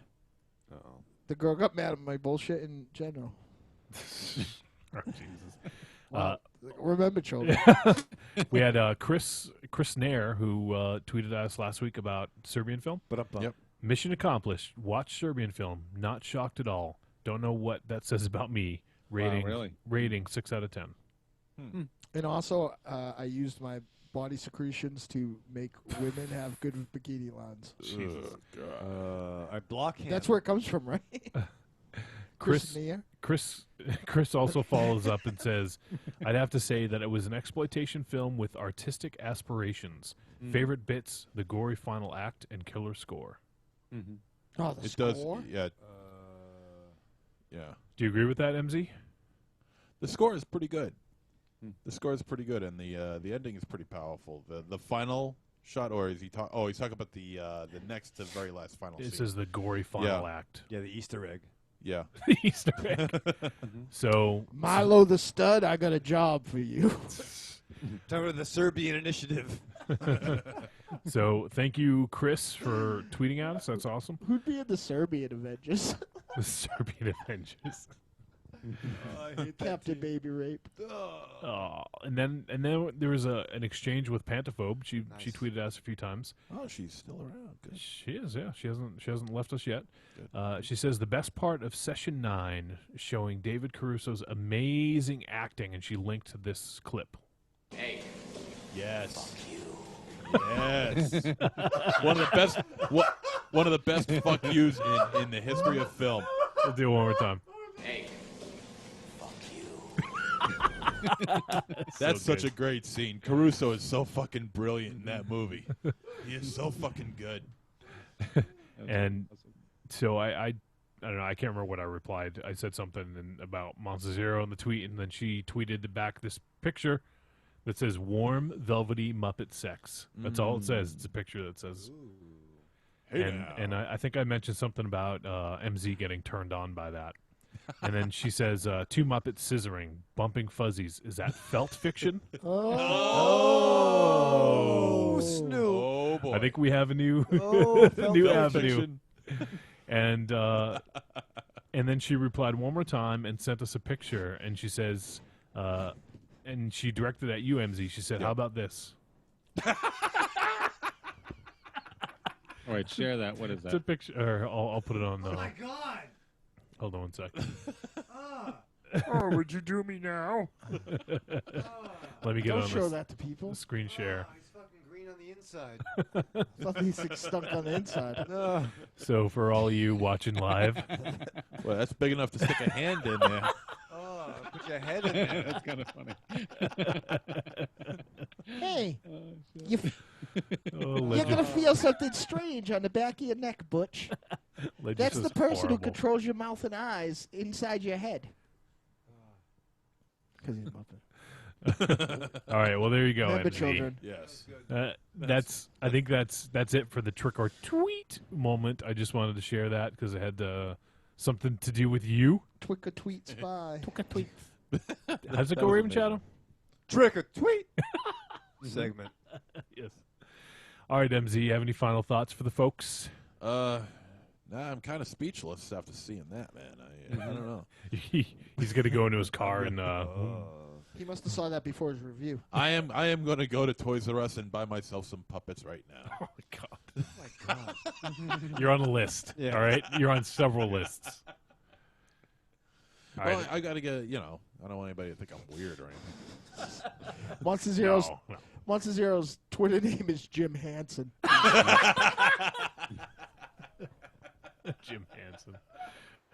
Uh-oh. The girl got mad at my bullshit in general. Oh, Jesus. Well, remember, children. We had Chris Nair who tweeted us last week about Serbian Film. Yep. Mission accomplished. Watch Serbian Film. Not shocked at all. Don't know what that says about me. Rating really? Rating 6 out of 10. And also, I used my body secretions to make women have good bikini lines. I block him. That's where it comes from, right? Chris Nia? Chris also follows up and says, "I'd have to say that it was an exploitation film with artistic aspirations. Favorite bits: the gory final act and killer score." Oh, the It score? does. Yeah. Yeah. Do you agree with that, MZ? The score is pretty good. The score is pretty good, and the ending is pretty powerful. The final shot, or is he talking? Oh, he's talking about the next to very last final. It scene. says the gory final act. Yeah, the Easter egg. Yeah. The Easter egg. So Milo the stud, I got a job for you. Time for the Serbian initiative. So thank you, Chris, for tweeting at us. That's awesome. Who'd be in the Serbian Avengers? The Serbian Avengers. Captain Baby Rape. Oh, and then there was an exchange with Pantaphobe. She tweeted us a few times. Oh, she's still around. Good. She is, yeah. She hasn't left us yet. She says the best part of session 9 showing David Caruso's amazing acting, and she linked this clip. Hey. Yes. Fuck you. Yes. One of the best fuck yous in the history of film. We'll do it one more time. Hey. Fuck you. That's such a great scene. Caruso is so fucking brilliant in that movie. He is so fucking good. And so I don't know. I can't remember what I replied. I said something about MonsterZero in the tweet, and then she tweeted back this picture that says "warm, velvety Muppet sex." That's all it says. It's a picture that says. Hey and I think I mentioned something about MZ getting turned on by that. And then she says, 2 Muppets scissoring, bumping fuzzies. Is that felt fiction? Oh, Snoop. Oh boy. I think we have a new new avenue. And then she replied one more time and sent us a picture. And she says, and she directed at you, MZ. She said, "How about this?" All right, share that. What is It's a that? picture. I'll put it on. Oh my God! Hold on one second. Oh, would you do me now? Let me get Don't on show this, that to people. the screen share. He's fucking green on the inside. Thought these things stunk on the inside. So for all you watching live, Well, that's big enough to stick a hand in there. Oh, put your head in there. That's kind of funny. Hey, you're Legend, going to feel something strange on the back of your neck, Butch. Legend That's is the person horrible. who controls your mouth and eyes inside your head. Because he's a Muppet. All right, well there you go. Remember MZ. children. Yes. I think that's it for the trick or tweet moment. I just wanted to share that because it had something to do with you. Twick a tweet spy. Twick a tweet. How's it go, Ravenshadow? Trick or tweet segment. Yes. All right, MZ, you have any final thoughts for the folks? Nah, I'm kind of speechless after seeing that, man. I don't know. He's gonna go into his car and. He must have saw that before his review. I am going to go to Toys R Us and buy myself some puppets right now. Oh my god! You're on a list. Yeah. All right, you're on several lists. All Well, right. I got to get. I don't want anybody to think I'm weird or anything. MonsterZero's Twitter name is Jim Hansen. Jim Hansen.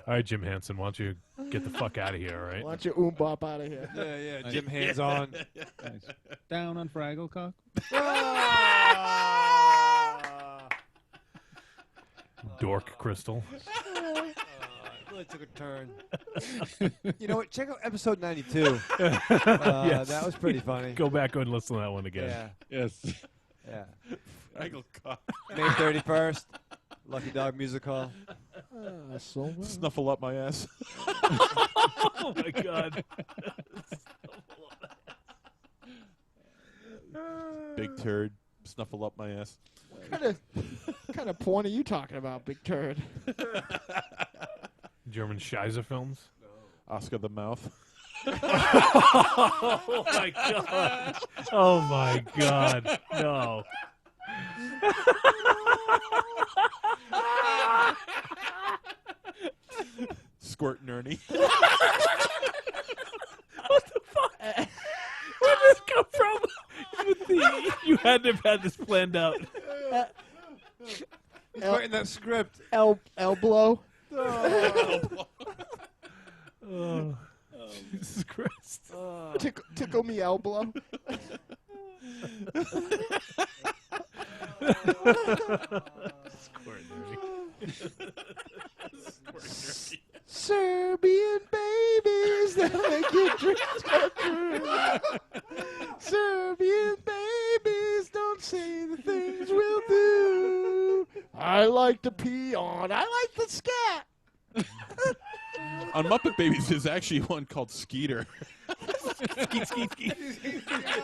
All right, Jim Hansen, why don't you get the fuck out of here, all right? Why don't you oom-bop out of here? Yeah, Jim Hands on. Nice. Down on Fraggle Cock. Dork Crystal. It really took a turn. You know what? Check out episode 92. Yes. That was pretty funny. Go back and listen to that one again. Yeah. Yes. Yeah. Fraggle Cock. May 31st. Lucky Dog Music Hall. Snuffle up my ass. Oh my god. Big turd. Snuffle up my ass. What kind of porn are you talking about, big turd? German Scheiser films? Oscar the Mouth. Oh my god. Oh my god. No. Squirt and Ernie. What the fuck? Where did this come from? You had to have had this planned out. He's writing that script. Elbow. Oh, Jesus Christ. Tickle me elbow. Serbian babies that make your dreams come true. Serbian babies don't say the things we'll do. I like to pee on. I like the scat. On Muppet Babies, there's actually one called Skeeter. Skeet, skeet, skeet. I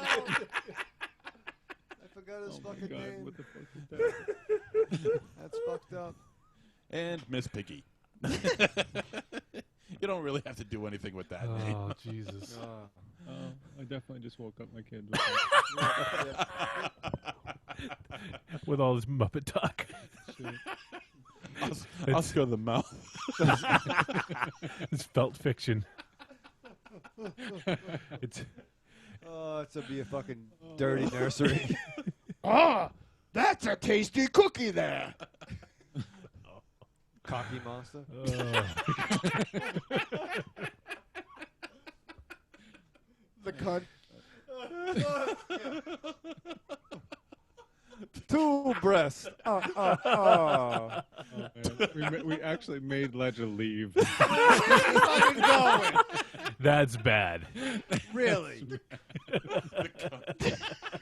forgot his fucking name. What the fuck is that? That's fucked up. And Miss Piggy. You don't really have to do anything with that name. Oh, Jesus. I definitely just woke up my kids. With all this Muppet talk. Oscar the Mouth. It's felt fiction. It's be a fucking dirty nursery. That's a tasty cookie there. Cocky monster. The cunt. Two breasts. We actually made Ledger leave. Fucking going. That's bad. Really?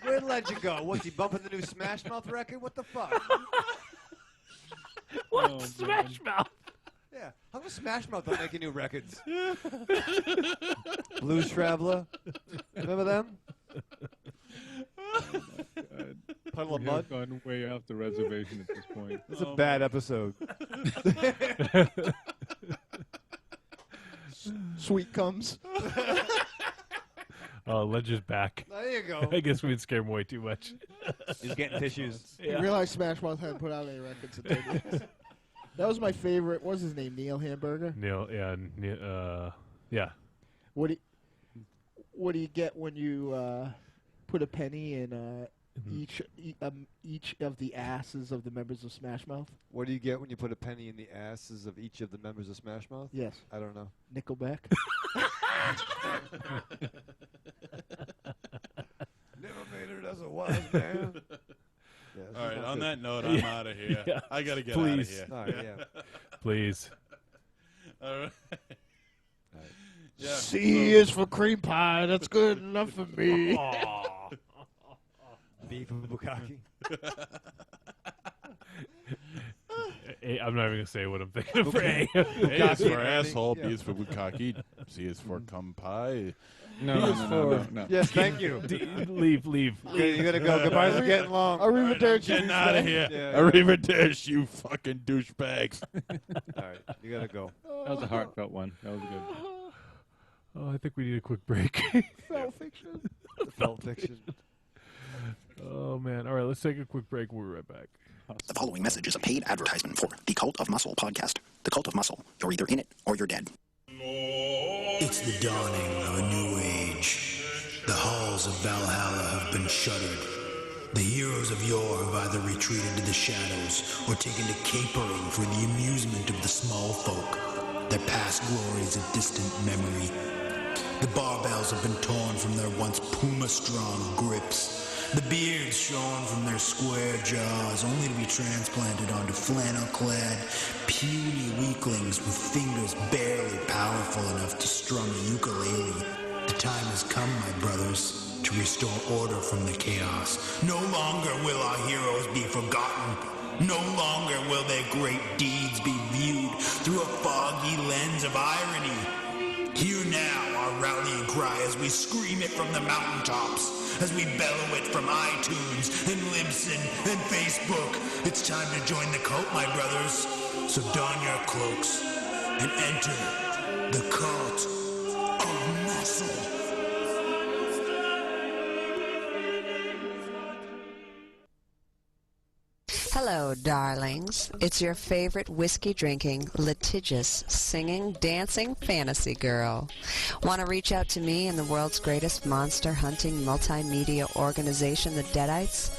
Where'd Ledger go? What's he bumping the new Smash Mouth record? What the fuck? What? Smash Mouth? Yeah. How come Smash Mouth don't make any new records? Blues Traveler. Remember them? Puddle of We Mud. have gone way off the reservation at this point. It's a bad episode. Sweet comes. Oh, Ledger's back. There you go. I guess we'd scare him way too much. He's getting tissues. You realize Smash Mouth hadn't put out any records in 10 years. That was my favorite. What was his name? Neil Hamburger? Neil, yeah. What do you get when you put a penny in each of the asses of the members of Smash Mouth? What do you get when you put a penny in the asses of each of the members of Smash Mouth? Yes. I don't know. Nickelback. Never made it as a wise man. Yeah, All right, on that note, I'm out of here. Yeah. I got to get out of Please. here. All right, yeah. Please. All right. Yeah. C is for cream pie. That's good enough for me. B for bukkake. I'm not even gonna say what I'm thinking of for A. A is for asshole. B is for bukkake. C is for cum pie. No. Yes, thank you. Leave. Okay, you gotta go. Goodbyes are getting long. Arrivederci. Getting out of here. Yeah. Arrivederci, you fucking douchebags. All right, you gotta go. That was a heartfelt one. That was good. Oh, I think we need a quick break. Felt fiction. Felt fiction. Oh man! All right, let's take a quick break. We'll be right back. The following message is a paid advertisement for the Cult of Muscle podcast. The Cult of Muscle. You're either in it or you're dead. It's the dawning of a new age. The halls of Valhalla have been shuttered. The heroes of yore have either retreated to the shadows or taken to capering for the amusement of the small folk. Their past glories a distant memory. The barbells have been torn from their once puma-strong grips. The beards shorn from their square jaws, only to be transplanted onto flannel-clad, puny weaklings with fingers barely powerful enough to strum a ukulele. The time has come, my brothers, to restore order from the chaos. No longer will our heroes be forgotten. No longer will their great deeds be viewed through a foggy lens of irony. Hear now our rallying cry as we scream it from the mountaintops, as we bellow it from iTunes and Libsyn and Facebook. It's time to join the cult, my brothers. So don your cloaks and enter the Cult of Muscle. Hello, darlings. It's your favorite whiskey-drinking, litigious, singing, dancing fantasy girl. Want to reach out to me and the world's greatest monster-hunting multimedia organization, the Deadites?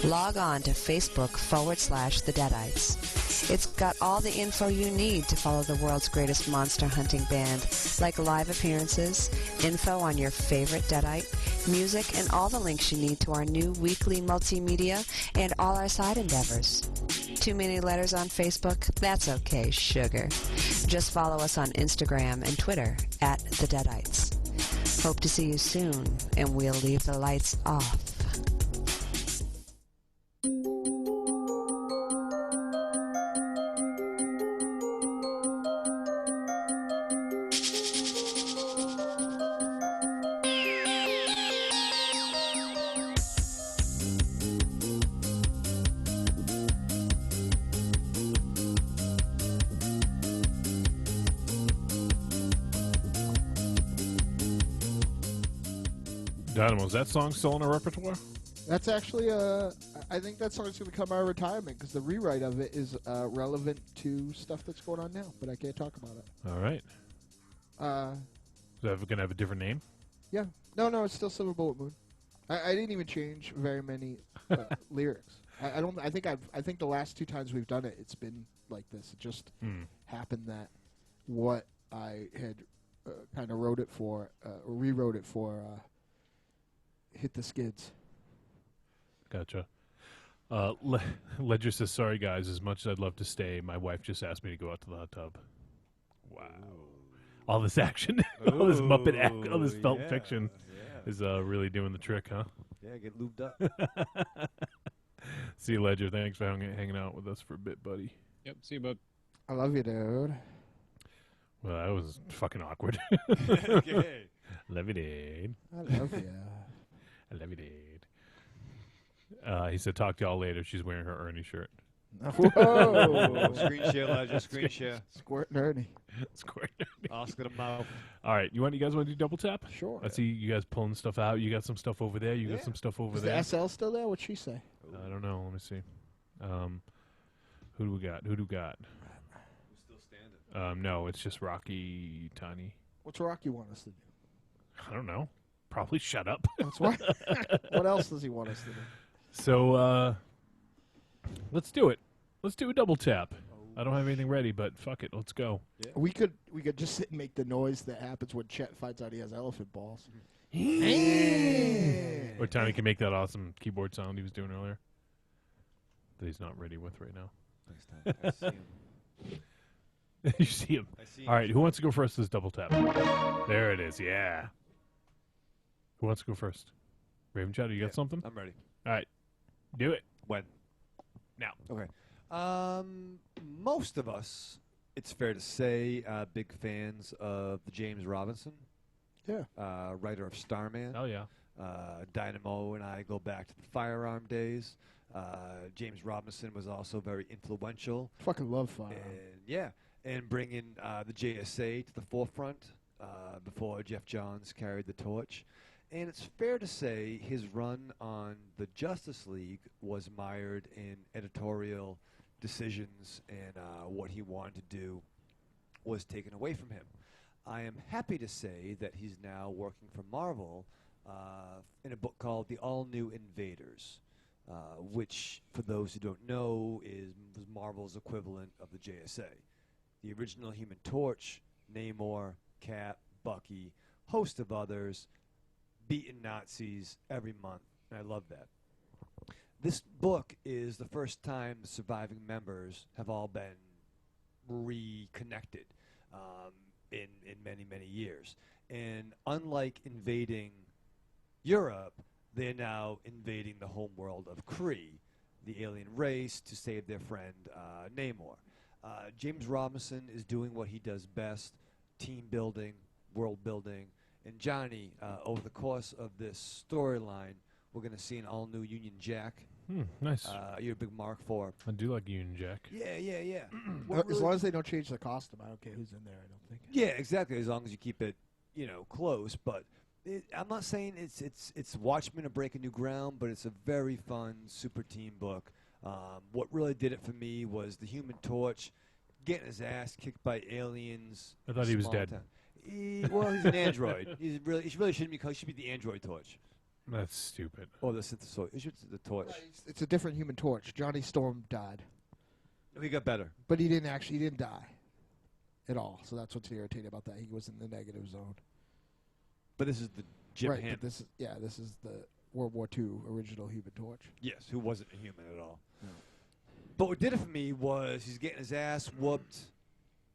Log on to Facebook.com/the Deadites. It's got all the info you need to follow the world's greatest monster hunting band, like live appearances, info on your favorite Deadite, music, and all the links you need to our new weekly multimedia and all our side endeavors. Too many letters on Facebook? That's okay, sugar. Just follow us on Instagram and Twitter @the Deadites. Hope to see you soon, and we'll leave the lights off. Dynamo, is that song still in our repertoire? That's actually I think that song's going to come out of retirement because the rewrite of it is relevant to stuff that's going on now, but I can't talk about it. All right. Is that going to have a different name? Yeah. No, it's still Silver Bullet Moon. I didn't even change very many lyrics. I think the last two times we've done it, it's been like this. It just happened that what I had kind of wrote it for, or rewrote it for, hit the skids. Gotcha. Ledger says, sorry, guys. As much as I'd love to stay, my wife just asked me to go out to the hot tub. Wow. All this action, all this Muppet act, all this felt fiction is really doing the trick, huh? Yeah, get lubed up. See you, Ledger. Thanks for hanging out with us for a bit, buddy. Yep, see you, bud. I love you, dude. Well, that was fucking awkward. Okay. Love you, dude. I love you. I love you, dude. He said, talk to y'all later. She's wearing her Ernie shirt. Whoa. Screen share, Ledger. Screen share. Squirt and Ernie. Squirt and Ernie. Oscar the mouth. All right. You guys want to do double tap? Sure. I see you guys pulling stuff out. You got some stuff over there. You got some stuff over there. Is the SL still there? What'd she say? I don't know. Let me see. Who do we got? Who's still standing? No, it's just Rocky Tiny. What's Rocky want us to do? I don't know. Probably shut up. That's why. What else does he want us to do? So, let's do it. Let's do a double tap. I don't have anything ready, but fuck it. Let's go. Yeah. We could just sit and make the noise that happens when Chet finds out he has elephant balls. Or Tiny can make that awesome keyboard sound he was doing earlier that he's not ready with right now. Next time. I see him. You see him. I see All him. right, who wants to go first? This double tap. There it is. Yeah. Who wants to go first? Ravenshadow, you got something? I'm ready. All right, do it. When? Now. Okay. Most of us, it's fair to say, big fans of the James Robinson. Yeah. Writer of Starman. Oh, yeah. Dynamo and I go back to the firearm days. James Robinson was also very influential. Fucking love firearm. And bringing the JSA to the forefront before Jeff Johns carried the torch. And it's fair to say his run on the Justice League was mired in editorial decisions, and what he wanted to do was taken away from him. I am happy to say that he's now working for Marvel in a book called The All-New Invaders, which, for those who don't know, was Marvel's equivalent of the JSA. The original Human Torch, Namor, Cap, Bucky, host of others, beating Nazis every month, and I love that. This book is the first time the surviving members have all been reconnected in many, many years. And unlike invading Europe, they're now invading the homeworld of Kree, the alien race, to save their friend Namor. James Robinson is doing what he does best, team building, world building. And Johnny, over the course of this storyline, we're going to see an all-new Union Jack. Nice. You're a big mark for. I do like Union Jack. Yeah. As long as they don't change the costume, I don't care who's in there, I don't think. Yeah, exactly. As long as you keep it, close. But I'm not saying it's Watchmen or Breaking New Ground, but it's a very fun super team book. What really did it for me was the Human Torch getting his ass kicked by aliens. I thought he was dead. Well, he's an android. He really shouldn't be called. He should be the Android Torch. That's stupid. Or the synthesoid. It should be the Torch. It's a different Human Torch. Johnny Storm died. He got better. But he didn't die at all. So that's what's irritating about that. He was in the negative zone. But this is the Jim right, Hammond. but this is the World War II original Human Torch. Yes, who wasn't a human at all. No. But what did it for me was he's getting his ass whooped.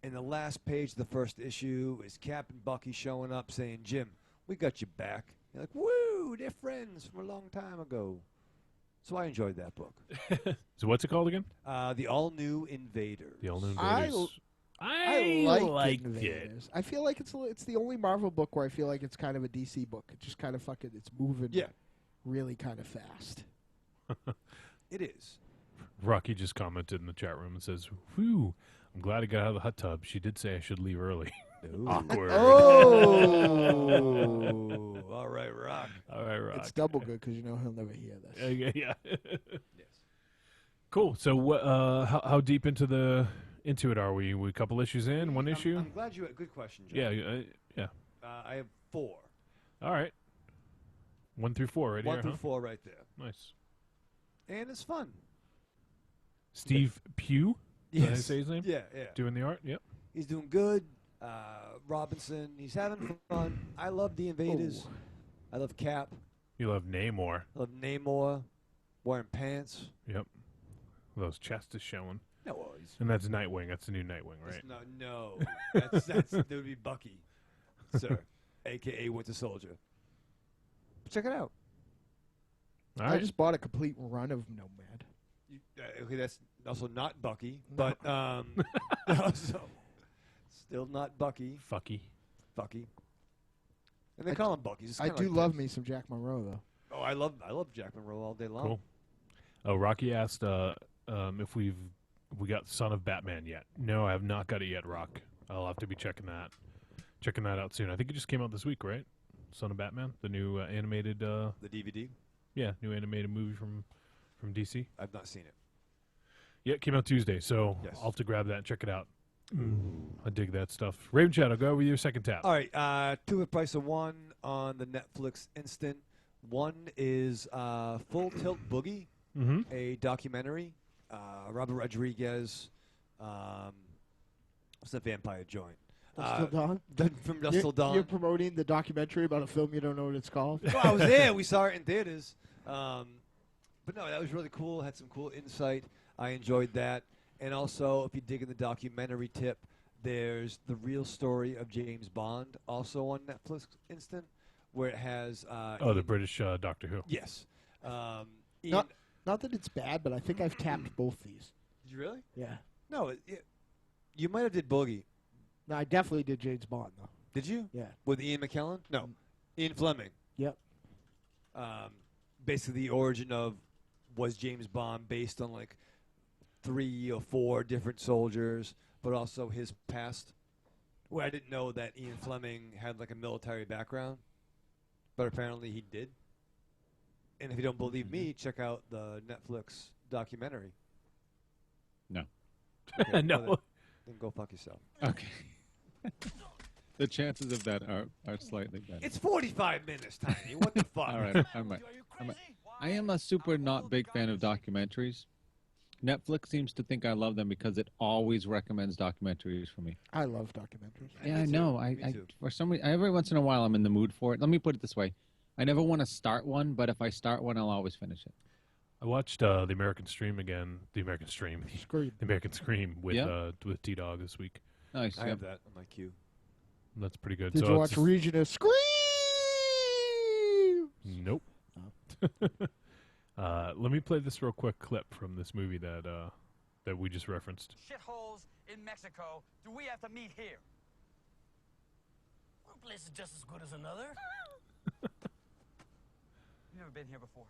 And the last page of the first issue is Cap and Bucky showing up saying, Jim, we got you back. You're like, woo, they're friends from a long time ago. So I enjoyed that book. So what's it called again? The All-New Invaders. The All-New Invaders. I liked Invaders. It. I feel like it's the only Marvel book where I feel like it's kind of a DC book. It's just kind of it's moving really kind of fast. It is. Rocky just commented in the chat room and says, whew, I'm glad I got out of the hot tub. She did say I should leave early. Awkward. Oh. All right, Rock. All right, Rock. It's double good because he'll never hear this. Yeah. Cool. So how deep into it are we? We a couple issues in, one issue? I'm glad you had a good question, John. Yeah. I have 4. All right. 1 through 4 right 1 here, through huh? 4 right there. Nice. And it's fun. Steve Pugh? Yes. Did I say his name? Yeah. Doing the art? Yep. He's doing good. Robinson, he's having fun. I love the Invaders. Ooh. I love Cap. You love Namor. I love Namor wearing pants. Yep. Those chests is showing. No, and that's Nightwing. That's the new Nightwing, right? No. That's that would be Bucky, sir, a.k.a. Winter Soldier. Check it out. All I right. just bought a complete run of Nomad. Okay, that's also not Bucky, but also still not Bucky. Fucky. And they call him Bucky. I do love me some Jack Monroe though. Oh, I love Jack Monroe all day long. Cool. Oh, Rocky asked if we got Son of Batman yet. No, I have not got it yet, Rock. I'll have to be checking that out soon. I think it just came out this week, right? Son of Batman, the new animated. The DVD. Yeah, new animated movie from DC. I've not seen it. Yeah, it came out Tuesday, so Yes. I'll have to grab that and check it out. I dig that stuff. Ravenshadow, go with your second tap. All right, 2 for the price of 1 on the Netflix Instant. 1 is Full Tilt Boogie, a documentary. Robert Rodriguez. What's the vampire joint? Dusk Till Dawn? From Dusk Till Dawn. You're promoting the documentary about a film you don't know what it's called? Well, I was there. We saw it in theaters. But no, that was really cool. Had some cool insight. I enjoyed that. And also, if you dig in the documentary tip, There's The Real Story of James Bond, also on Netflix Instant, where it has... the British Doctor Who. Yes. Not that it's bad, but I think I've tapped both these. Did you really? Yeah. No, you might have did Boogie. No, I definitely did James Bond, though. Did you? Yeah. With Ian McKellen? No. Ian Fleming. Yep. Basically, the origin of was James Bond based on like 3 or 4 different soldiers, but also his past. Well, I didn't know that Ian Fleming had like a military background, but apparently he did. And if you don't believe me, check out the Netflix documentary. No. Okay, No. well, then go fuck yourself. Okay. The chances of that are slightly better. It's 45 minutes, Tiny. What the fuck? All right. I am a super not big fan of documentaries. Netflix seems to think I love them because it always recommends documentaries for me. I love documentaries. Yeah, I know. I for some reason, every once in a while, I'm in the mood for it. Let me put it this way: I never want to start one, but if I start one, I'll always finish it. I watched the American Stream again. The American Stream. Scream. The American Scream with T-Dog this week. Nice. I have that on my queue. That's pretty good. Did you watch Region of Scream? Nope. Let me play this real quick clip from this movie that we just referenced. Shitholes in Mexico. Do we have to meet here? One place is just as good as another. You never been here before?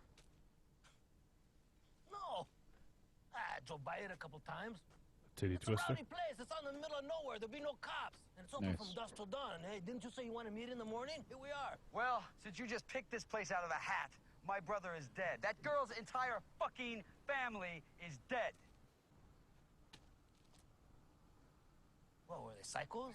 No. I drove by it a couple times. Titty It's Twister. a rowdy place. It's out in the middle of nowhere. There'll be no cops. And it's open Nice. from dusk till dawn. Hey, didn't you say you want to meet in the morning? Here we are. Well, since you just picked this place out of a hat, my brother is dead. That girl's entire fucking family is dead. What, were they psychos?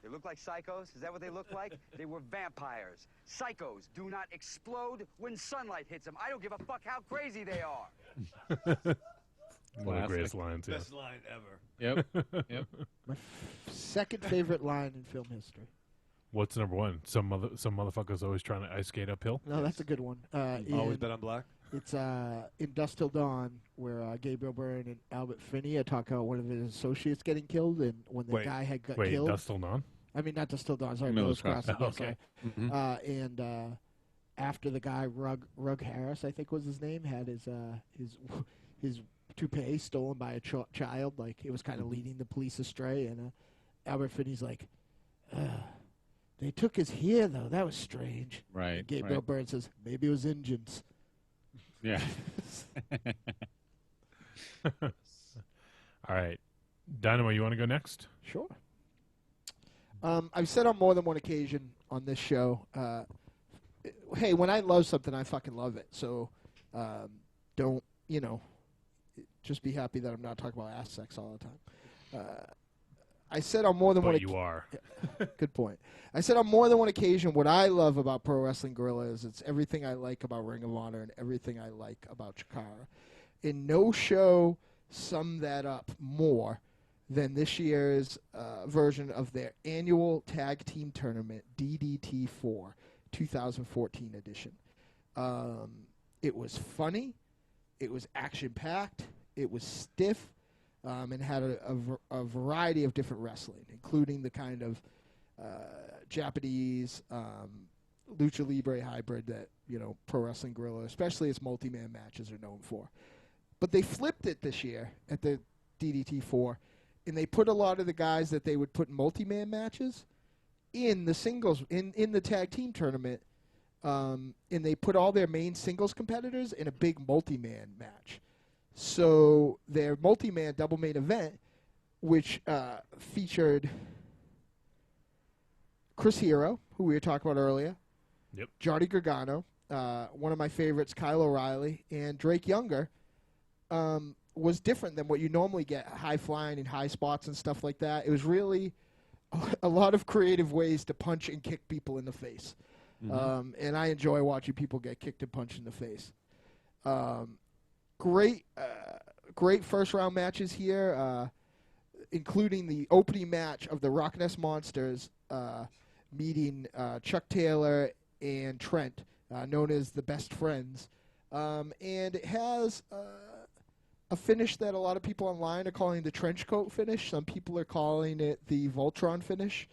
They look like psychos? Is that what they look like? They were vampires. Psychos do not explode when sunlight hits them. I don't give a fuck how crazy they are. One of the greatest lines, yeah. Best line ever. Yep. Yep. My second favorite line in film history. What's number one? Some motherfucker's always trying to ice skate uphill. No, that's a good one. Always bet on black. It's in Dust Till Dawn, where Gabriel Byrne and Albert Finney are talking about one of his associates getting killed, and when the guy had got killed. Dust Till Dawn? I mean, not Dust Till Dawn. Sorry, Miller's Miller's Crossing. Crossing. Yeah, Okay. sorry. And after the guy Rug Harris, I think was his name, had his toupee stolen by a child, like it was kind of leading the police astray, and Albert Finney's like, they took his hair though. That was strange. Right. And Gabriel Byrne says maybe it was Injuns. Yeah. All right. Dynamo, you want to go next? Sure. I've said on more than one occasion on this show, hey, when I love something, I fucking love it. So don't, just be happy that I'm not talking about ass sex all the time. I said on more than one occasion. You are. Good point. I said on more than one occasion what I love about Pro Wrestling Guerrilla is it's everything I like about Ring of Honor and everything I like about Chikara. And no show summed that up more than this year's version of their annual tag team tournament, DDT4, 2014 edition. It was funny. It was action-packed. It was stiff. And had a variety of different wrestling, including the kind of Japanese lucha libre hybrid that Pro Wrestling Guerrilla, especially its multi-man matches, are known for. But they flipped it this year at the DDT4, and they put a lot of the guys that they would put in multi-man matches in the singles in the tag team tournament, and they put all their main singles competitors in a big multi-man match. So their multi-man double main event, which featured Chris Hero, who we were talking about earlier, Johnny Gargano, one of my favorites, Kyle O'Reilly, and Drake Younger, was different than what you normally get, high-flying and high spots and stuff like that. It was really a lot of creative ways to punch and kick people in the face. Mm-hmm. And I enjoy watching people get kicked and punched in the face. Great first-round matches here, including the opening match of the Rock Ness Monsters meeting Chuck Taylor and Trent, known as the Best Friends. And it has a finish that a lot of people online are calling the trench coat finish. Some people are calling it the Voltron finish.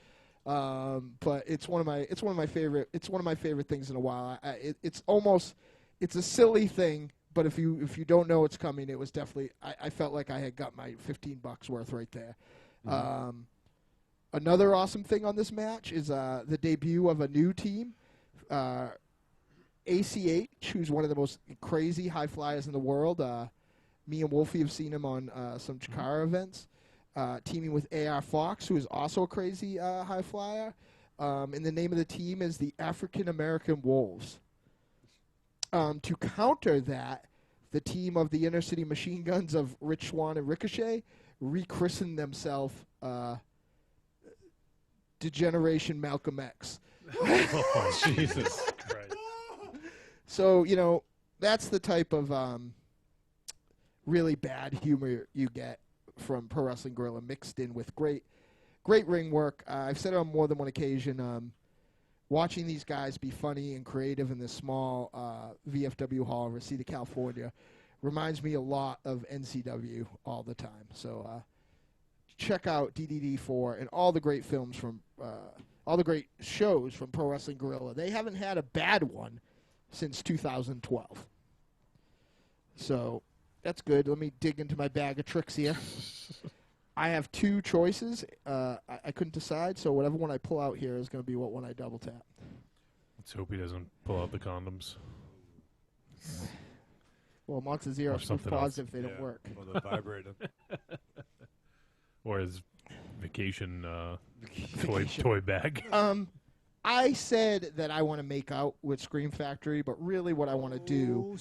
But it's one of my favorite things in a while. It's a silly thing, but if you don't know it's coming, it was definitely. I felt like I had got my $15 worth right there. Mm-hmm. Another awesome thing on this match is the debut of a new team, ACH, who's one of the most crazy high flyers in the world. Me and Wolfie have seen him on some Chikara events. Teaming with AR Fox, who is also a crazy high flyer. And the name of the team is the African American Wolves. To counter that, the team of the Inner City Machine Guns of Rich Swann and Ricochet rechristened themselves Degeneration Malcolm X. Oh, Jesus Christ. So, that's the type of really bad humor you get from Pro Wrestling Guerrilla, mixed in with great ring work. I've said it on more than one occasion. Watching these guys be funny and creative in this small VFW hall in Reseda, California, reminds me a lot of NCW all the time. So check out DDT4 and all the great films from all the great shows from Pro Wrestling Guerrilla. They haven't had a bad one since 2012. So that's good. Let me dig into my bag of tricks here. I have two choices. I couldn't decide, so whatever one I pull out here is going to be what one I double tap. Let's hope he doesn't pull out the condoms. Well, MonsterZero is positive they don't work. Or the vibrator. Or his vacation toy bag. I said that I want to make out with Scream Factory, but really what I want to do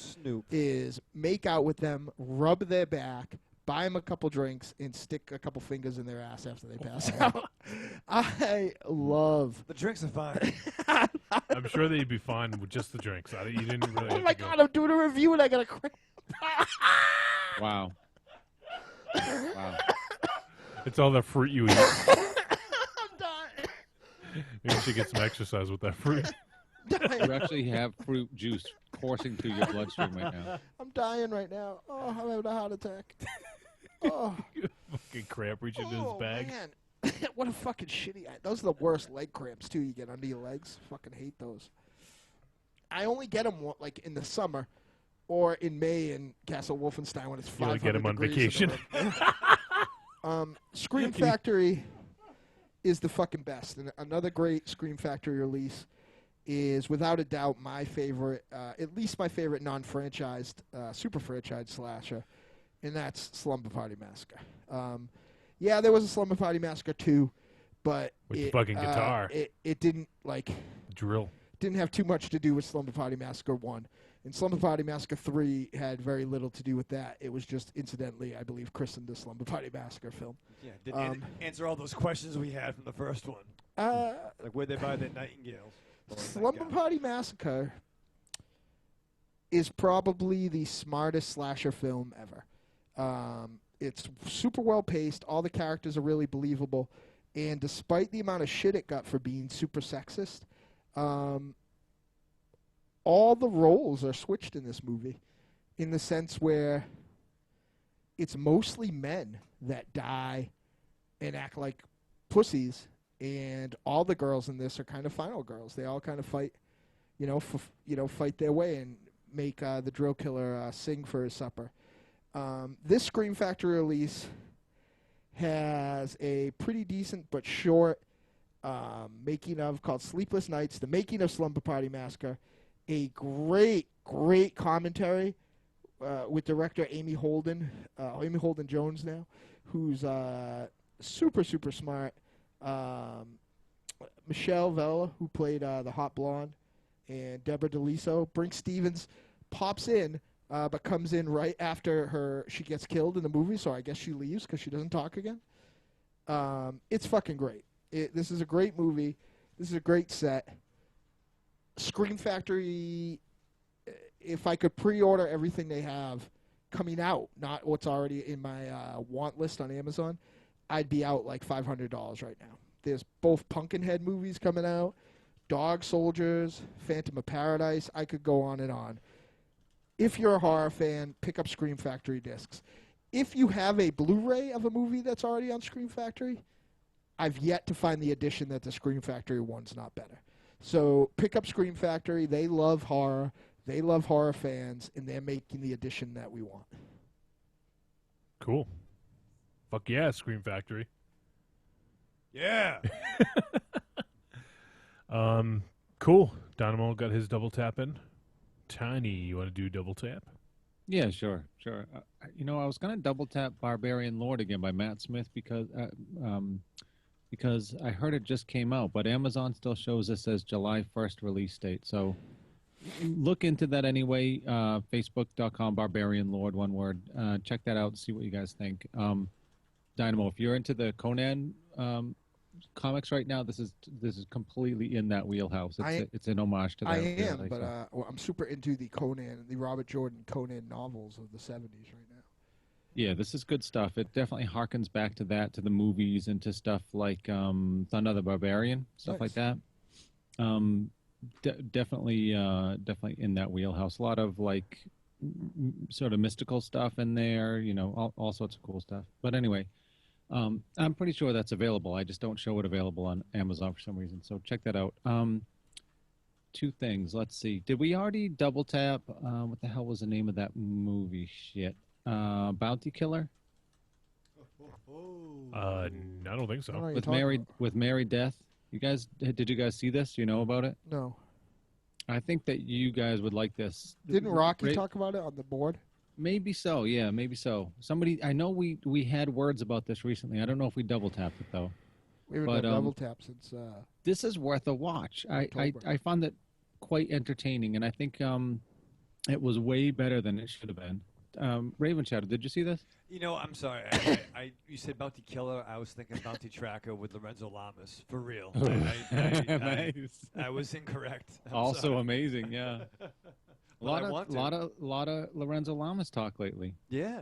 is make out with them, rub their back, buy them a couple drinks, and stick a couple fingers in their ass after they pass out. I love... The drinks are fine. I'm sure they'd be fine with just the drinks. You didn't really... Oh, my God, I'm doing a review and I got a cramp. Wow. Wow. It's all the fruit you eat. I'm dying. Maybe you should get some exercise with that fruit. You actually have fruit juice coursing through your bloodstream right now. I'm dying right now. Oh, I'm having a heart attack. Oh. Fucking cramp reaching into his bag. Man. What a fucking shitty... Those are the worst leg cramps, too, you get under your legs. Fucking hate those. I only get them, like, in the summer or in May in Castle Wolfenstein when it's 500 get them on vacation. Scream Factory is the fucking best. And another great Scream Factory release is, without a doubt, my favorite, at least my favorite non-franchised, super franchised slasher, and that's Slumber Party Massacre. Yeah, there was a Slumber Party Massacre 2, but with fucking guitar. It didn't, like... Drill. Didn't have too much to do with Slumber Party Massacre 1. And Slumber Party Massacre 3 had very little to do with that. It was just, incidentally, I believe, christened the Slumber Party Massacre film. Yeah, didn't answer all those questions we had from the first one. Like, where'd they buy their nightingales? Slumber Party Massacre is probably the smartest slasher film ever. It's super well paced. All the characters are really believable. And despite the amount of shit it got for being super sexist, all the roles are switched in this movie, in the sense where it's mostly men that die and act like pussies, and all the girls in this are kind of final girls. They all kind of fight, fight their way and make the drill killer sing for his supper. This Scream Factory release has a pretty decent but short making of called Sleepless Nights, the making of Slumber Party Massacre. A great commentary with director Amy Holden Jones now, who's super smart. Michelle Vella, who played the hot blonde, and Deborah DeLiso. Brink Stevens pops in, but comes in right after she gets killed in the movie, so I guess she leaves because she doesn't talk again. It's fucking great. This is a great movie. This is a great set. Scream Factory, if I could pre-order everything they have coming out, not what's already in my want list on Amazon, I'd be out like $500 right now. There's both Pumpkinhead movies coming out, Dog Soldiers, Phantom of Paradise. I could go on and on. If you're a horror fan, pick up Scream Factory discs. if you have a Blu-ray of a movie that's already on Scream Factory, I've yet to find the edition that the Scream Factory one's not better. So pick up Scream Factory. They love horror. They love horror fans, and they're making the edition that we want. Cool. Fuck yeah, Scream Factory. Yeah. Cool. Dynamo got his double tap in. Tiny, you want to do double tap? Yeah, sure. I was gonna double tap Barbarian Lord again by Matt Smith because I heard it just came out, but Amazon still shows this as July 1st release date. So look into that anyway. Facebook.com Barbarian Lord, one word. Check that out and see what you guys think. Dynamo, if you're into the Conan comics right now, this is completely in that wheelhouse. It's an homage to that. I am, but I'm super into the Robert Jordan Conan novels of the 70s right now. Yeah, this is good stuff. It definitely harkens back to the movies and to stuff like Thunder the Barbarian, stuff like that. Definitely in that wheelhouse. A lot of like sort of mystical stuff in there, all sorts of cool stuff. But anyway, I'm pretty sure that's available. I just don't show it available on Amazon for some reason. So check that out. Two things. Let's see. Did we already double tap? What the hell was the name of that movie? Shit. Bounty Killer? I don't think so. With Mary Death. Did you guys see this? You know about it? No. I think that you guys would like this. Didn't Rocky talk about it on the board? Maybe so. Yeah, maybe so. I know we had words about this recently. I don't know if we double tapped it though. We haven't done double tap since. This is worth a watch. I found it quite entertaining, and I think it was way better than it should have been. Ravenshadow, did you see this? I'm sorry. You said Bounty Killer. I was thinking Bounty Tracker with Lorenzo Lamas. For real. Nice. I was incorrect. Also sorry. amazing, yeah. A lot of Lorenzo Lamas talk lately. Yeah.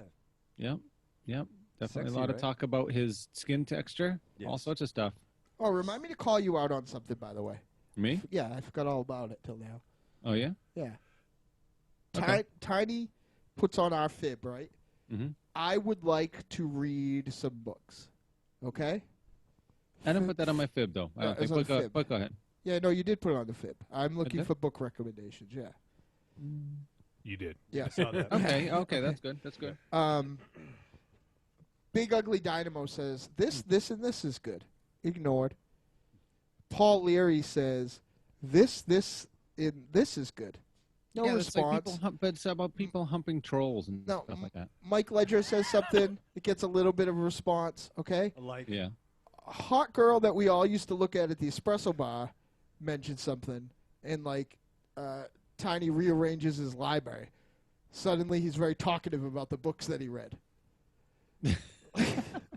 Yep. Definitely Sexy, a lot of right? talk about his skin texture, all sorts of stuff. Oh, remind me to call you out on something, by the way. Me? Yeah, I forgot all about it till now. Oh, yeah? Yeah. Okay. Tiny puts on our fib, right? Mm-hmm. I would like to read some books. Okay? I didn't put that on my fib, though. I don't it's think. on the fib. But go ahead. Yeah, no, you did put it on the fib. I'm looking did? for book recommendations, yeah. You did. Yeah. I saw that. Okay, that's good. That's good. Big Ugly Dynamo says, this, and this is good. Ignored. Paul Leary says, this, and this is good. No response. But it's about people humping trolls and stuff like that. Mike Ledger says something. It gets a little bit of a response, okay? I like Yeah. A hot girl that we all used to look at the espresso bar mentioned something, and Tiny rearranges his library. Suddenly he's very talkative about the books that he read. Who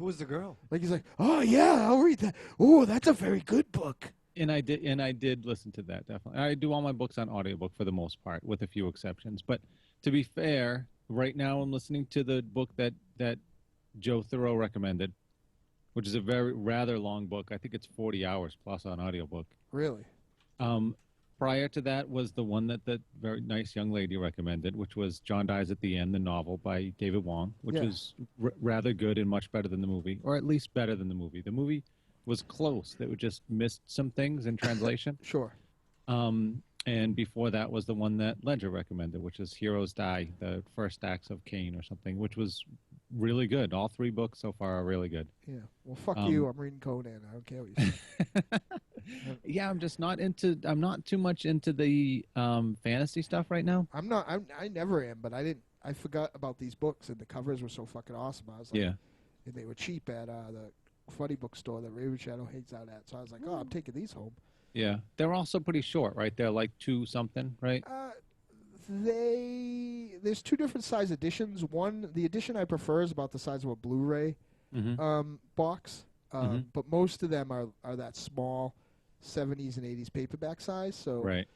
was the girl? He's like, oh yeah, I'll read that. Oh, that's a very good book. And I did listen to that, definitely. I do all my books on audiobook for the most part, with a few exceptions. But to be fair, right now I'm listening to the book that Joe Thoreau recommended, which is a rather long book. I think it's 40 hours plus on audiobook. Really? Prior to that was the one that very nice young lady recommended, which was John Dies at the End, the novel by David Wong, which was rather good and much better than the movie, or at least better than the movie. The movie was close. They just missed some things in translation. Sure. And before that was the one that Ledger recommended, which is Heroes Die, the First Acts of Cain or something, which was really good. All three books so far are really good. Yeah. Well, fuck you. I'm reading Conan. I don't care what you say. Yeah, I'm not too much into the fantasy stuff right now. I'm not. I never am, but I forgot about these books, and the covers were so fucking awesome. I was like, Yeah. And they were cheap at the funny book store that Ravenshadow hangs out at. So I was like, oh, I'm taking these home. Yeah. They're also pretty short, right? They're like 2 something, right? There's 2 different size editions. One, the edition I prefer is about the size of a Blu-ray box. But most of them are that small 70s and 80s paperback size. So right.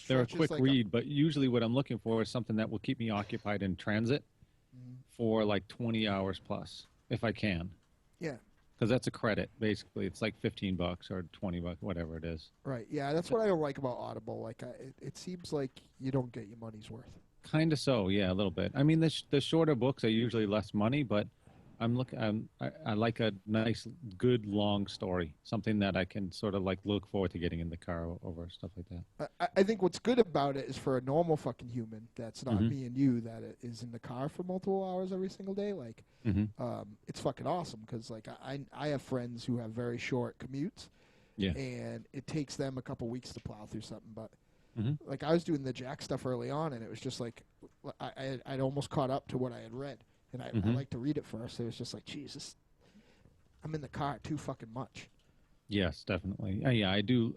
They're a quick read, but usually what I'm looking for is something that will keep me occupied in transit for like 20 hours plus, if I can. Yeah. Because that's a credit, basically. It's like $15 or $20, whatever it is. Right. Yeah, that's what I don't like about Audible. It seems like you don't get your money's worth. Kind of so, yeah, a little bit. I mean, the shorter books are usually less money, but I like a nice, good, long story, something that I can sort of like look forward to getting in the car over, stuff like that. I think what's good about it is for a normal fucking human that's not Mhm. me and you that is in the car for multiple hours every single day. Like, it's fucking awesome because like I have friends who have very short commutes, Yeah. and it takes them a couple weeks to plow through something. But Mhm. like I was doing the Jack stuff early on, and it was just like I'd almost caught up to what I had read, and I Mhm. like to read it first. It was just like Jesus, I'm in the car too fucking much. Yes, definitely. Yeah, I do.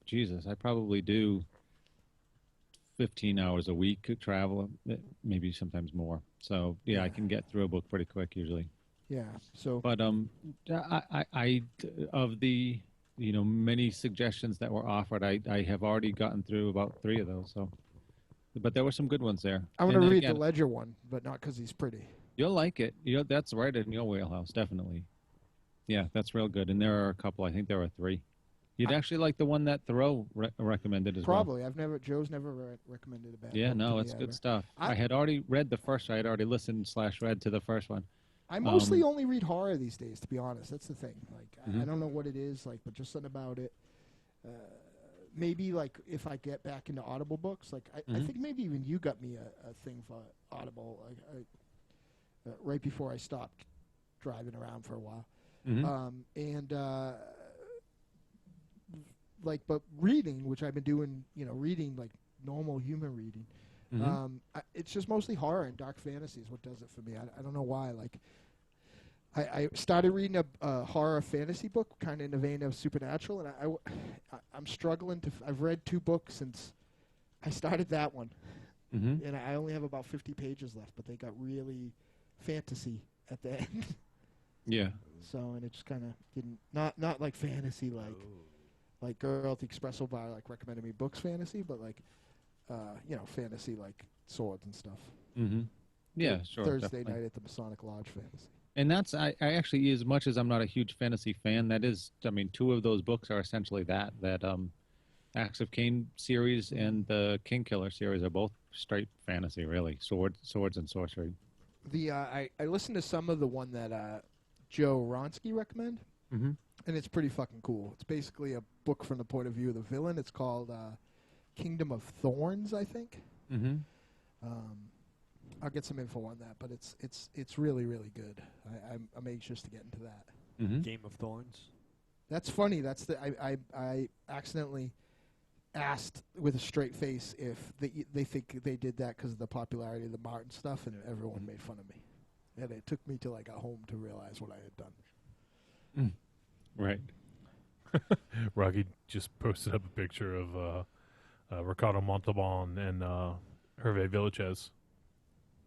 Jesus, I probably do 15 hours a week of travel, maybe sometimes more. So yeah, I can get through a book pretty quick usually. Yeah. So, but I of the many suggestions that were offered, I have already gotten through about 3 of those. So, but there were some good ones there. I'm And gonna then read again, the Ledger one, but not because he's pretty. You'll like it. That's right in your wheelhouse, definitely. Yeah, that's real good. And there are a couple. I think there are 3. You'd actually like the one that Thoreau recommended as well. Probably. Joe's never recommended a bad Yeah, book no, to it's me good ever. stuff. I had already read the first. I had already listened / read to the first one. I mostly only read horror these days, to be honest. That's the thing. Like, I Mhm. don't know what it is, like, but just something about it. Maybe like if I get back into Audible books, like I Mhm. think maybe even you got me a thing for Audible, like right before I stopped driving around for a while, Mhm. like, but reading, which I've been doing, reading like normal human reading. Mhm. It's just mostly horror and dark fantasy is what does it for me. I don't know why. Like, I started reading a horror fantasy book, kind of in the vein of Supernatural, and I'm struggling to. I've read 2 books since I started that one, Mhm. and I only have about 50 pages left. But they got really fantasy at the end. Yeah. So, and it just kind of didn't not like fantasy like Girl at the Espresso Bar like recommended me books fantasy, but like fantasy like swords and stuff. Mhm. Yeah, sure. Thursday definitely. night at the Masonic Lodge fantasy. And that's I actually, as much as I'm not a huge fantasy fan, that is, I mean, 2 of those books are essentially that Acts of Cain series and the King Killer series are both straight fantasy, really. Swords and sorcery. I listened to some of the one that Joe Ronsky recommended, Mhm. and it's pretty fucking cool. It's basically a book from the point of view of the villain. It's called Kingdom of Thorns, I think. Mhm. I'll get some info on that, but it's really, really good. I'm anxious to get into that. Mhm. Game of Thorns. That's funny. That's I accidentally asked with a straight face if they think they did that because of the popularity of the Martin stuff, and everyone made fun of me. And it took me till I got home to realize what I had done. Right. Rocky just posted up a picture of Ricardo Montalban and Hervé Villachez.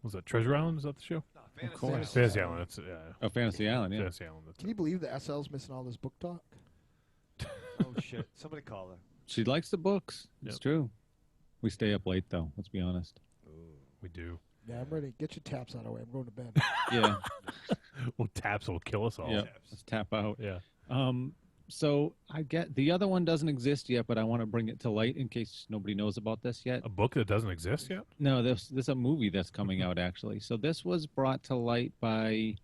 Was that Treasure Island? Is that the show? No, Fantasy Of course. Island. Fantasy Island. That's yeah. Oh, Fantasy Island, yeah. Fantasy Island. That's Can you believe the SL's missing all this book talk? Oh shit! Somebody call her. She likes the books. It's Yep. true. We stay up late, though. Let's be honest. We do. Yeah, I'm ready. Get your taps out of the way. I'm going to bed. Yeah. Well, taps will kill us all. Yeah. Let's tap out. Yeah. So I get the other one doesn't exist yet, but I want to bring it to light in case nobody knows about this yet. A book that doesn't exist yet? No, this is a movie that's coming out actually. So this was brought to light by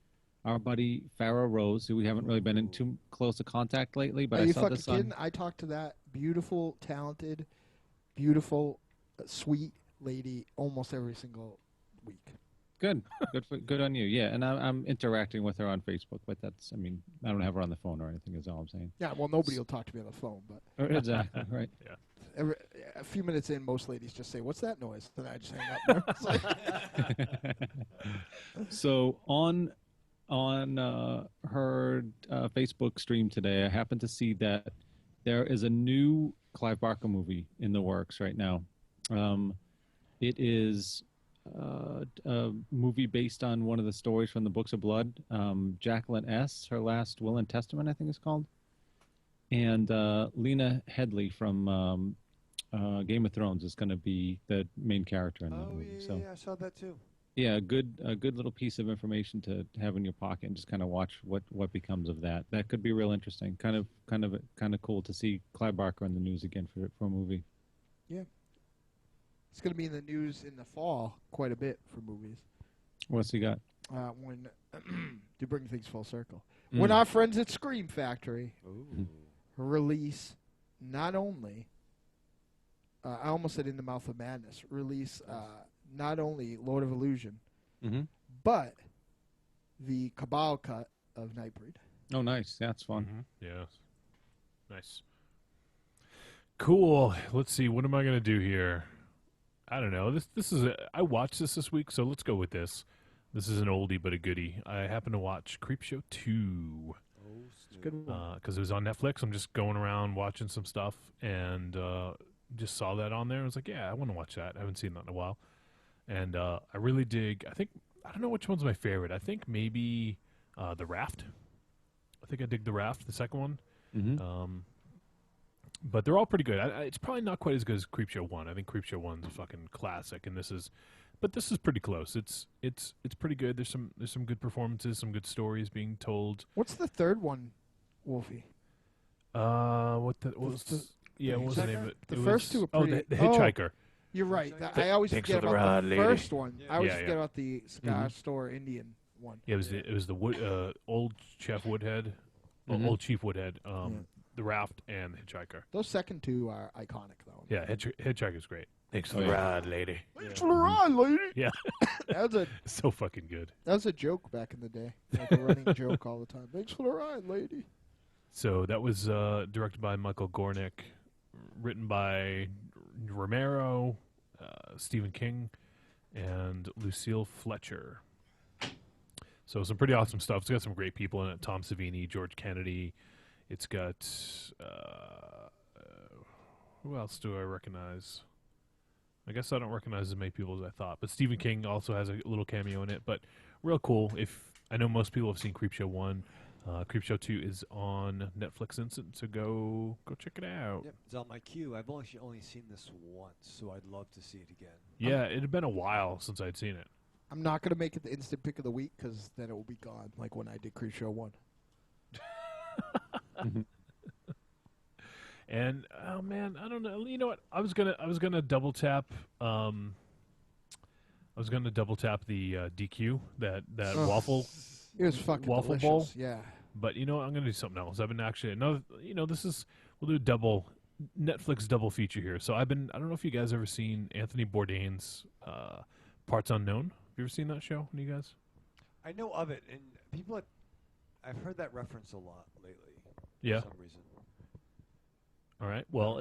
our buddy Farrah Rose, who we haven't really been in too close a contact lately. But Are I you saw fucking this on. kidding? I talked to that beautiful, talented, beautiful, sweet lady almost every single week. Good, good on you. Yeah, and I'm interacting with her on Facebook, but that's, I mean, I don't have her on the phone or anything. Is all I'm saying. Yeah, well, nobody will talk to me on the phone, but Exactly right. Yeah. A few minutes in, most ladies just say, "What's that noise?" Then I just hang up. It's like- So on her Facebook stream today, I happened to see that there is a new Clive Barker movie in the works right now. It is a movie based on one of the stories from the Books of Blood. Jacqueline S., her last Will and Testament, I think it's called. And Lena Headey from Game of Thrones is going to be the main character in the movie. So Yeah, I saw that too. yeah, a good little piece of information to have in your pocket and just kind of watch what becomes of that. That could be real interesting. Kind of cool to see Clive Barker in the news again for a movie. Yeah. It's going to be in the news in the fall quite a bit for movies. What's he got? When to bring things full circle. When our friends at Scream Factory release not only, I almost said In the Mouth of Madness, release not only Lord of Illusion, but the Cabal cut of Nightbreed. Oh, nice. That's fun. Yeah. Nice. Cool. Let's see. What am I going to do here? I don't know. This is I watched this week, so let's go with this. This is an oldie but a goodie. I happened to watch Creepshow 2. It's a good one. Because it was on Netflix. I'm just going around watching some stuff and just saw that on there. I was like, yeah, I want to watch that. I haven't seen that in a while. And I really dig, I don't know which one's my favorite. I think maybe The Raft. I think I dig The Raft, the second one. But they're all pretty good. It's probably not quite as good as Creepshow 1. I think Creepshow 1's a fucking classic, and this is pretty close. It's pretty good. There's some good performances, some good stories being told. What's the third one, Wolfie? What was the name of it? The first two are pretty... The Hitchhiker. You're right. I always forget about the first one. I always forget about the Cigar Store Indian one. Yeah, it was the old Chef Woodhead, old Chief Woodhead, The Raft, and the Hitchhiker. Those second two are iconic, though. Yeah, Hitchhiker's great. Thanks for the ride, lady. Thanks for the ride, lady. Yeah. That was so fucking good. That was a joke back in the day. Like a running joke all the time. Thanks for the ride, lady. So that was directed by Michael Gornick, written by Romero, Stephen King, and Lucille Fletcher. So some pretty awesome stuff. It's got some great people in it. Tom Savini, George Kennedy. It's got... who else do I recognize? I guess I don't recognize as many people as I thought. But Stephen King also has a little cameo in it. But real cool. I know most people have seen Creepshow 1. Creepshow 2 is on Netflix Instant, so go check it out. Yep, it's on my queue. I've only seen this once, so I'd love to see it again. Yeah, it had been a while since I'd seen it. I'm not going to make it the instant pick of the week because then it will be gone, like when I did Creepshow 1. And oh man, I don't know. You know what? I was gonna double tap. I was gonna double tap the DQ that waffle. It was fucking waffle delicious, bowl. yeah. But you know what? I'm gonna do something else. I've been actually we'll do a double Netflix double feature here. So I don't know if you guys ever seen Anthony Bourdain's Parts Unknown. Have you ever seen that show? You guys? I know of it, and I've heard that reference a lot lately. Yeah. For some reason. All right. Well,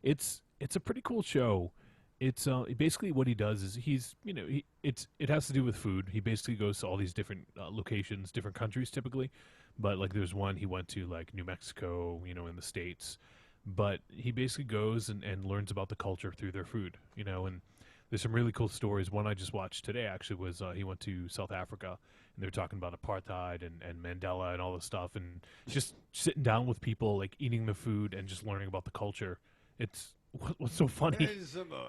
it's a pretty cool show. It's basically what he does is it has to do with food. He basically goes to all these different locations, different countries typically, but like there's one he went to like New Mexico, in the States, but he basically goes and learns about the culture through their food, and there's some really cool stories. One I just watched today actually was he went to South Africa and they were talking about apartheid and Mandela and all this stuff, and just sitting down with people, like eating the food and just learning about the culture. It's what's so funny. I don't know.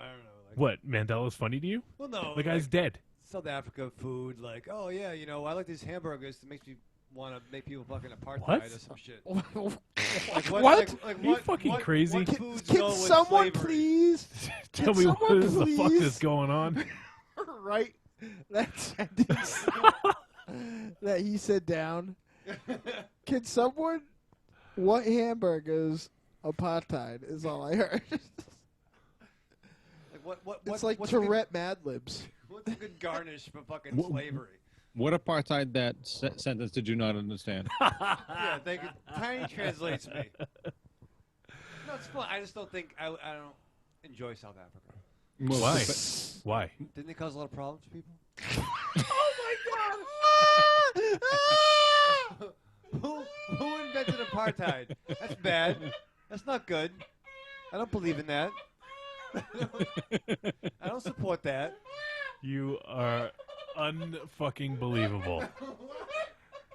What, Mandela's funny to you? Well, no. The guy's dead. South Africa food, like, oh yeah, I like these hamburgers. It makes me want to make people fucking apartheid What? or some shit. Like, what? Are you fucking crazy? Can someone please tell me what the fuck is going on? Right? That sentence that he said down. Can someone... What hamburgers apartheid is all I heard. It's like Tourette Mad Libs. What's a good garnish for fucking slavery? What apartheid that sentence did you not understand? Yeah, thank you. Tiny translates me. No, it's fun. I just don't think I don't enjoy South Africa. Why? Why? Didn't they cause a lot of problems for people? Who invented apartheid? That's bad. That's not good. I don't believe in that. I don't support that. You are unfucking believable.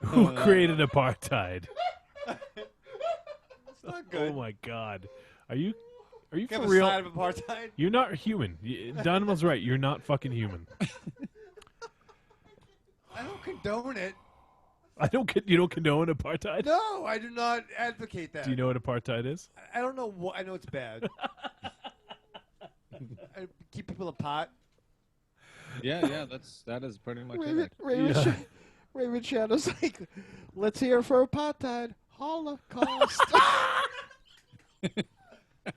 Who created apartheid? That's not good. Oh my god. Are you You for have a real? side of apartheid? You're not human. Donovan's right. You're not fucking human. I don't condone it. You don't condone apartheid? No, I do not advocate that. Do you know what apartheid is? I don't know what. I know it's bad. Keep people apart. Yeah, that is pretty much it. Ravenshadow's like, let's hear for apartheid, Holocaust. I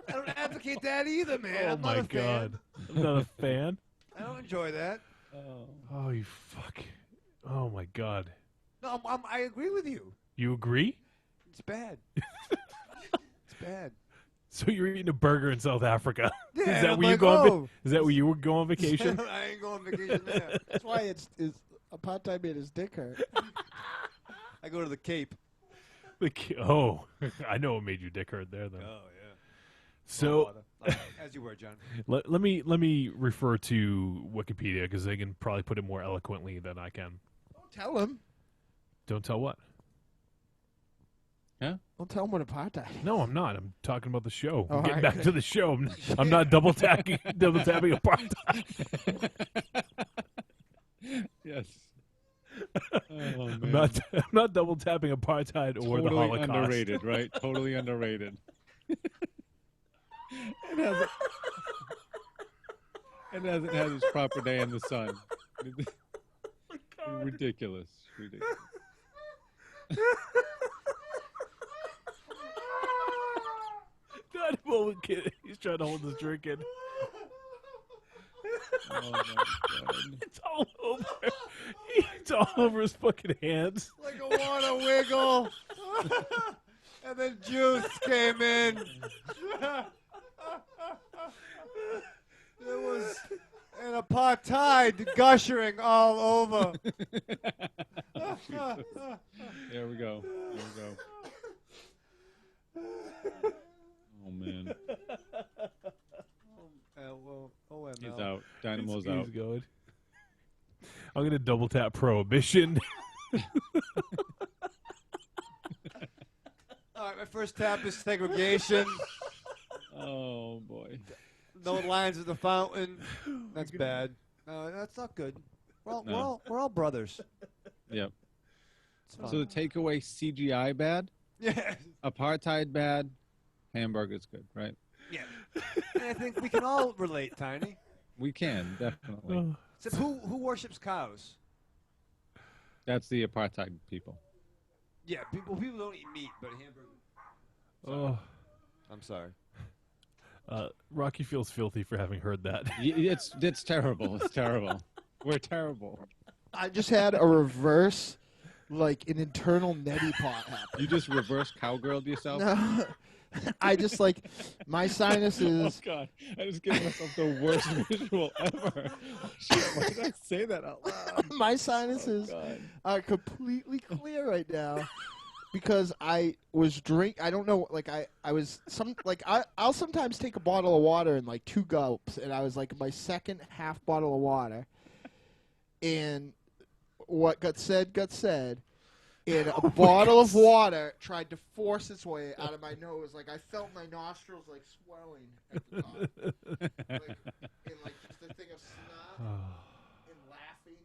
don't advocate that either, man. Oh I'm my not a God. fan. I'm not a fan. I don't enjoy that. Oh, you fuck. Oh my God. No, I agree with you. You agree? It's bad. It's bad. So you're eating a burger in South Africa? Yeah, Is that I'm where you like, go? oh. Is that where you would go on vacation? I ain't going on vacation there. That's why it's apartheid made his dick hurt. I go to the Cape. Oh, I know what made your dick hurt there, though. Oh yeah. So, as you were, John. let me refer to Wikipedia because they can probably put it more eloquently than I can. Don't tell him. Don't tell what? Yeah. Don't tell him what apartheid. No, I'm not. I'm talking about the show. Oh, I'm getting alright. back to the show. I'm not double tapping apartheid. Yes. I'm not double tapping apartheid or the Totally Holocaust. underrated, right? Totally underrated. It hasn't had its proper day in the sun. Ridiculous. God, well, kid, he's trying to hold his drink in. Oh my God. It's all over. It's all over his fucking hands. Like a water wiggle. And then juice came in. There was an apartheid gushering all over. There we go. Oh man. He's out. Dynamo's out. He's going. I'm gonna double tap Prohibition. All right, my first tap is segregation. Oh boy. No lines at the fountain. That's bad. No, that's not good. We're all brothers. Yep. It's fine. So the takeaway: CGI bad. Yeah. Apartheid bad. Hamburger's good, right? Yeah. And I think we can all relate, Tiny. We can definitely. Except who worships cows? That's the apartheid people. Yeah, people don't eat meat, but hamburger. Oh, I'm sorry. Rocky feels filthy for having heard that. It's terrible. It's terrible. We're terrible. I just had a reverse, like an internal neti pot happen. You just reverse cowgirled yourself? No. I just like my sinuses. Oh God! I just gave myself the worst visual ever. Shit, why did I say that out loud? My sinuses are completely clear right now because I was I don't know. Like I'll sometimes take a bottle of water in like 2 gulps, and I was like my second half bottle of water, and what got said. And a bottle of water tried to force its way out of my nose. Like, I felt my nostrils, like, swelling at the top. And just a thing of snot and laughing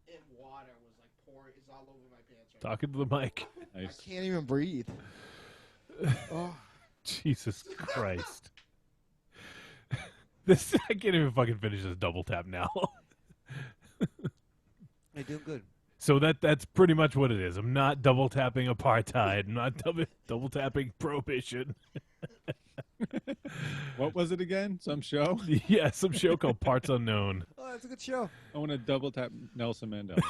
and water was, like, pouring. It's all over my pants right Talking to the mic. Nice. I can't even breathe. Oh. Jesus Christ. I can't even fucking finish this double tap now. They do good. So that's pretty much what it is. I'm not double tapping apartheid. I'm not double tapping prohibition. What was it again? Some show? Yeah, some show called Parts Unknown. Oh, that's a good show. I want to double tap Nelson Mandela.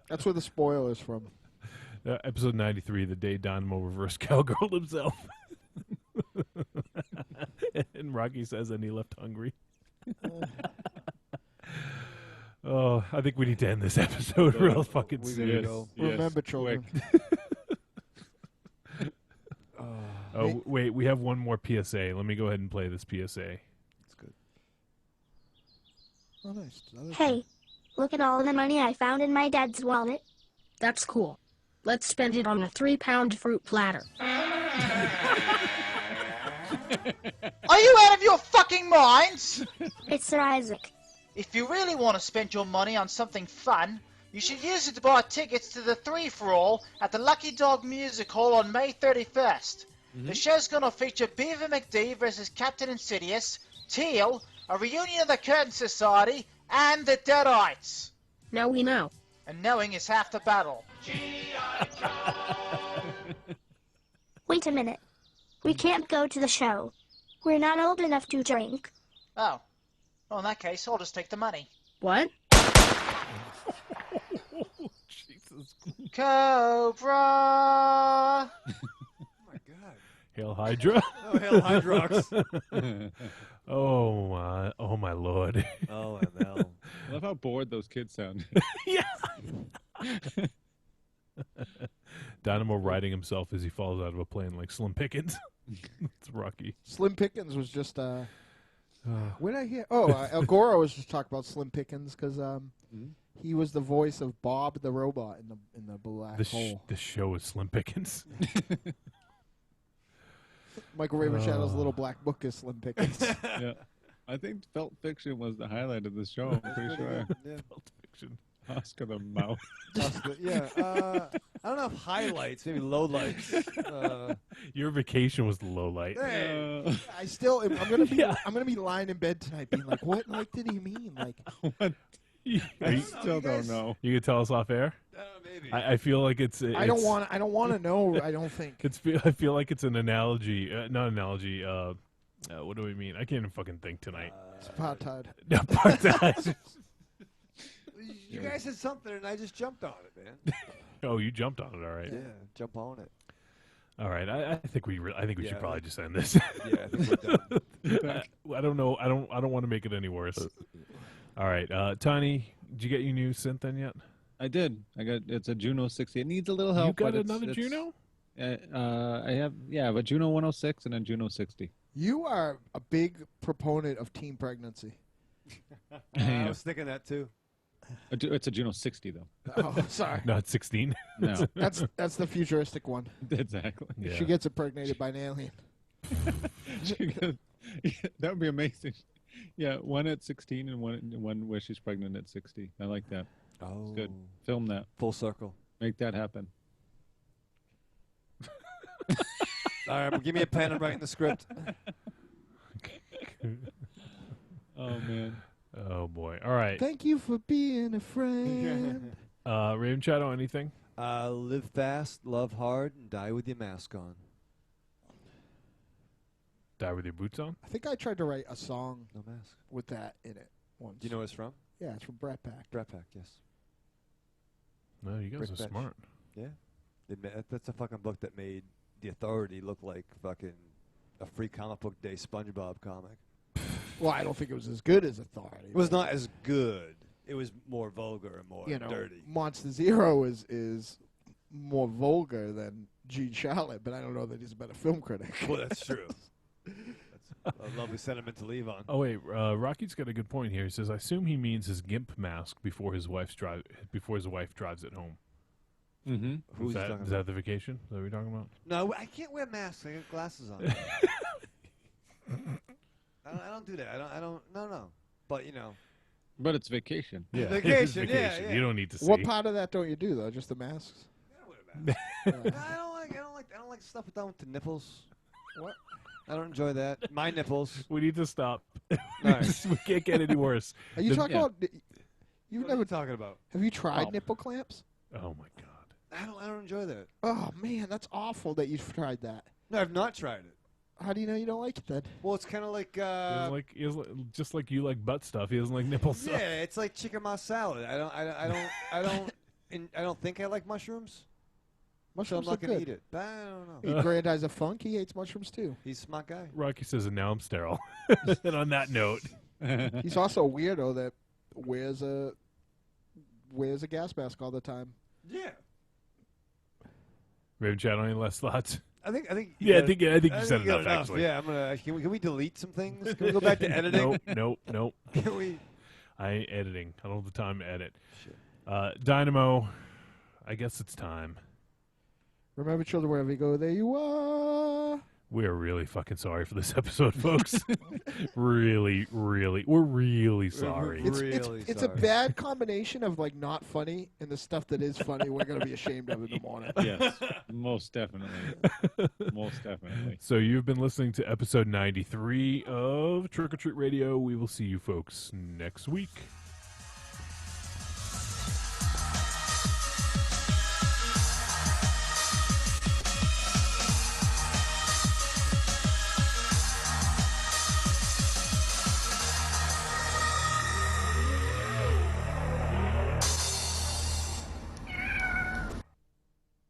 That's where the spoiler is from. Episode 93, the day Dynamo reversed cowgirl himself. And Rocky says, and he left hungry. Oh, I think we need to end this episode real fucking soon. Remember, children. Oh, wait, we have one more PSA. Let me go ahead and play this PSA. That's good. Oh, nice. Hey, look at all the money I found in my dad's wallet. That's cool. Let's spend it on a 3-pound fruit platter. Are you out of your fucking minds? It's Sir Isaac. If you really want to spend your money on something fun, you should use it to buy tickets to the 3-for-All at the Lucky Dog Music Hall on May 31st. The show's going to feature Beaver McD versus Captain Insidious, Teal, a reunion of the Curtain Society and the Deadites. Now we know. And knowing is half the battle. Wait a minute. We can't go to the show. We're not old enough to drink. Oh. Well, in that case, I'll just take the money. What? Jesus. Cobra! Hail Hydra. Oh, hail Hydrox. Oh my lord. Oh, ML. I love how bored those kids sound. Yeah. Dynamo riding himself as he falls out of a plane like Slim Pickens. It's Rocky. Slim Pickens was just when I hear El Goro was just talking about Slim Pickens because he was the voice of Bob the robot in the black hole. This show is Slim Pickens. Michael Ravenshadow's little black book is Slim Pickens. Yeah, I think Felt Fiction was the highlight of the show. I'm pretty sure. Yeah. Felt Fiction. Oscar the Mouse. Yeah. I don't know if highlights, maybe lowlights. Your vacation was the low light. I still, I'm gonna be lying in bed tonight, being like, "What like did he mean?" Like, what? I still don't know. You could tell us off air. Maybe. I feel like it's. I don't want to know. I don't think I feel like it's an analogy, not analogy. What do we mean? I can't even fucking think tonight. It's apartheid. Apartheid. You guys said something, and I just jumped on it, man. Oh, you jumped on it, all right. Yeah, jump on it. All right, I think we should probably just end this. Yeah, I think we're done. I don't know. I don't want to make it any worse. All right, Tiny, did you get your new synth in yet? I did. It's a Juno 60. It needs a little help. You got but another Juno? I have, but Juno 106 and a Juno 60. You are a big proponent of teen pregnancy. I was thinking that too. It's a Juno 60 though. Oh, sorry. Not 16. No, that's the futuristic one. Exactly. Yeah. She gets impregnated by an alien. That would be amazing. Yeah, one at 16 and one where she's pregnant at 60. I like that. Oh, it's good. Film that. Full circle. Make that happen. All right, well, give me a pen and writing the script. Oh man. Oh boy. All right. Thank you for being a friend. Ravenshadow, anything? Live fast, love hard, and die with your mask on. Die with your boots on? I think I tried to write a song No mask. with that in it once. Do you know what it's from? Yeah, it's from Brat Pack. Brat Pack, yes. No, you guys Brick are Batch. smart. Yeah. That's a fucking book that made The Authority look like fucking a free comic book day SpongeBob comic. Well, I don't think it was as good as Authority. It was not as good. It was more vulgar and more dirty. MonsterZero is more vulgar than Gene Shalit, but I don't know that he's a better film critic. Well, that's true. That's a lovely sentiment to leave on. Oh wait, Rocky's got a good point here. He says, "I assume he means his gimp mask before his wife drives it home." Mm-hmm. Who's he talking Is that the vacation? Is that what you're talking about? No, I can't wear masks. I got glasses on. I don't do that. I don't. No. But you know. But it's vacation. Yeah, Vacation, it's yeah, vacation. yeah. You don't need to see. What part of that don't you do though? Just the masks? I don't like stuff done with the nipples. What? I don't enjoy that. My nipples. We need to stop. Nice. We can't get any worse. Are you talking about? You've What are never you talking about? Have you tried Oh. nipple clamps? Oh my god. I don't enjoy that. Oh man, that's awful that you've tried that. No, I've not tried it. How do you know you don't like it then? Well, it's kind of like. He doesn't like just like you like butt stuff. He doesn't like nipple stuff. Yeah, it's like chicken mas salad. I don't think I like mushrooms. Mushrooms so I'm not are gonna good. eat it. But I don't know. Hey, Granddad's a funk. He hates mushrooms too. He's a smart guy. Rocky says, and now I'm sterile. And on that note, He's also a weirdo that wears a gas mask all the time. Yeah. Ravenshadow, any last thoughts? I think. Yeah, I think you said got enough. Actually, Yeah, I'm gonna. Can we delete some things? Can we go back to editing? Nope. Can we? I ain't editing. I don't have the time to edit. Dynamo, I guess it's time. Remember, children, wherever you go, there you are. We are really fucking sorry for this episode, folks. Really, we're really sorry. It's a bad combination of like not funny and the stuff that is funny we're going to be ashamed of in the morning. Yes, most definitely. Most definitely. So you've been listening to episode 93 of Trick or Treat Radio. We will see you folks next week.